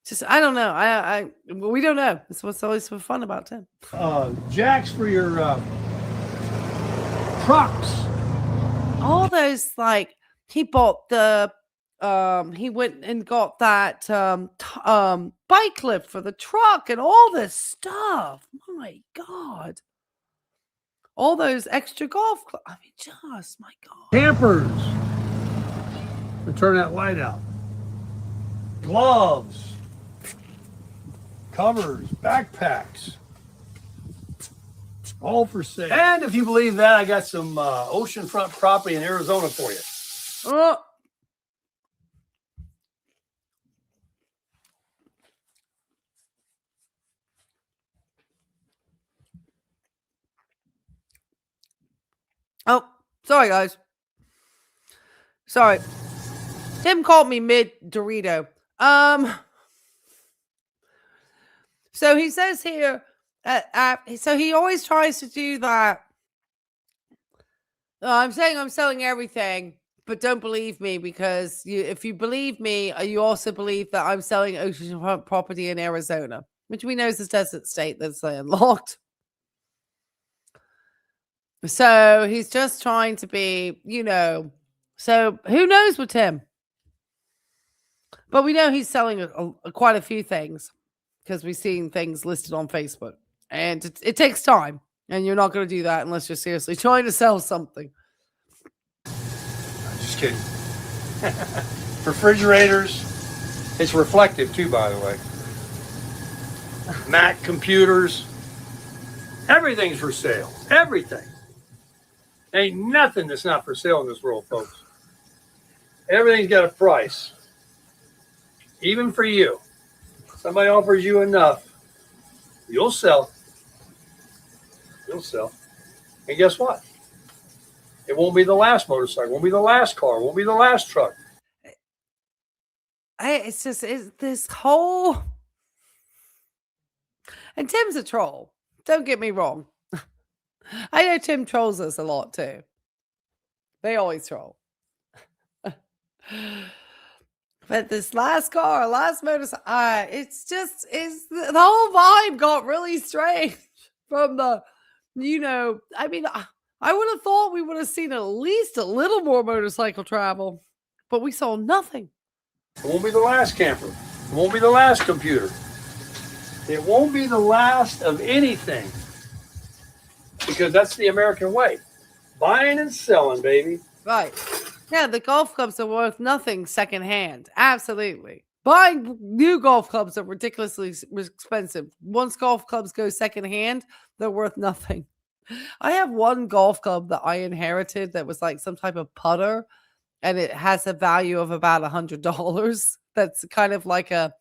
Just, I don't know. We don't know. That's what's always so fun about Tim. Jacks for your trucks. All those, like, he bought he went and got that bike lift for the truck and all this stuff. My God. All those extra golf clubs. I mean, just, my God. Campers. To turn that light out. Gloves. Covers. Backpacks. All for sale. And if you believe that, I got some oceanfront property in Arizona for you. Oh, sorry, guys. Sorry. Tim called me mid Dorito. So he says here, so he always tries to do that. I'm saying I'm selling everything, but don't believe me, because if you believe me, you also believe that I'm selling oceanfront property in Arizona, which we know is a desert state that's landlocked. So he's just trying to be, so who knows with Tim? But we know he's selling quite a few things, because we've seen things listed on Facebook, and it takes time, and you're not going to do that unless you're seriously trying to sell something. Just kidding. Refrigerators. It's reflective too, by the way. Mac computers. Everything's for sale. Everything. Ain't nothing that's not for sale in this world, folks. Everything's got a price. Even for you. Somebody offers you enough, you'll sell. You'll sell. And guess what? It won't be the last motorcycle, won't be the last car, won't be the last truck. It's this whole... And Tim's a troll. Don't get me wrong. I know Tim trolls us a lot too. They always troll. But this last car, last motorcycle, the whole vibe got really strange from the, I mean, I would have thought we would have seen at least a little more motorcycle travel, but we saw nothing. It won't be the last camper. It won't be the last computer. It won't be the last of anything. Because that's the American way. Buying and selling, baby. Right. Yeah, the golf clubs are worth nothing secondhand. Absolutely. Buying new golf clubs are ridiculously expensive. Once golf clubs go secondhand, they're worth nothing. I have one golf club that I inherited that was like some type of putter, and it has a value of about $100. That's kind of like a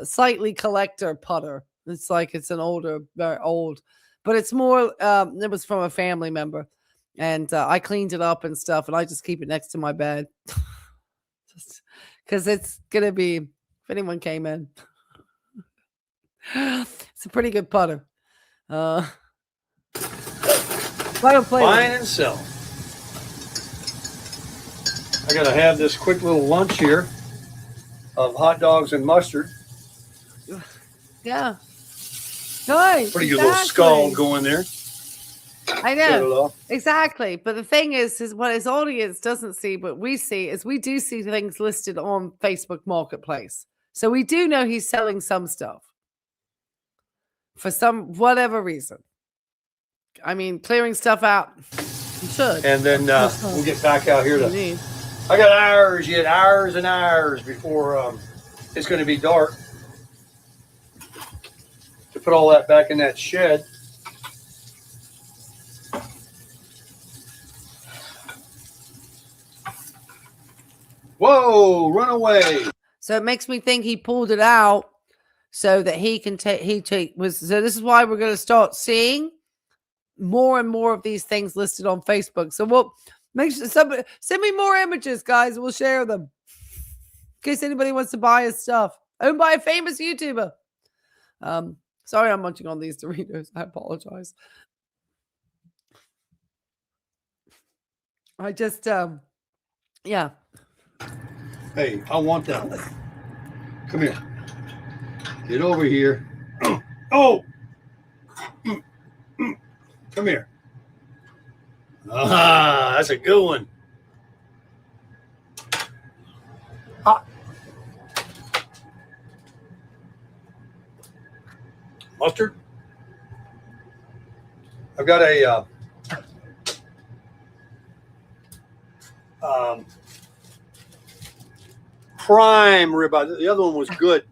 slightly collector putter. It's like it's an older, very old, but it's more. It was from a family member, and I cleaned it up and stuff, and I just keep it next to my bed, just because it's gonna be if anyone came in. It's a pretty good putter. I don't play Buying and selling. I gotta have this quick little lunch here of hot dogs and mustard. Yeah. Nice. Pretty good little skull going there. I know. Exactly. But the thing is what his audience doesn't see, but we see, is we do see things listed on Facebook Marketplace. So we do know he's selling some stuff for some whatever reason. I mean, clearing stuff out. You should. And then we'll get back out here to. I got hours yet, hours and hours before it's going to be dark to put all that back in that shed. Whoa, run away. So it makes me think he pulled it out so that he can take, so this is why we're going to start seeing more and more of these things listed on Facebook. So we'll make sure somebody send me more images, guys. We'll share them in case anybody wants to buy his stuff. Owned by a famous YouTuber. Sorry, I'm munching on these Doritos. I apologize. I just, yeah. Hey, I want that one. Come here. Get over here. Oh! Come here. Ah, that's a good one. Ah. Mustard. I've got a prime ribeye. The other one was good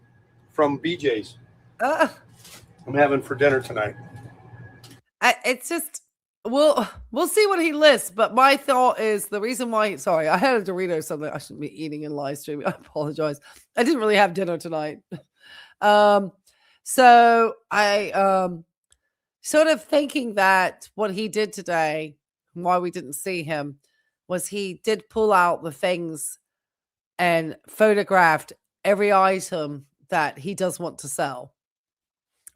from BJ's. I'm having for dinner tonight. It's just we'll see what he lists, but my thought is the reason why. Sorry, I had a Dorito something I shouldn't be eating in live stream. I apologize. I didn't really have dinner tonight. So I sort of thinking that what he did today, why we didn't see him, was he did pull out the things and photographed every item that he does want to sell.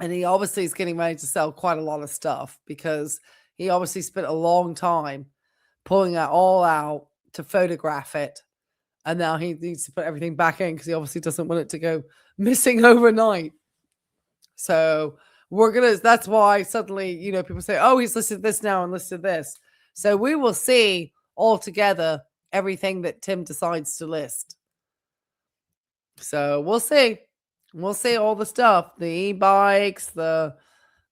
And he obviously is getting ready to sell quite a lot of stuff because he obviously spent a long time pulling it all out to photograph it. And now he needs to put everything back in because he obviously doesn't want it to go missing overnight. So that's why suddenly, people say, oh, he's listed this now and listed this. So we will see all together everything that Tim decides to list. So we'll see. We'll see all the stuff, the e-bikes, we'll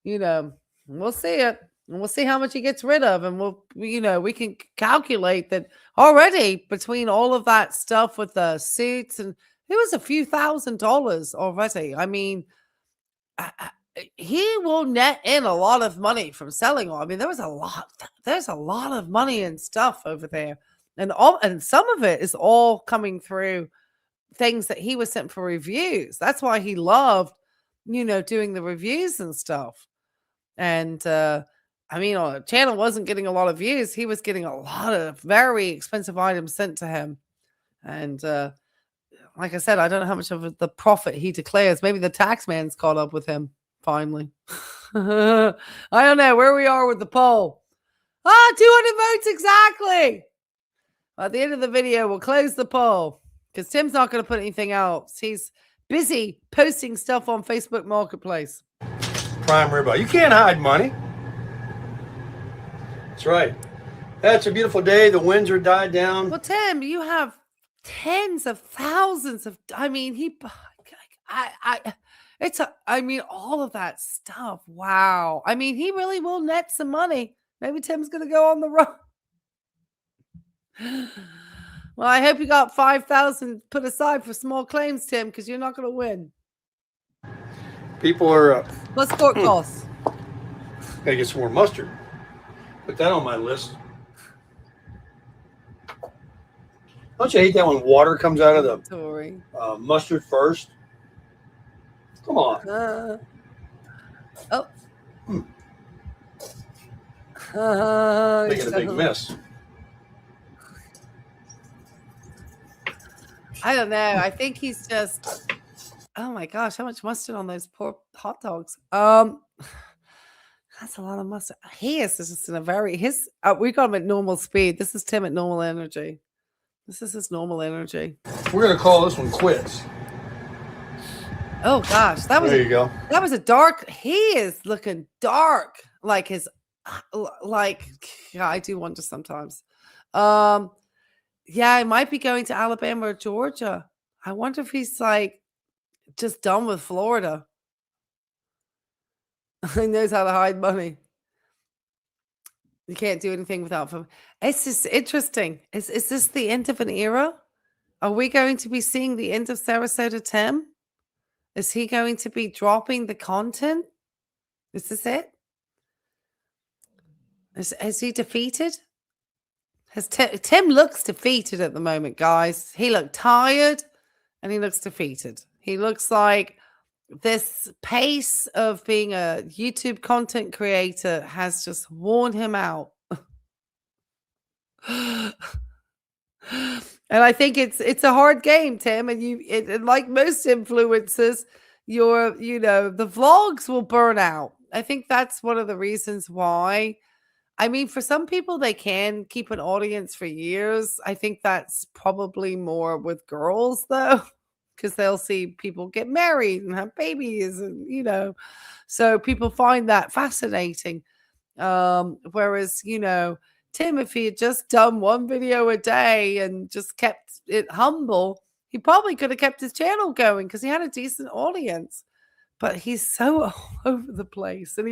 see it. And we'll see how much he gets rid of. And we can calculate that already between all of that stuff with the suits, and it was a few $1,000s already. I mean, he will net in a lot of money from selling. I mean, there's a lot of money and stuff over there. And some of it is all coming through things that he was sent for reviews. That's why he loved, doing the reviews and stuff. And I mean, on a channel wasn't getting a lot of views. He was getting a lot of very expensive items sent to him. And like I said, I don't know how much of the profit he declares. Maybe the tax man's caught up with him finally. I don't know where we are with the poll. 200 votes exactly. At the end of the video, we'll close the poll because Tim's not going to put anything else. He's busy posting stuff on Facebook Marketplace. Prime ribeye. You can't hide money. That's right. That's a beautiful day. The winds are died down. Well, Tim, you have tens of thousands of, I mean, I mean, all of that stuff. Wow. I mean, he really will net some money. Maybe Tim's going to go on the road. Well, I hope you got 5,000 put aside for small claims, Tim, because you're not going to win. People are. Plus court costs. Gotta get some more mustard. Put that on my list. Don't you hate that when water comes out of the mustard first? Come on. Making a big mess. I don't know. I think he's just. Oh my gosh, how much mustard on those poor hot dogs? That's a lot of mustard. He is just in a very we got him at normal speed. This is Tim at normal energy. This is his normal energy. We're gonna call this one quits. Oh gosh, there you go. That was a dark. He is looking dark, like his, like. Yeah, I do wonder sometimes. Yeah, I might be going to Alabama or Georgia. I wonder if he's like just done with Florida. He knows how to hide money. You can't do anything without him. It's just interesting. Is this the end of an era? Are we going to be seeing the end of Sarasota Tim? Is he going to be dropping the content? Is this it? Is he defeated? Tim looks defeated at the moment, guys. He looked tired and he looks defeated. He looks like this pace of being a YouTube content creator has just worn him out. And I think it's a hard game, Tim. And like most influencers, the vlogs will burn out. I think that's one of the reasons why. I mean, for some people, they can keep an audience for years. I think that's probably more with girls, though, because they'll see people get married and have babies, and so people find that fascinating. Whereas, Tim, if he had just done one video a day and just kept it humble, he probably could have kept his channel going because he had a decent audience. But he's so all over the place, and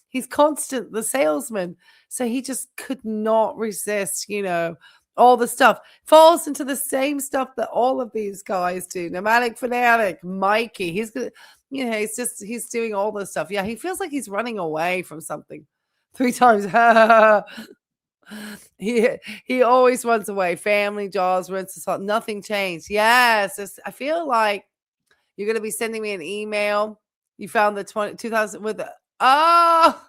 he's constant, the salesman. So he just could not resist, all the stuff. Falls into the same stuff that all of these guys do. Nomadic Fanatic, Mikey. He's gonna, he's doing all this stuff. Yeah, he feels like he's running away from something 3 times. He always runs away. Family, Jaws, rinse, assault. Nothing changed. Yes, I feel like you're going to be sending me an email. You found the 2000 with the, all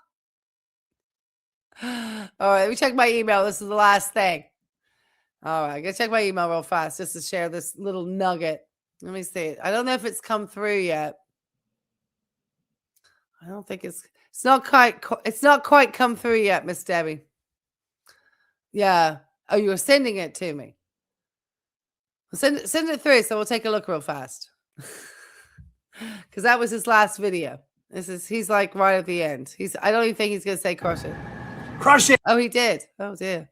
right, let me check my email. This is the last thing. All right, go check my email real fast just to share this little nugget. Let me see it. I don't know if it's come through yet. I don't think it's not quite come through yet, Miss Debbie. Yeah. Oh, you're sending it to me. Send it through, so we'll take a look real fast. Because that was his last video. He's like right at the end. I don't even think he's gonna say crush it. Crush it. Oh, he did. Oh dear.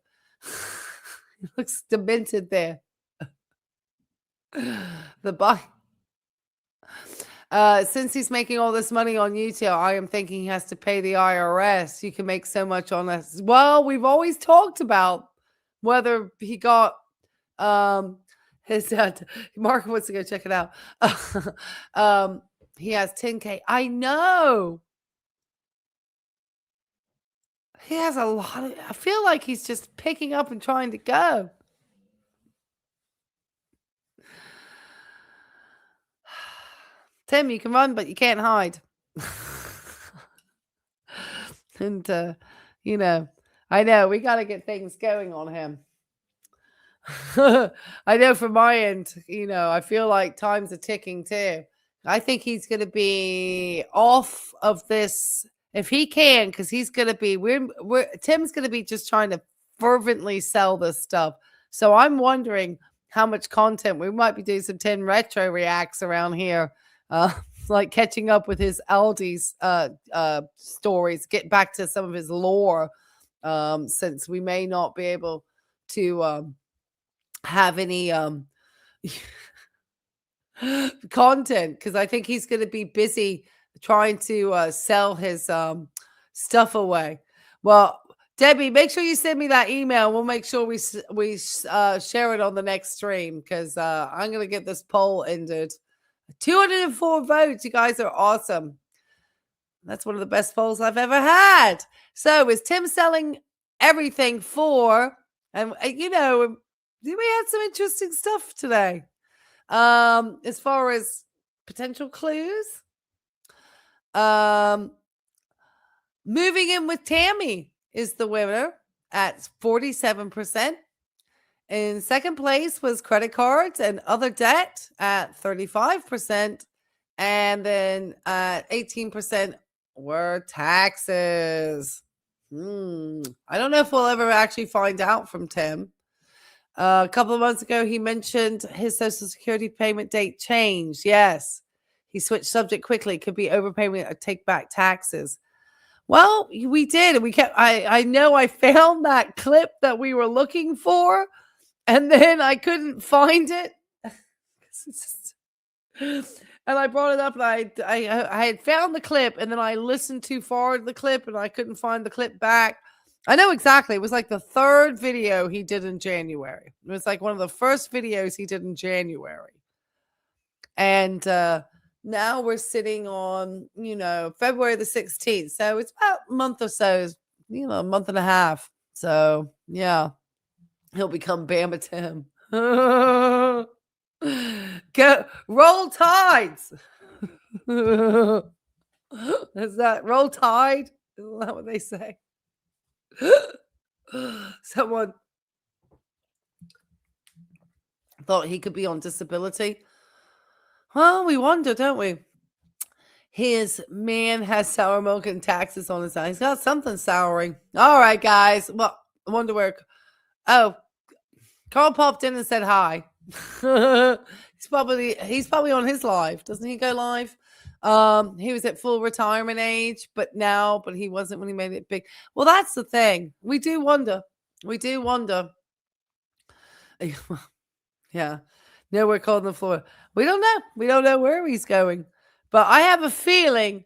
He looks demented there. The body. Since he's making all this money on YouTube, I am thinking he has to pay the IRS. You can make so much on this. Well, we've always talked about whether he got his Mark wants to go check it out. He has 10K. I know. He has a lot I feel like he's just picking up and trying to go. Tim, you can run, but you can't hide. And, I know we got to get things going on him. I know from my end, I feel like times are ticking too. I think he's going to be off of this if he can, because he's going to be, Tim's going to be just trying to fervently sell this stuff. So I'm wondering how much content we might be doing. Some 10 retro reacts around here. Like catching up with his Aldi's stories, get back to some of his lore, since we may not be able to have any content, because I think he's going to be busy trying to sell his stuff away. Well, Debbie, make sure you send me that email. We'll make sure we share it on the next stream, because I'm going to get this poll ended. 204 votes. You guys are awesome. That's one of the best polls I've ever had. So is Tim selling everything for? And we had some interesting stuff today. As far as potential clues. Moving in with Tammy is the winner at 47%. In second place was credit cards and other debt at 35%. And then at 18% were taxes. I don't know if we'll ever actually find out from Tim. A couple of months ago, he mentioned his Social Security payment date changed. Yes. He switched subject quickly. Could be overpayment or take back taxes. Well, we did. We kept. I know I found that clip that we were looking for, and then I couldn't find it. And I brought it up, and I had found the clip, and then I listened too far to the clip, and I couldn't find the clip back. I know exactly. It was like the third video he did in January. It was like one of the first videos he did in January. And now we're sitting on, February the 16th. So it's about a month or so, a month and a half. So, yeah, he'll become Bama Tim. Go roll tides. Is that roll tide? Isn't that what they say? Someone thought he could be on disability. Well, we wonder, don't we? His man has sour milk and taxes on his eye. He's got something souring. All right, guys. Well, I wonder where. Oh, Carl popped in and said hi. He's probably on his live. Doesn't he go live? He was at full retirement age, but he wasn't when he made it big. Well, that's the thing. We do wonder. Yeah. Nowhere cold on the floor. We don't know. We don't know where he's going. But I have a feeling,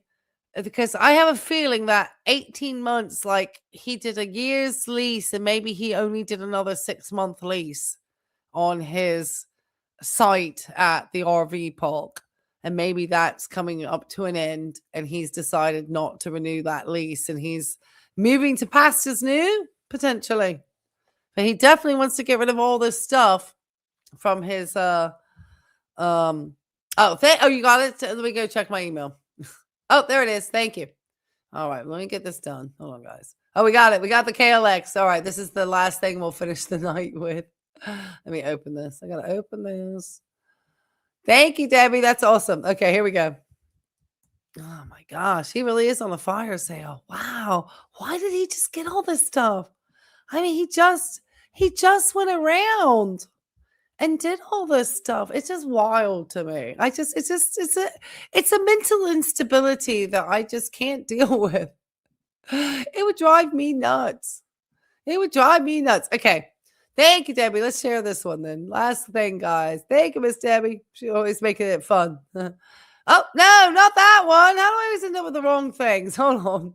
because I have a feeling that 18 months, like he did a year's lease, and maybe he only did another 6-month lease on his site at the RV park. And maybe that's coming up to an end, and he's decided not to renew that lease, and he's moving to pastures new, potentially. But he definitely wants to get rid of all this stuff from his you got it. Let me go check my email. Oh, there it is. Thank you. All right, let me get this done. Hold on, guys. Oh, we got it. We got the KLX. All right, this is the last thing we'll finish the night with. Let me open this. I gotta open this. Thank you, Debbie. That's awesome. Okay, here we go. Oh my gosh, he really is on a fire sale. Wow. Why did he just get all this stuff? I mean, he just went around and did all this stuff. It's just wild to me. It's a mental instability that I just can't deal with. It would drive me nuts. Okay. Thank you, Debbie. Let's share this one then. Last thing, guys. Thank you, Miss Debbie. She's always making it fun. Oh, no, not that one. How do I always end up with the wrong things? Hold on.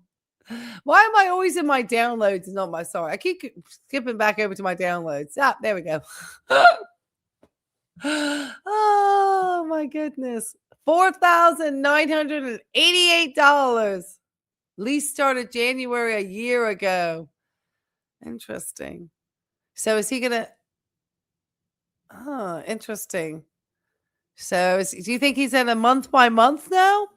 Why am I always in my downloads and not my sorry? I keep skipping back over to my downloads. Ah, there we go. Oh, my goodness. $4,988. Lease started January a year ago. Interesting. So is he going to... interesting. So do you think he's in a month by month now?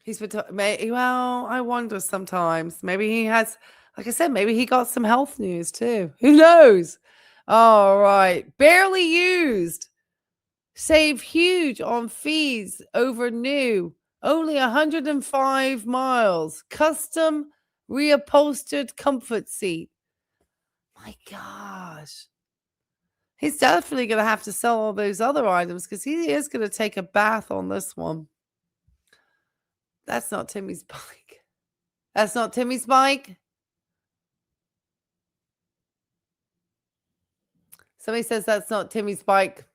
He's been... well, I wonder sometimes. Maybe he has... Like I said, maybe he got some health news too. Who knows? All right. Barely used. Save huge on fees over new. Only 105 miles. Custom reupholstered comfort seat. My gosh. He's definitely going to have to sell all those other items, because he is going to take a bath on this one. That's not Timmy's bike. That's not Timmy's bike. Somebody says that's not Timmy's bike.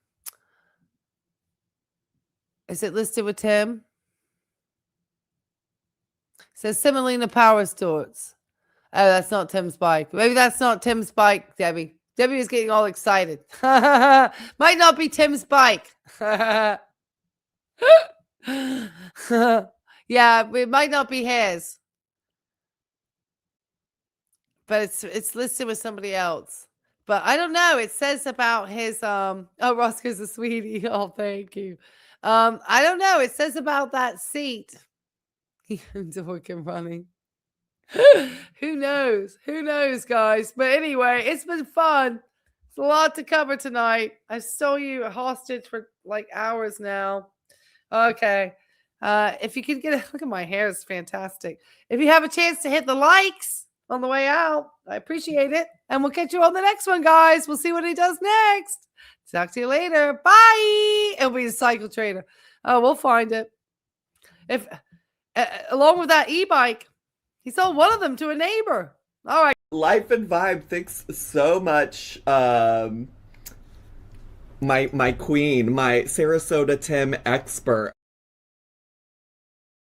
Is it listed with Tim? It says Semolina Power Sports. Oh, that's not Tim's bike. Maybe that's not Tim's bike, Debbie. Debbie is getting all excited. Might not be Tim's bike. Yeah, it might not be his. But it's listed with somebody else. But I don't know. It says about his oh, Roscoe's a sweetie. Oh, thank you. I don't know. It says about that seat. Dorking running. Who knows? Who knows, guys? But anyway, it's been fun. It's a lot to cover tonight. I stole you hostage for like hours now. Okay. If you could get a look at my hair, is fantastic. If you have a chance to hit the likes on the way out, I appreciate it. And we'll catch you on the next one, guys. We'll see what he does next. Talk to you later. Bye. It'll be a cycle trader. Oh, we'll find it. If along with that e-bike, he sold one of them to a neighbor. All right. Life and Vibe, thanks so much. My queen, my Sarasota Tim expert.